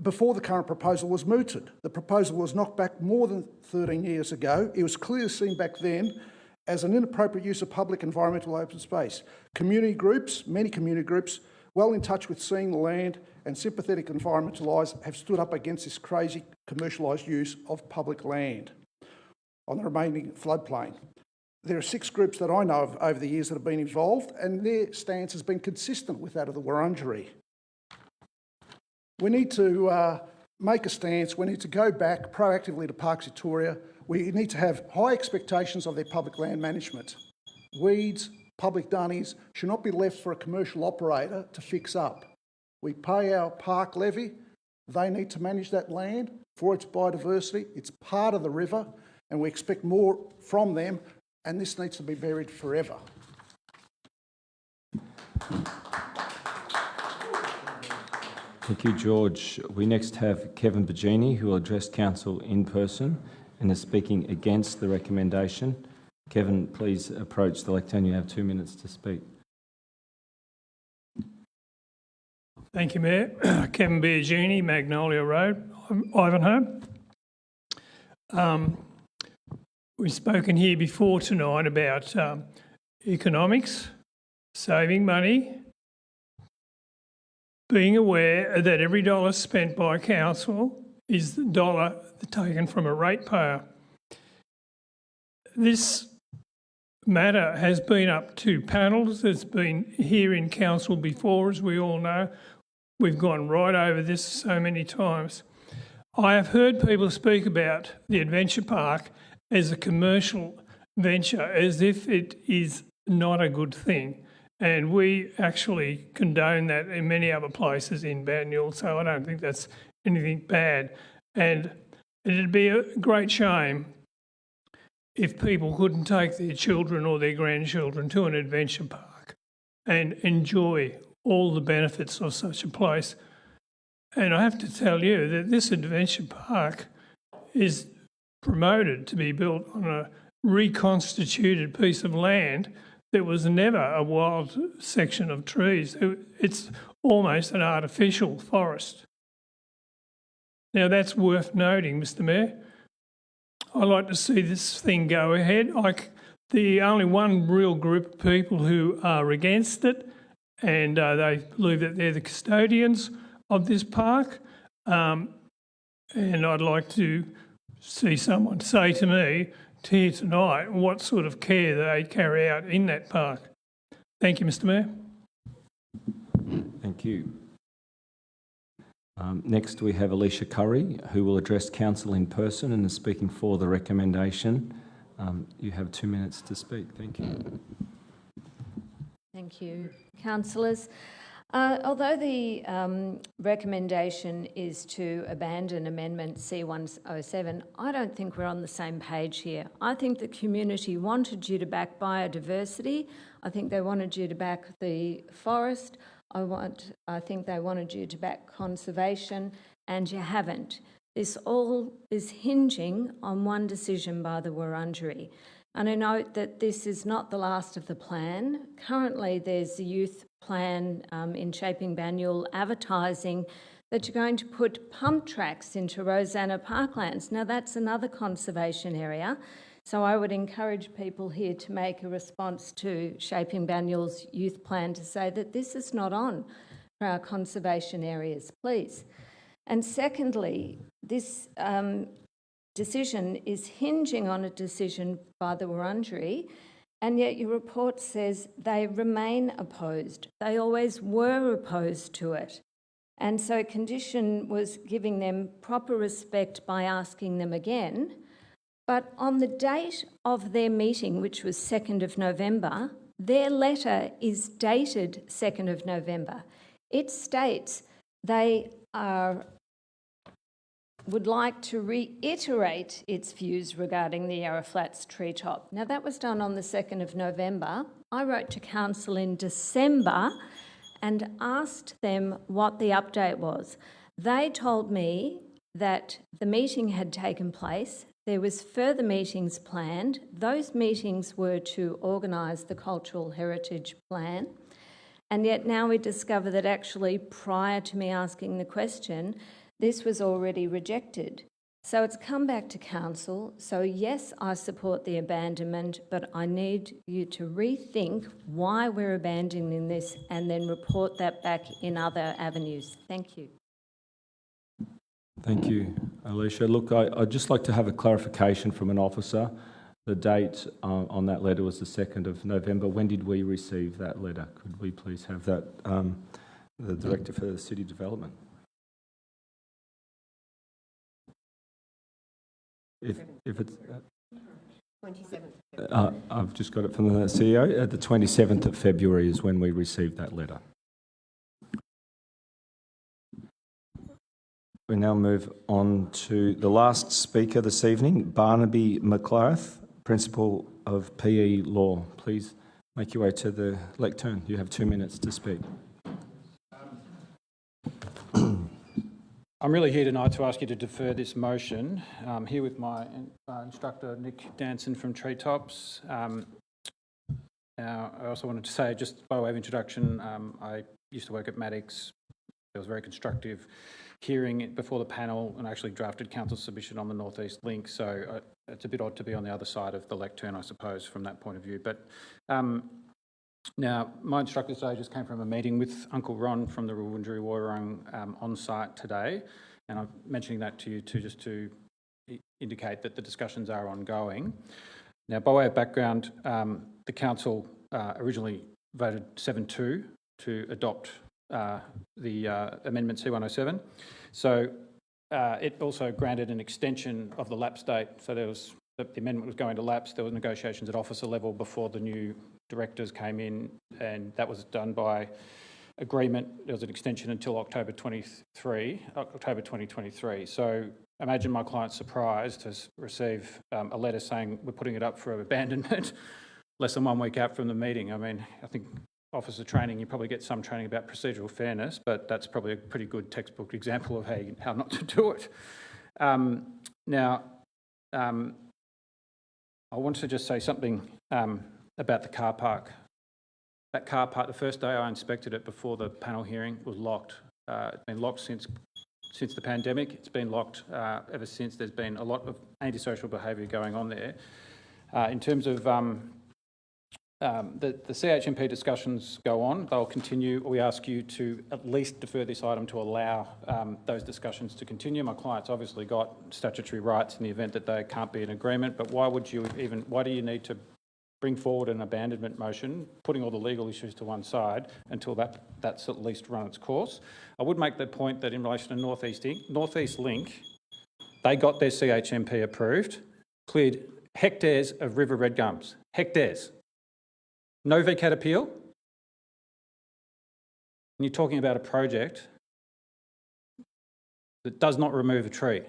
Speaker 2: before the current proposal was mooted. The proposal was knocked back more than 13 years ago. It was clearly seen back then as an inappropriate use of public environmental open space. Community groups, many community groups, well in touch with seeing the land and sympathetic environmentalisers have stood up against this crazy commercialised use of public land on the remaining floodplain. There are 6 groups that I know of over the years that have been involved, and their stance has been consistent with that of the Wurundjeri. We need to make a stance. We need to go back proactively to Parks Victoria. We need to have high expectations of their public land management. Weeds, public dunnies should not be left for a commercial operator to fix up. We pay our park levy. They need to manage that land for its biodiversity. It's part of the river, and we expect more from them, and this needs to be buried forever.
Speaker 1: Thank you, George. We next have Kevin Bagini, who will address Council in person and is speaking against the recommendation. Kevin, please approach the lectern. You have 2 minutes to speak.
Speaker 18: Thank you, Mayor. Kevin Bagini, Magnolia Road, Ivanhoe. We've spoken here before tonight about economics, saving money, being aware that every dollar spent by council is the dollar taken from a ratepayer. This matter has been up to panels. It's been here in council before, as we all know. We've gone right over this so many times. I have heard people speak about the adventure park as a commercial venture, as if it is not a good thing. And we actually condone that in many other places in Banyule, so I don't think that's anything bad. And it'd be a great shame if people couldn't take their children or their grandchildren to an adventure park and enjoy all the benefits of such a place. And I have to tell you that this adventure park is promoted to be built on a reconstituted piece of land that was never a wild section of trees. It's almost an artificial forest. Now that's worth noting, Mr Mayor. I'd like to see this thing go ahead. The only one real group of people who are against it, and they believe that they're the custodians of this park. And I'd like to see someone say to me here tonight what sort of care they carry out in that park. Thank you, Mr Mayor.
Speaker 1: Thank you. Next we have Alicia Curry, who will address council in person and is speaking for the recommendation. You have 2 minutes to speak. Thank you.
Speaker 16: Thank you, councillors. Although the recommendation is to abandon Amendment C107, I don't think we're on the same page here. I think the community wanted you to back biodiversity. I think they wanted you to back the forest. I think they wanted you to back conservation, and you haven't. This all is hinging on one decision by the Wurundjeri. And I note that this is not the last of the plan. Currently, there's the youth plan in Shaping Banyule advertising that you're going to put pump tracks into Rosanna Parklands. Now, that's another conservation area, so I would encourage people here to make a response to Shaping Banyul's youth plan to say that this is not on for our conservation areas, please. And secondly, this decision is hinging on a decision by the Wurundjeri, and yet your report says they remain opposed. They always were opposed to it. And so condition was giving them proper respect by asking them again. But on the date of their meeting, which was 2nd of November, their letter is dated 2nd of November. It states they would like to reiterate its views regarding the Yarra Flats treetop. Now, that was done on the 2nd of November. I wrote to Council in December and asked them what the update was. They told me that the meeting had taken place, there was further meetings planned. Those meetings were to organise the Cultural Heritage Plan, and yet now we discover that actually prior to me asking the question, this was already rejected. So it's come back to Council. So yes, I support the abandonment, but I need you to rethink why we're abandoning this and then report that back in other avenues. Thank you.
Speaker 1: Thank you, Alicia. Look, I'd just like to have a clarification from an officer. The date on that letter was the 2nd of November. When did we receive that letter? Could we please have that, the Director for City Development? If it's...
Speaker 10: 27th.
Speaker 1: I've just got it from the CEO. The 27th of February is when we received that letter. We now move on to the last speaker this evening, Barnaby McLarath, Principal of PE Law. Please make your way to the lectern. You have 2 minutes to speak.
Speaker 5: I'm really here tonight to ask you to defer this motion. I'm here with my instructor, Nick Danson from Treetops. Now, I also wanted to say, just by way of introduction, I used to work at Maddocks. There was a very constructive hearing before the panel and actually drafted council submission on the North East Link, so it's a bit odd to be on the other side of the lectern, I suppose, from that point of view. But now, my instructor today just came from a meeting with Uncle Ron from the Wurundjeri Woiwurrung on site today, and I'm mentioning that to you just to indicate that the discussions are ongoing. Now, by way of background, the council originally voted 7-2 to adopt the Amendment C107. So it also granted an extension of the lapse date. So there was the amendment was going to lapse. There were negotiations at officer level before the new directors came in, and that was done by agreement. There was an extension until October 2023. So imagine my client's surprise to receive a letter saying we're putting it up for abandonment less than 1 week out from the meeting. I mean, I think officer training, you probably get some training about procedural fairness, but that's probably a pretty good textbook example of how not to do it. Now, I want to just say something about the car park. That car park, the first day I inspected it before the panel hearing, was locked. It's been locked since the pandemic. It's been locked ever since. There's been a lot of antisocial behaviour going on there. In terms of the CHMP discussions go on, they'll continue. We ask you to at least defer this item to allow those discussions to continue. My client's obviously got statutory rights in the event that they can't be in agreement, but why do you need to bring forward an abandonment motion, putting all the legal issues to one side until that's at least run its course? I would make the point that in relation to North East Link, they got their CHMP approved, cleared hectares of river red gums, hectares. No VCAT appeal. And you're talking about a project that does not remove a tree,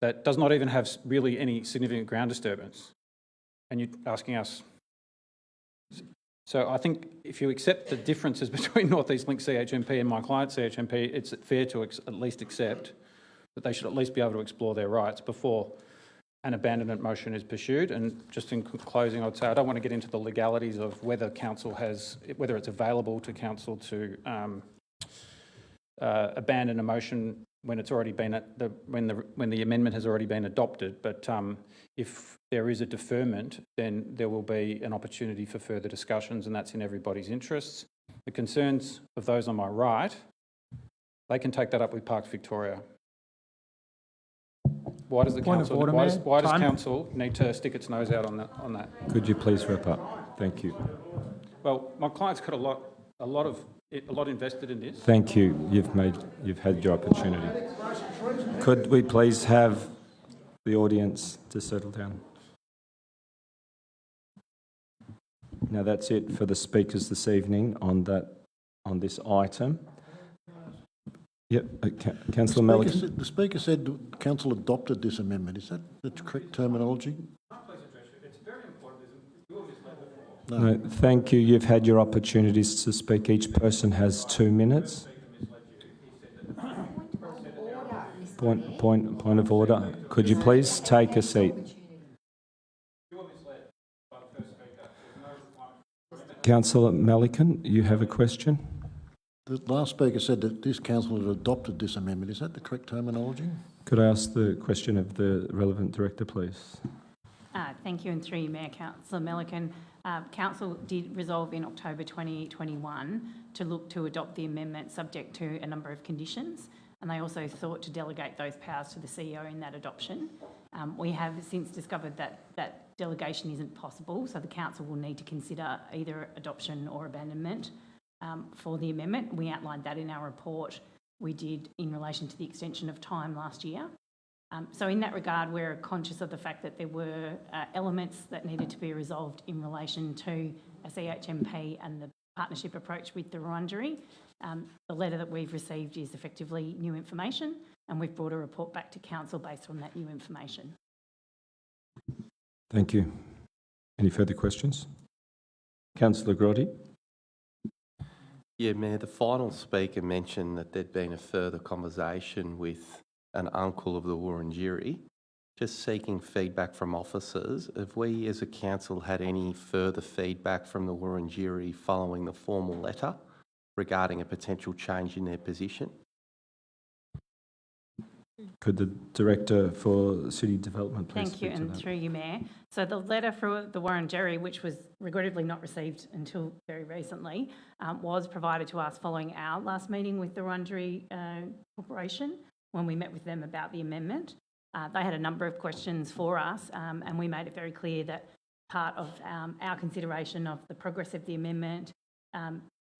Speaker 5: that does not even have really any significant ground disturbance. And you're asking us. So I think if you accept the differences between North East Link CHMP and my client's CHMP, it's fair to at least accept that they should at least be able to explore their rights before an abandonment motion is pursued. And just in closing, I'd say I don't want to get into the legalities of whether it's available to council to abandon a motion when it's already been when the amendment has already been adopted. But if there is a deferment, then there will be an opportunity for further discussions, and that's in everybody's interests. The concerns of those on my right, they can take that up with Parks Victoria. Why does the council? Why does council need to stick its nose out on that?
Speaker 1: Could you please wrap up? Thank you.
Speaker 5: Well, my client's got a lot invested in this.
Speaker 1: Thank you. You've had your opportunity. Could we please have the audience to settle down? Now that's it for the speakers this evening on this item. Yep, Councillor Melican.
Speaker 11: The Speaker said Council adopted this amendment. Is that the correct terminology?
Speaker 5: It's very important.
Speaker 1: No, thank you. You've had your opportunities to speak. Each person has 2 minutes. Point of order. Could you please take a seat? Councillor Melican, you have a question?
Speaker 11: The last speaker said that this council had adopted this amendment. Is that the correct terminology?
Speaker 1: Could I ask the question of the relevant director, please?
Speaker 17: Thank you, and through you, Mayor, Councillor Melican. Council did resolve in October 2021 to look to adopt the amendment subject to a number of conditions, and they also sought to delegate those powers to the CEO in that adoption. We have since discovered that delegation isn't possible, so the council will need to consider either adoption or abandonment for the amendment. We outlined that in our report we did in relation to the extension of time last year. So in that regard, we're conscious of the fact that there were elements that needed to be resolved in relation to a CHMP and the partnership approach with the Wurundjeri. The letter that we've received is effectively new information, and we've brought a report back to council based on that new information.
Speaker 1: Thank you. Any further questions? Councillor Grotti.
Speaker 3: Yeah, Mayor, the final speaker mentioned that there'd been a further conversation with an uncle of the Wurundjeri. Just seeking feedback from officers, have we as a council had any further feedback from the Wurundjeri following the formal letter regarding a potential change in their position?
Speaker 1: Could the Director for City Development please
Speaker 17: Thank you,
Speaker 1: speak to
Speaker 17: and
Speaker 1: that?
Speaker 17: through you, Mayor. So the letter for the Wurundjeri, which was regrettably not received until very recently, was provided to us following our last meeting with the Wurundjeri Corporation when we met with them about the amendment. They had a number of questions for us, and we made it very clear that part of our consideration of the progress of the amendment,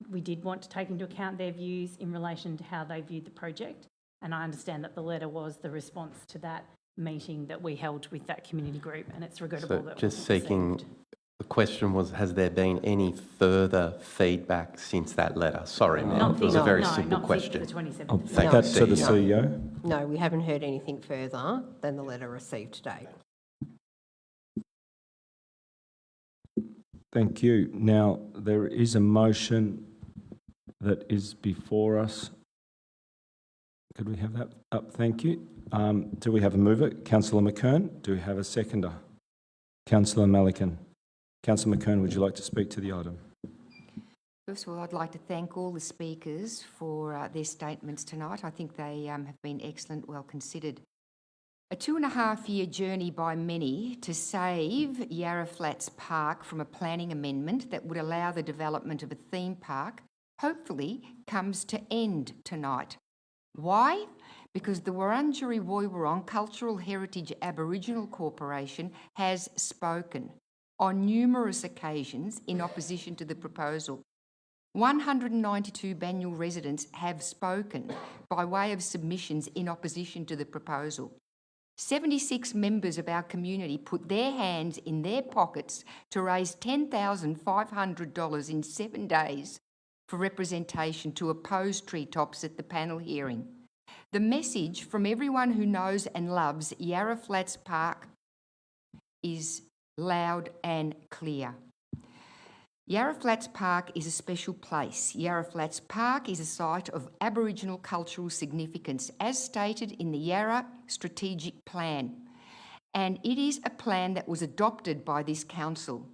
Speaker 17: we did want to take into account their views in relation to how they viewed the project. And I understand that the letter was the response to that meeting that we held with that community group, and it's regrettable that
Speaker 3: just
Speaker 17: wasn't
Speaker 3: seeking,
Speaker 17: received.
Speaker 3: the question was, has there been any further feedback since that letter? Sorry, Mayor, it was a very simple question. Thank
Speaker 1: That's
Speaker 3: you,
Speaker 1: to the CEO.
Speaker 6: No, we haven't heard anything further than the letter received today.
Speaker 1: Thank you. Now, there is a motion that is before us. Could we have that up? Thank you. Do we have a mover? Councillor McKern. Do we have a seconder? Councillor Melican. Councillor McKern, would you like to speak to the item?
Speaker 10: First of all, I'd like to thank all the speakers for their statements tonight. I think they have been excellent, well considered. A 2.5-year journey by many to save Yarra Flats Park from a planning amendment that would allow the development of a theme park, hopefully comes to end tonight. Why? Because the Wurundjeri Woiwurrung Cultural Heritage Aboriginal Corporation has spoken on numerous occasions in opposition to the proposal. 192 Banyule residents have spoken by way of submissions in opposition to the proposal. 76 members of our community put their hands in their pockets to raise $10,500 in 7 days for representation to oppose treetops at the panel hearing. The message from everyone who knows and loves Yarra Flats Park is loud and clear. Yarra Flats Park is a special place. Yarra Flats Park is a site of Aboriginal cultural significance, as stated in the Yarra Strategic Plan. And it is a plan that was adopted by this council.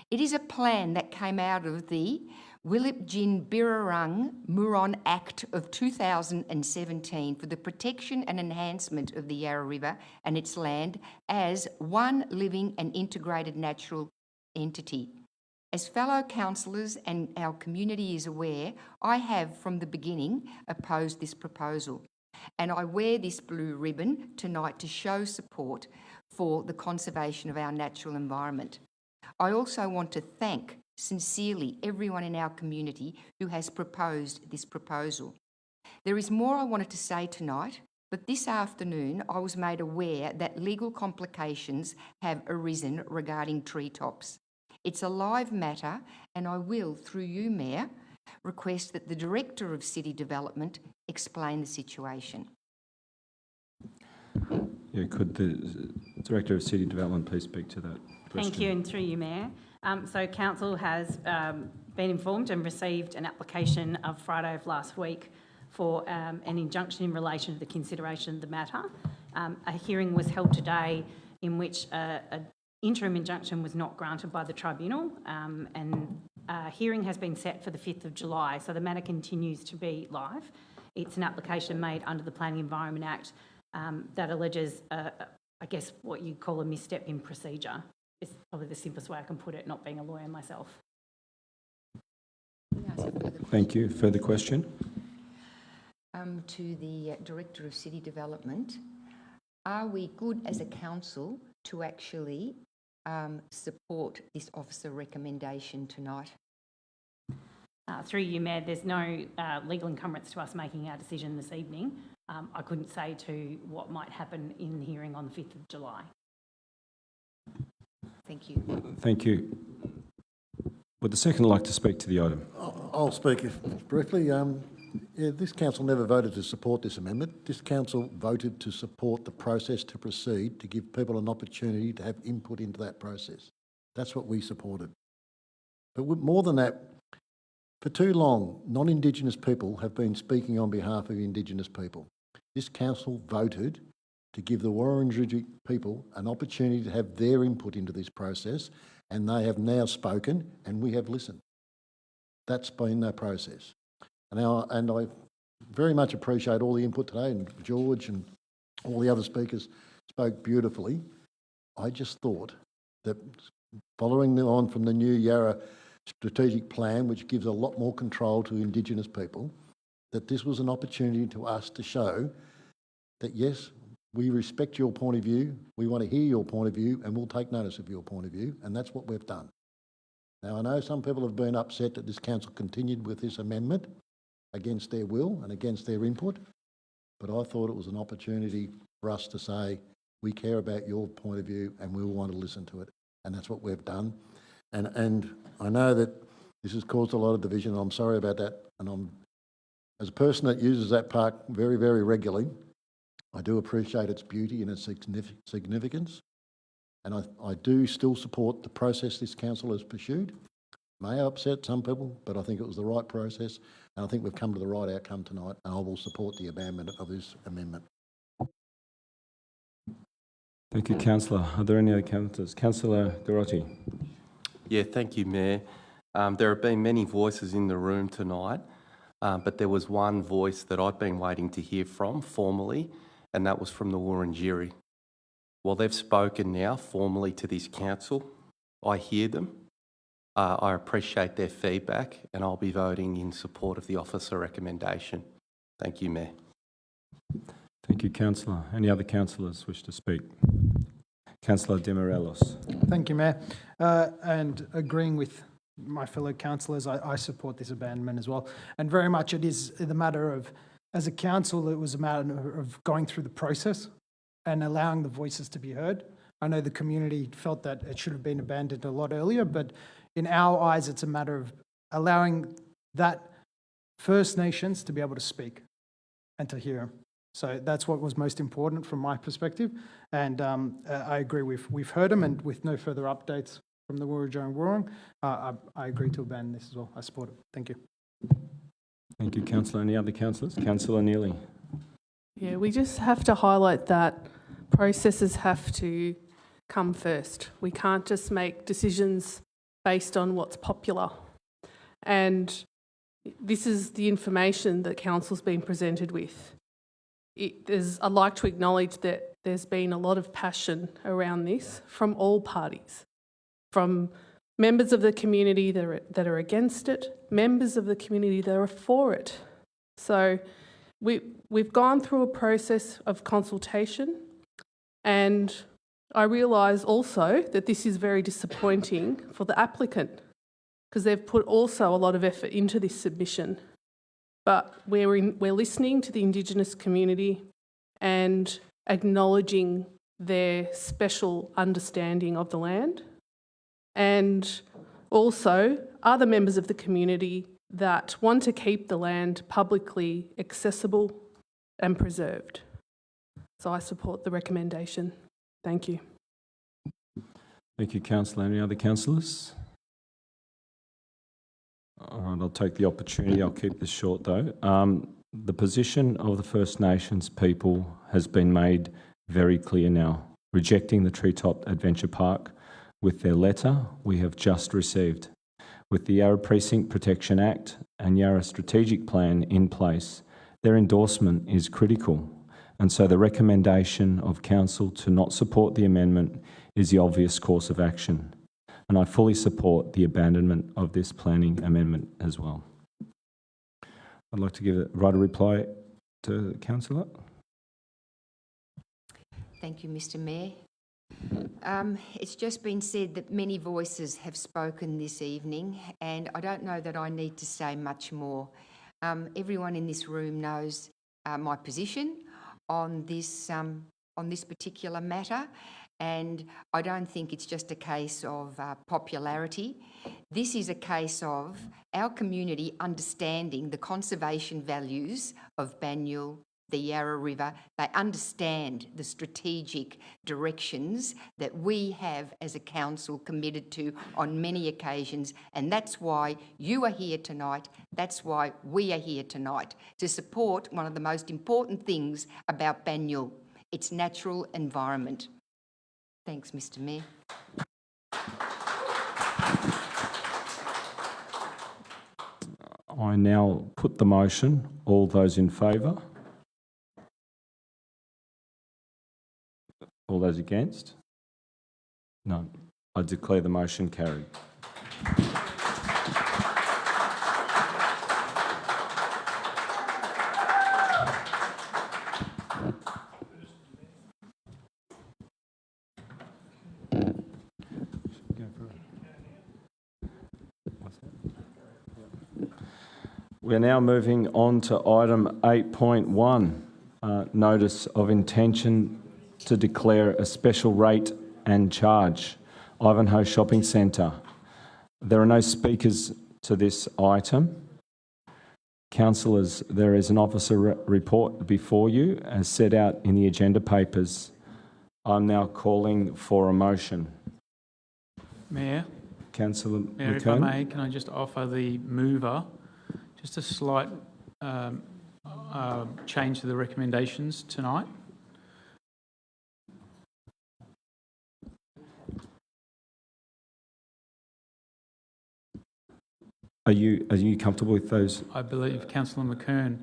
Speaker 10: It is a plan that came out of the Willip-Jin Birrarung Muron Act of 2017 for the protection and enhancement of the Yarra River and its land as one living and integrated natural entity. As fellow councillors and our community is aware, I have from the beginning opposed this proposal, and I wear this blue ribbon tonight to show support for the conservation of our natural environment. I also want to thank sincerely everyone in our community who has proposed this proposal. There is more I wanted to say tonight, but this afternoon I was made aware that legal complications have arisen regarding treetops. It's a live matter, and I will, through you, Mayor, request that the Director of City Development explain the situation.
Speaker 1: Yeah, could the Director of City Development please speak to that question?
Speaker 17: Thank you, and through you, Mayor. So Council has been informed and received an application of Friday of last week for an injunction in relation to the consideration of the matter. A hearing was held today in which an interim injunction was not granted by the tribunal, and a hearing has been set for the 5th of July, so the matter continues to be live. It's an application made under the Planning Environment Act that alleges, I guess, what you call a misstep in procedure. It's probably the simplest way I can put it, not being a lawyer myself.
Speaker 1: Thank you. Further question?
Speaker 10: To the Director of City Development, are we good as a council to actually support this officer recommendation tonight?
Speaker 17: Through you, Mayor, there's no legal encumbrance to us making our decision this evening. I couldn't say to what might happen in the hearing on the 5th of July.
Speaker 10: Thank you.
Speaker 1: Thank you. Would the second like to speak to the item?
Speaker 11: I'll speak briefly. This council never voted to support this amendment. This council voted to support the process to proceed, to give people an opportunity to have input into that process. That's what we supported. But more than that, for too long, non-Indigenous people have been speaking on behalf of Indigenous people. This council voted to give the Wurundjeri people an opportunity to have their input into this process, and they have now spoken and we have listened. That's been their process. And I very much appreciate all the input today, and George and all the other speakers spoke beautifully. I just thought that following on from the new Yarra strategic plan, which gives a lot more control to Indigenous people, that this was an opportunity to us to show that, yes, we respect your point of view, we want to hear your point of view, and we'll take notice of your point of view, and that's what we've done. Now, I know some people have been upset that this council continued with this amendment against their will and against their input, but I thought it was an opportunity for us to say, we care about your point of view and we want to listen to it, and that's what we've done. And I know that this has caused a lot of division. I'm sorry about that. And as a person that uses that park very, very regularly, I do appreciate its beauty and its significance. And I do still support the process this council has pursued. May upset some people, but I think it was the right process. And I think we've come to the right outcome tonight. And I will support the abandonment of this amendment.
Speaker 1: Thank you, Councillor. Are there any other councillors? Councillor Garotti.
Speaker 3: Yeah, thank you, Mayor. There have been many voices in the room tonight, but there was one voice that I've been waiting to hear from formally, and that was from the Wurundjeri. Well, they've spoken now formally to this council. I hear them. I appreciate their feedback, and I'll be voting in support of the officer recommendation. Thank you, Mayor.
Speaker 1: Thank you, Councillor. Any other councillors wish to speak? Councillor De Morelos.
Speaker 7: Thank you, Mayor. And agreeing with my fellow councillors, I support this abandonment as well. And very much it is the matter of, as a council, it was a matter of going through the process and allowing the voices to be heard. I know the community felt that it should have been abandoned a lot earlier, but in our eyes, it's a matter of allowing that First Nations to be able to speak and to hear. So that's what was most important from my perspective. And I agree, we've heard them, and with no further updates from the Wurundjeri and Wurrung, I agree to abandon this as well. I support it. Thank you.
Speaker 1: Thank you, Councillor. Any other councillors? Councillor Neely.
Speaker 9: Yeah, we just have to highlight that processes have to come first. We can't just make decisions based on what's popular. And this is the information that council's been presented with. I'd like to acknowledge that there's been a lot of passion around this from all parties, from members of the community that are against it, members of the community that are for it. So we've gone through a process of consultation, and I realise also that this is very disappointing for the applicant because they've put also a lot of effort into this submission. But we're listening to the Indigenous community and acknowledging their special understanding of the land, and also other members of the community that want to keep the land publicly accessible and preserved. So I support the recommendation. Thank you.
Speaker 1: Thank you, Councillor. Any other councillors? All right, I'll take the opportunity. I'll keep this short though. The position of the First Nations people has been made very clear now, rejecting the Treetop Adventure Park with their letter we have just received. With the Yarra Precinct Protection Act and Yarra Strategic Plan in place, their endorsement is critical. And so the recommendation of Council to not support the amendment is the obvious course of action. And I fully support the abandonment of this planning amendment as well. I'd like to give a right of reply to the Councillor.
Speaker 10: Thank you, Mr Mayor. It's just been said that many voices have spoken this evening, and I don't know that I need to say much more. Everyone in this room knows my position on this particular matter, and I don't think it's just a case of popularity. This is a case of our community understanding the conservation values of Banyule, the Yarra River. They understand the strategic directions that we have as a council committed to on many occasions, and that's why you are here tonight. That's why we are here tonight, to support one of the most important things about Banyule, its natural environment. Thanks, Mr Mayor.
Speaker 1: I now put the motion. All those in favour? All those against? None. I declare the motion carried. We're now moving on to item 8.1, notice of intention to declare a special rate and charge, Ivanhoe Shopping Centre. There are no speakers to this item. Councillors, there is an officer report before you as set out in the agenda papers. I'm now calling for a motion.
Speaker 8: Mayor?
Speaker 1: Councillor
Speaker 8: Mayor, if I may, can I just offer the mover just a slight change to the recommendations tonight?
Speaker 1: Are you comfortable with those?
Speaker 8: I believe Councillor McKern,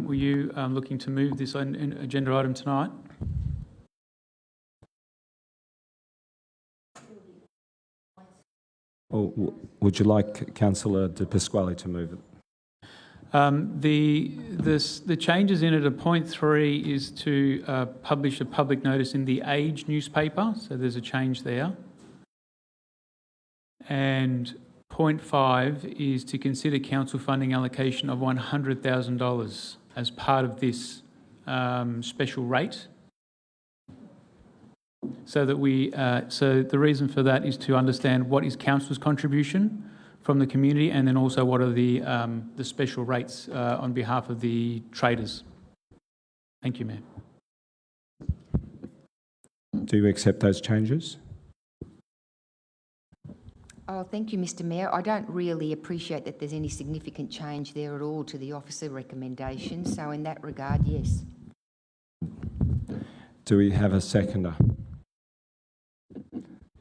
Speaker 8: were you looking to move this agenda item tonight?
Speaker 1: Or would you like Councillor De Pasquale to move it?
Speaker 8: The changes in it at point 3 is to publish a public notice in the Age newspaper, so there's a change there. And point 5 is to consider council funding allocation of $100,000 as part of this special rate. So that so the reason for that is to understand what is council's contribution from the community, and then also what are the special rates on behalf of the traders. Thank you, Mayor.
Speaker 1: Do you accept those changes?
Speaker 10: Oh, thank you, Mr Mayor. I don't really appreciate that there's any significant change there at all to the officer recommendation, so in that regard, yes.
Speaker 1: Do we have a seconder?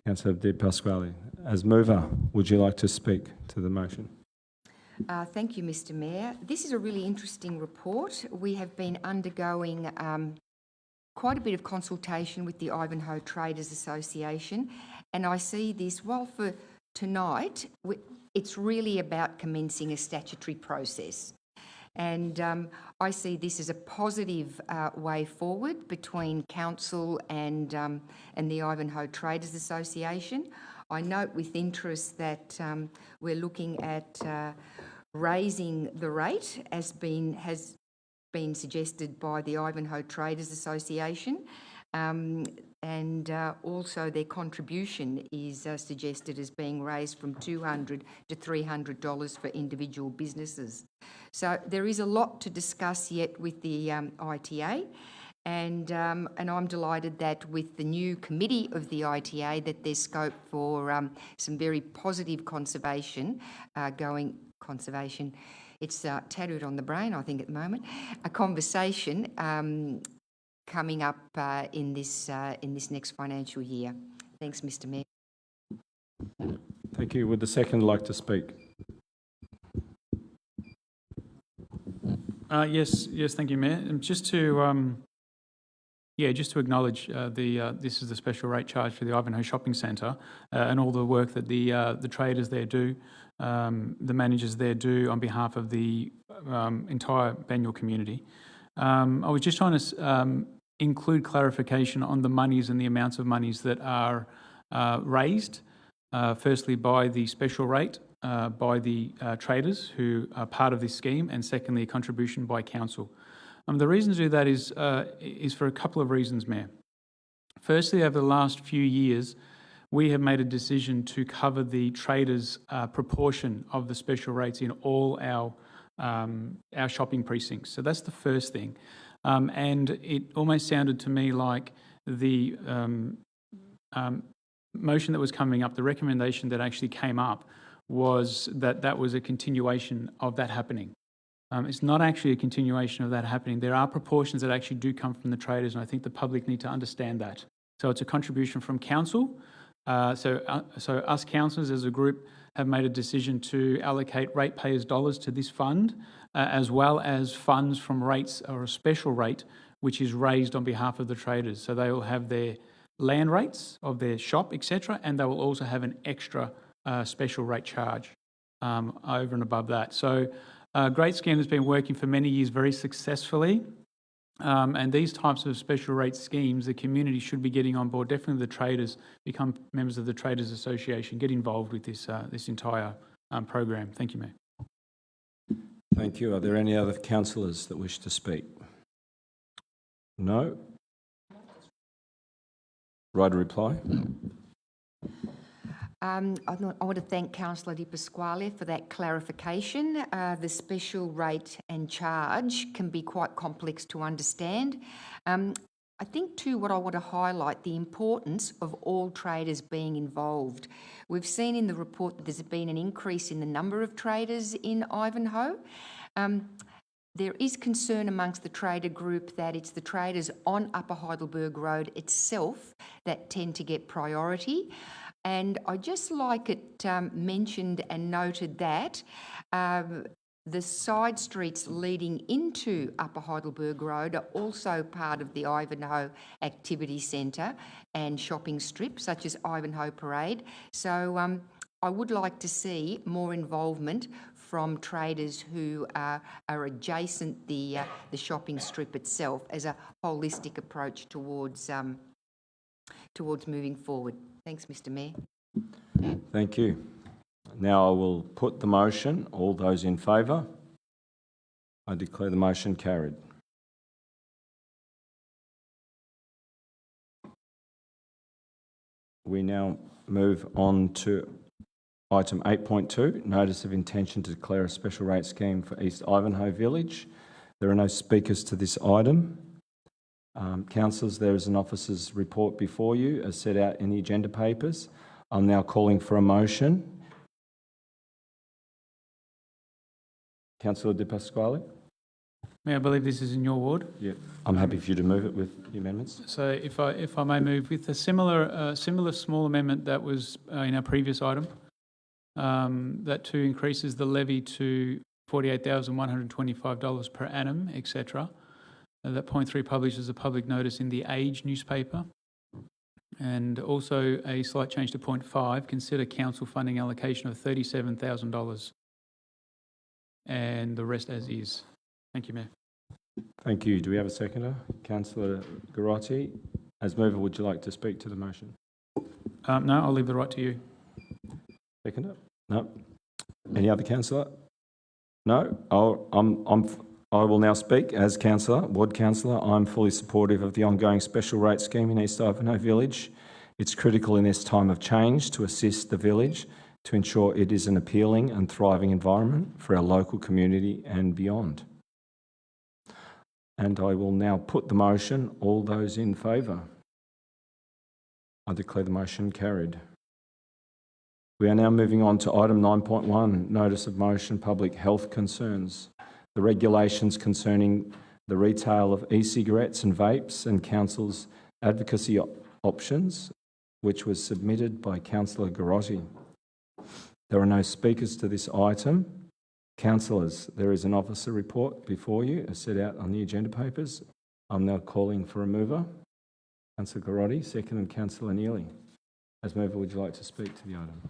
Speaker 1: Councillor De Pasquale. As mover, would you like to speak to the motion?
Speaker 10: Thank you, Mr Mayor. This is a really interesting report. We have been undergoing quite a bit of consultation with the Ivanhoe Traders Association, and I see this, while for tonight, it's really about commencing a statutory process. And I see this as a positive way forward between council and the Ivanhoe Traders Association. I note with interest that we're looking at raising the rate, as has been suggested by the Ivanhoe Traders Association, and also their contribution is suggested as being raised from $200 to $300 for individual businesses. So there is a lot to discuss yet with the ITA, and I'm delighted that with the new committee of the ITA that there's scope for some very positive conservation. It's tattooed on the brain, I think, at the moment. A conversation coming up in this next financial year. Thanks, Mr Mayor.
Speaker 1: Thank you. Would the second like to speak?
Speaker 8: Yes, thank you, Mayor. And just to acknowledge this is the special rate charge for the Ivanhoe Shopping Centre and all the work that the traders there do, the managers there do on behalf of the entire Banyule community. I was just trying to include clarification on the monies and the amounts of monies that are raised, firstly by the special rate, by the traders who are part of this scheme, and secondly, a contribution by council. The reason to do that is for a couple of reasons, Mayor. Firstly, over the last few years, we have made a decision to cover the traders' proportion of the special rates in all our shopping precincts. So that's the first thing. And it almost sounded to me like the motion that was coming up, the recommendation that actually came up, was that was a continuation of that happening. It's not actually a continuation of that happening. There are proportions that actually do come from the traders, and I think the public need to understand that. So it's a contribution from council. So us councillors as a group have made a decision to allocate ratepayers' dollars to this fund, as well as funds from rates or a special rate, which is raised on behalf of the traders. So they will have their land rates of their shop, etc., and they will also have an extra special rate charge over and above that. So a great scheme that's been working for many years very successfully. And these types of special rate schemes, the community should be getting on board. Definitely the traders, become members of the Traders Association, get involved with this entire program. Thank you, Mayor.
Speaker 1: Thank you. Are there any other councillors that wish to speak? No? Right, a reply?
Speaker 10: I want to thank Councillor Di Pasquale for that clarification. The special rate and charge can be quite complex to understand. I think too what I want to highlight, the importance of all traders being involved. We've seen in the report that there's been an increase in the number of traders in Ivanhoe. There is concern amongst the trader group that it's the traders on Upper Heidelberg Road itself that tend to get priority. And I just like it mentioned and noted that the side streets leading into Upper Heidelberg Road are also part of the Ivanhoe Activity Centre and shopping strip, such as Ivanhoe Parade. So I would like to see more involvement from traders who are adjacent the shopping strip itself as a holistic approach towards moving forward. Thanks, Mr Mayor.
Speaker 1: Thank you. Now I will put the motion. All those in favour? I declare the motion carried. We now move on to item 8.2, Notice of Intention to Declare a Special Rate Scheme for East Ivanhoe Village. There are no speakers to this item. Councillors, there is an officer's report before you as set out in the agenda papers. I'm now calling for a motion. Councillor Di Pasquale?
Speaker 8: May I believe this is in your ward?
Speaker 1: Yeah. I'm happy for you to move it with the amendments.
Speaker 8: So if I may move with a similar small amendment that was in our previous item. That too increases the levy to $48,125 per annum, etc. That point 3 publishes a public notice in the Age newspaper. And also a slight change to point 5, consider council funding allocation of $37,000 and the rest as is. Thank you, Mayor.
Speaker 1: Thank you. Do we have a seconder? Councillor Garotti. As mover, would you like to speak to the motion?
Speaker 8: No, I'll leave the right to you.
Speaker 1: Seconder? No. Any other councillor? No. I will now speak as councillor, ward councillor. I'm fully supportive of the ongoing special rate scheme in East Ivanhoe Village. It's critical in this time of change to assist the village to ensure it is an appealing and thriving environment for our local community and beyond. And I will now put the motion. All those in favour? I declare the motion carried. We are now moving on to item 9.1, notice of motion, public health concerns. The regulations concerning the retail of e-cigarettes and vapes and council's advocacy options, which was submitted by Councillor Garotti. There are no speakers to this item. Councillors, there is an officer report before you as set out on the agenda papers. I'm now calling for a mover. Councillor Garotti, second, and Councillor Neely. As mover, would you like to speak to the item?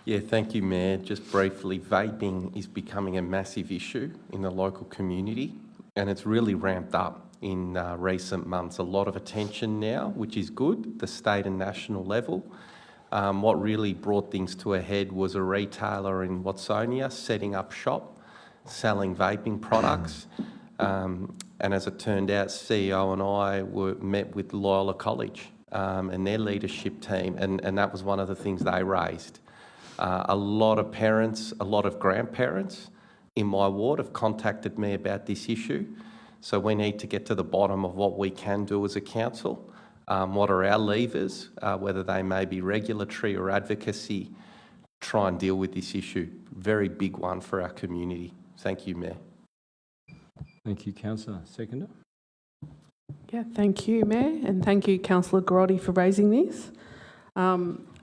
Speaker 3: Yeah, thank you, Mayor. Just briefly, vaping is becoming a massive issue in the local community, and it's really ramped up in recent months. A lot of attention now, which is good, the state and national level. What really brought things to a head was a retailer in Watsonia setting up shop, selling vaping products. And as it turned out, CEO and I met with Loyola College and their leadership team, and that was one of the things they raised. A lot of parents, a lot of grandparents in my ward have contacted me about this issue. So we need to get to the bottom of what we can do as a council. What are our levers, whether they may be regulatory or advocacy, try and deal with this issue. Very big one for our community. Thank you, Mayor.
Speaker 1: Thank you, Councillor. Seconder?
Speaker 9: Yeah, thank you, Mayor, and thank you, Councillor Garotti, for raising this.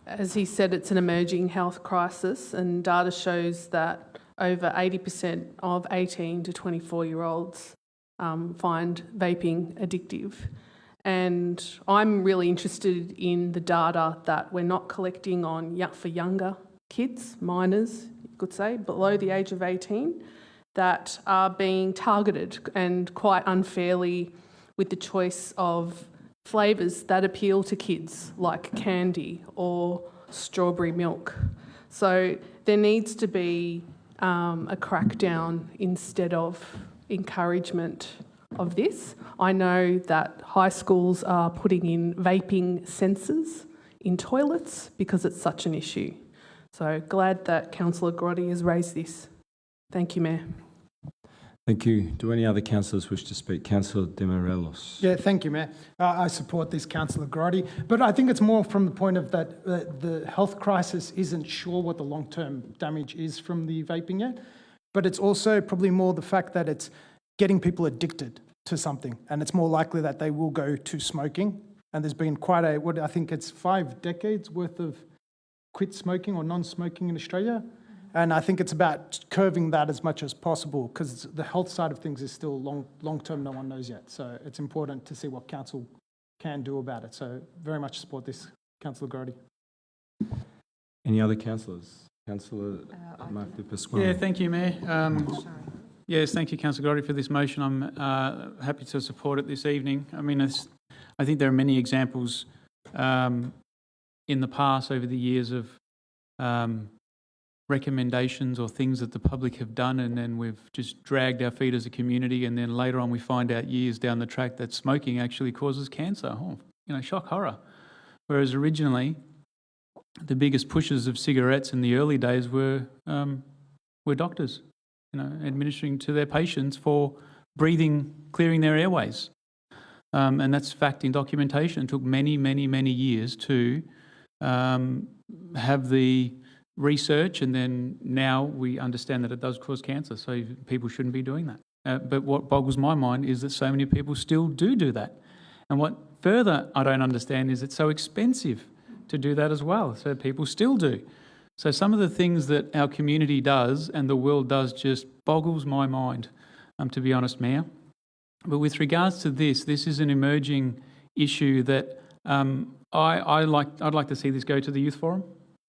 Speaker 9: As he said, it's an emerging health crisis, and data shows that over 80% of 18 to 24-year-olds find vaping addictive. And I'm really interested in the data that we're not collecting on for younger kids, minors, you could say, below the age of 18, that are being targeted and quite unfairly with the choice of flavours that appeal to kids, like candy or strawberry milk. So there needs to be a crackdown instead of encouragement of this. I know that high schools are putting in vaping sensors in toilets because it's such an issue. So glad that Councillor Garotti has raised this. Thank you, Mayor.
Speaker 1: Thank you. Do any other councillors wish to speak? Councillor De Morelos.
Speaker 7: Yeah, thank you, Mayor. I support this, Councillor Garotti, but I think it's more from the point of that the health crisis isn't sure what the long-term damage is from the vaping yet, but it's also probably more the fact that it's getting people addicted to something, and it's more likely that they will go to smoking. And there's been quite I think it's 5 decades worth of quit smoking or non-smoking in Australia. And I think it's about curving that as much as possible, because the health side of things is still long-term, no one knows yet. So it's important to see what council can do about it. So very much support this, Councillor Garotti.
Speaker 1: Any other councillors? Councillor Murphy Pasquale.
Speaker 8: Yeah, thank you, Mayor. Yes, thank you, Councillor Garotti, for this motion. I'm happy to support it this evening. I mean, I think there are many examples in the past, over the years, of recommendations or things that the public have done, and then we've just dragged our feet as a community, and then later on we find out years down the track that smoking actually causes cancer. Oh, shock horror. Whereas originally, the biggest pushers of cigarettes in the early days were doctors, administering to their patients for breathing, clearing their airways. And that's fact in documentation. It took many, many, many years to have the research, and then now we understand that it does cause cancer, so people shouldn't be doing that. But what boggles my mind is that so many people still do that. And what further I don't understand is it's so expensive to do that as well, so people still do. So some of the things that our community does and the world does just boggles my mind, to be honest, Mayor. But with regards to this is an emerging issue that I'd like to see this go to the Youth Forum.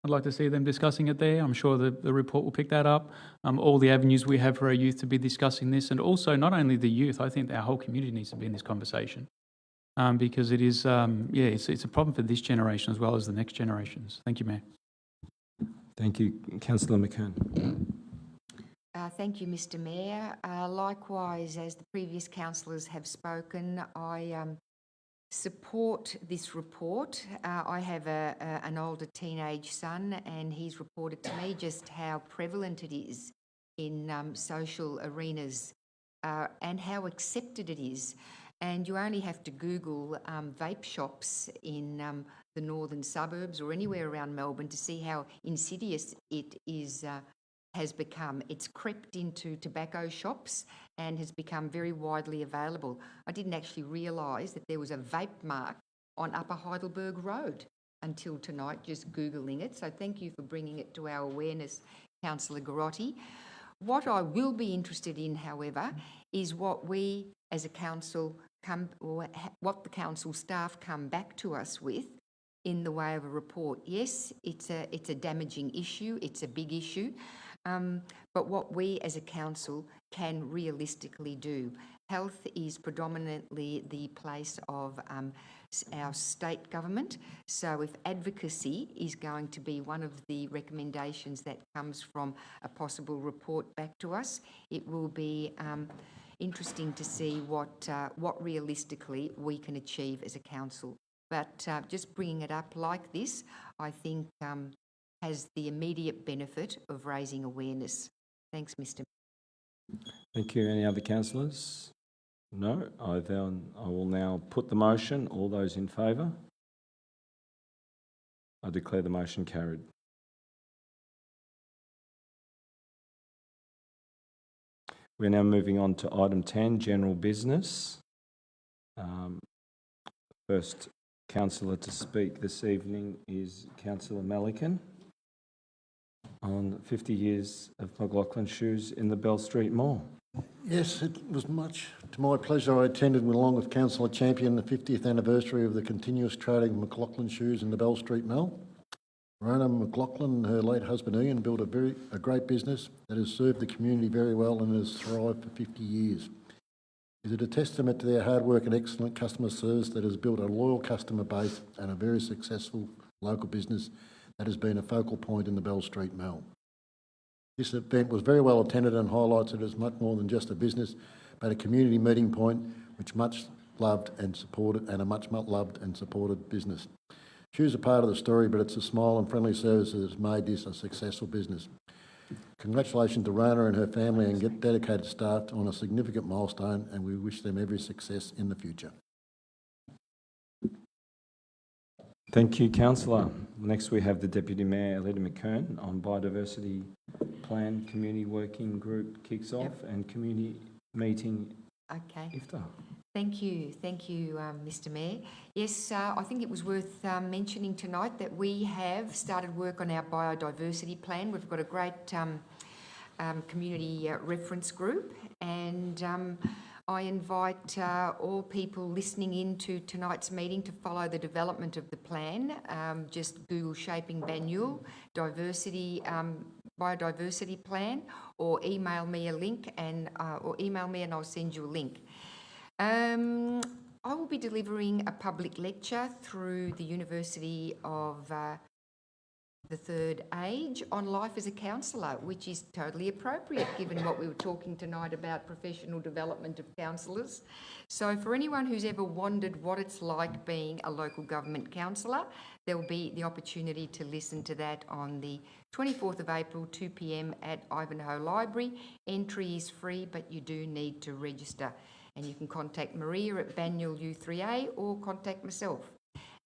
Speaker 8: I'd like to see them discussing it there. I'm sure the report will pick that up. All the avenues we have for our youth to be discussing this, and also not only the youth, I think our whole community needs to be in this conversation because it is, it's a problem for this generation as well as the next generations. Thank you, Mayor.
Speaker 1: Thank you. Councillor McKern.
Speaker 10: Thank you, Mr Mayor. Likewise, as the previous councillors have spoken, I support this report. I have an older teenage son, and he's reported to me just how prevalent it is in social arenas and how accepted it is. And you only have to Google vape shops in the northern suburbs or anywhere around Melbourne to see how insidious it is. Has become. It's crept into tobacco shops and has become very widely available. I didn't actually realise that there was a vape mark on Upper Heidelberg Road until tonight, just Googling it. So thank you for bringing it to our awareness, Councillor Garotti. What I will be interested in, however, is what we as a council what the council staff come back to us with in the way of a report. Yes, it's a damaging issue. It's a big issue. But what we as a council can realistically do. Health is predominantly the place of our state government. So if advocacy is going to be one of the recommendations that comes from a possible report back to us, it will be interesting to see what realistically we can achieve as a council. But just bringing it up like this, I think has the immediate benefit of raising awareness. Thanks, Mr.
Speaker 1: Thank you. Any other councillors? No. I will now put the motion. All those in favour? I declare the motion carried. We're now moving on to item 10, general business. First councillor to speak this evening is Councillor Melican on 50 years of McLaughlin Shoes in the Bell Street Mall.
Speaker 11: Yes, it was much to my pleasure. I attended, along with Councillor Champion, the 50th anniversary of the continuous trading of McLaughlin Shoes in the Bell Street Mall. Rona McLaughlin and her late husband Ian built a great business that has served the community very well and has thrived for 50 years. Is it a testament to their hard work and excellent customer service that has built a loyal customer base and a very successful local business that has been a focal point in the Bell Street Mall. This event was very well attended and highlights it as much more than just a business, but a community meeting point which much loved and supported, and a much loved and supported business. Shoes are part of the story, but it's a smile and friendly service that has made this a successful business. Congratulations to Rona and her family and dedicated staff on a significant milestone, and we wish them every success in the future.
Speaker 1: Thank you, Councillor. Next we have the Deputy Mayor, Alida McKern, on Biodiversity Plan Community Working Group kicks off and community meeting iftar.
Speaker 10: Thank you, Mr Mayor. Yes, I think it was worth mentioning tonight that we have started work on our biodiversity plan. We've got a great community reference group, and I invite all people listening in to tonight's meeting to follow the development of the plan. Just Google Shaping Banyule biodiversity plan, or email me a link and I'll send you a link. I will be delivering a public lecture through the University of the Third Age on life as a counsellor, which is totally appropriate given what we were talking tonight about professional development of counsellors. So for anyone who's ever wondered what it's like being a local government counsellor, there will be the opportunity to listen to that on the 24th of April, 2 p.m. at Ivanhoe Library. Entry is free, but you do need to register. And you can contact Maria at Banyule U3A or contact myself.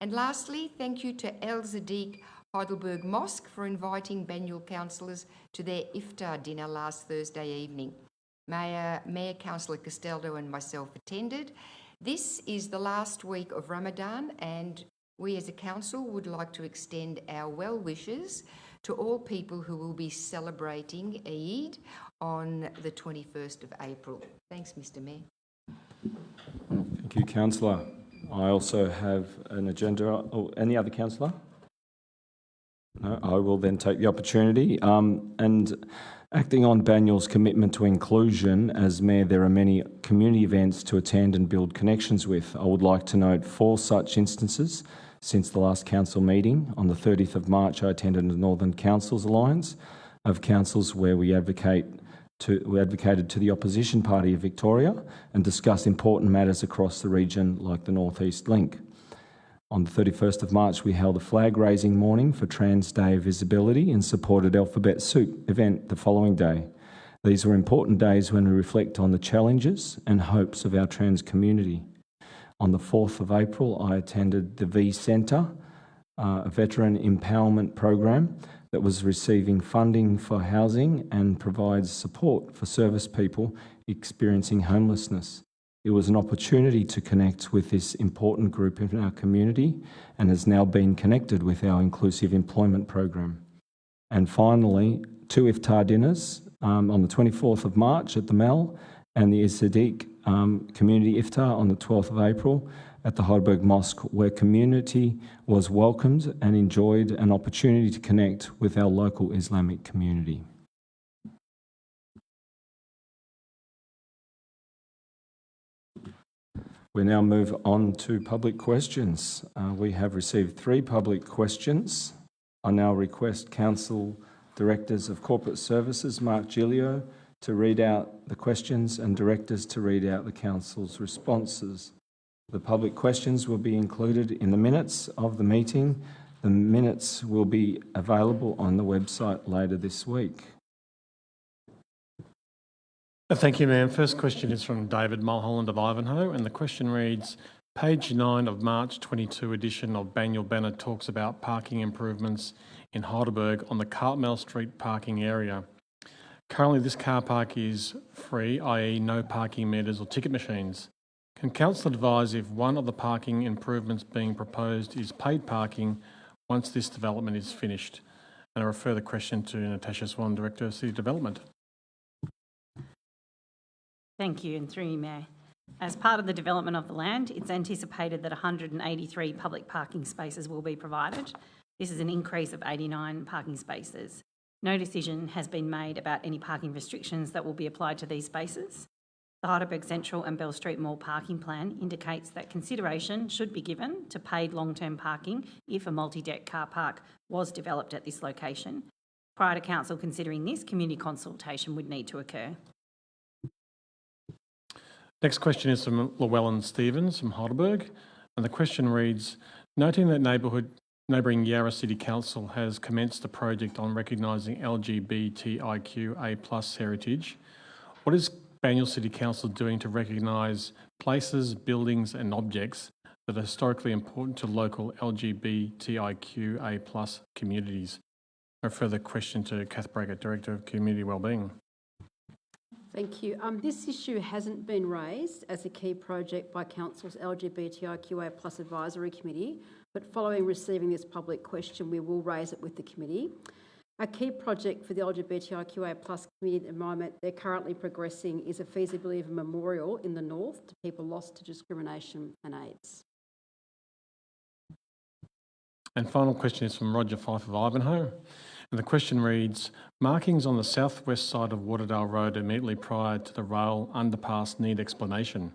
Speaker 10: And lastly, thank you to El Zadik Heidelberg Mosque for inviting Banyule councillors to their iftar dinner last Thursday evening. Mayor Councillor Castaldo and myself attended. This is the last week of Ramadan, and we as a council would like to extend our well wishes to all people who will be celebrating Eid on the 21st of April. Thanks, Mr Mayor.
Speaker 1: Thank you, Councillor. I also have an agenda. Oh, any other councillor? No, I will then take the opportunity. And acting on Banyul's commitment to inclusion, as Mayor, there are many community events to attend and build connections with. I would like to note 4 such instances since the last council meeting. On the 30th of March, I attended the Northern Councils Alliance of Councils where we advocated to the opposition party of Victoria and discussed important matters across the region like the North East Link. On the 31st of March, we held a flag-raising morning for Trans Day of Visibility and supported Alphabet Soup event the following day. These were important days when we reflect on the challenges and hopes of our trans community. On the 4th of April, I attended the V Centre, a veteran empowerment program that was receiving funding for housing and provides support for service people experiencing homelessness. It was an opportunity to connect with this important group in our community and has now been connected with our inclusive employment program. And finally, 2 iftar dinners on the 24th of March at the Mel and the Sadiq Community Iftar on the 12th of April at the Heidelberg Mosque, where community was welcomed and enjoyed an opportunity to connect with our local Islamic community. We now move on to public questions. We have received 3 public questions. I now request Council Directors of Corporate Services, Mark Gilio, to read out the questions and Directors to read out the Council's responses. The public questions will be included in the minutes of the meeting. The minutes will be available on the website later this week.
Speaker 20: Thank you, ma'am. First question is from David Mulholland of Ivanhoe, and the question reads, page 9 of March 22 edition of Banyul Banner talks about parking improvements in Heidelberg on the Cartmel Street parking area. Currently, this car park is free, i.e. no parking meters or ticket machines. Can Council advise if one of the parking improvements being proposed is paid parking once this development is finished? And I refer the question to Natasha Swan, Director of City Development.
Speaker 17: Thank you, and through you, Mayor. As part of the development of the land, it's anticipated that 183 public parking spaces will be provided. This is an increase of 89 parking spaces. No decision has been made about any parking restrictions that will be applied to these spaces. The Heidelberg Central and Bell Street Mall parking plan indicates that consideration should be given to paid long-term parking if a multi-deck car park was developed at this location. Prior to Council considering this, community consultation would need to occur.
Speaker 20: Next question is from Llewellyn Stevens from Heidelberg, and the question reads, noting that neighbouring Yarra City Council has commenced a project on recognising LGBTIQA+ heritage, what is Banyul City Council doing to recognise places, buildings and objects that are historically important to local LGBTIQA+ communities? A further question to Kath Brackett, Director of Community Wellbeing.
Speaker 14: Thank you. This issue hasn't been raised as a key project by Council's LGBTIQA+ Advisory Committee, but following receiving this public question, we will raise it with the committee. A key project for the LGBTIQA+ community at the moment they're currently progressing is a feasibility of a memorial in the north to people lost to discrimination and AIDS.
Speaker 20: And final question is from Roger Fife of Ivanhoe. And the question reads, markings on the southwest side of Waterdale Road immediately prior to the rail underpass need explanation.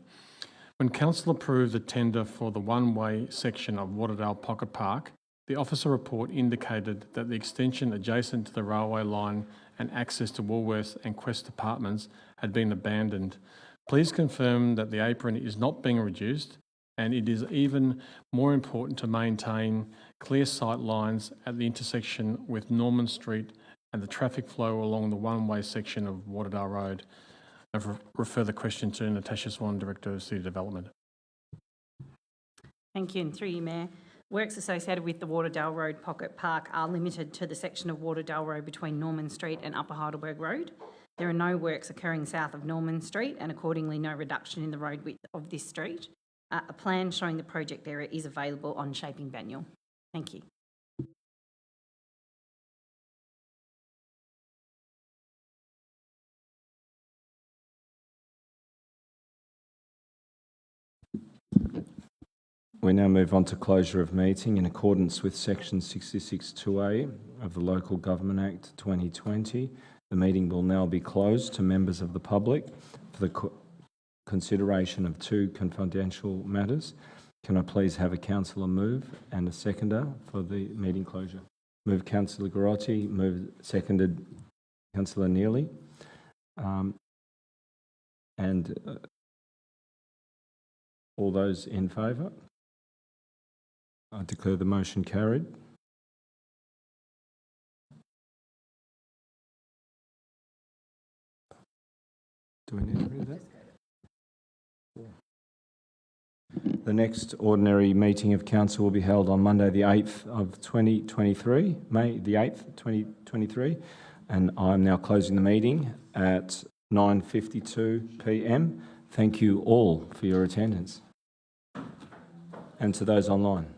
Speaker 20: When Council approved the tender for the one-way section of Waterdale Pocket Park, the officer report indicated that the extension adjacent to the railway line and access to Woolworths and Quest apartments had been abandoned. Please confirm that the apron is not being reduced, and it is even more important to maintain clear sight lines at the intersection with Norman Street and the traffic flow along the one-way section of Waterdale Road. I refer the question to Natasha Swan, Director of City Development.
Speaker 17: Thank you, and through you, Mayor. Works associated with the Waterdale Road Pocket Park are limited to the section of Waterdale Road between Norman Street and Upper Heidelberg Road. There are no works occurring south of Norman Street and accordingly no reduction in the road width of this street. A plan showing the project area is available on Shaping Banyul. Thank you.
Speaker 1: We now move on to closure of meeting. In accordance with section 66(2)(a) of the Local Government Act 2020, the meeting will now be closed to members of the public for the consideration of 2 confidential matters. Can I please have a councillor move and a seconder for the meeting closure? Move Councillor Garotti, seconded Councillor Neely. All those in favour? I declare the motion carried. Do we need to read that? The next ordinary meeting of council will be held on Monday the 8th of 2023, May the 8th, 2023, and I'm now closing the meeting at 9:52 p.m. Thank you all for your attendance and to those online.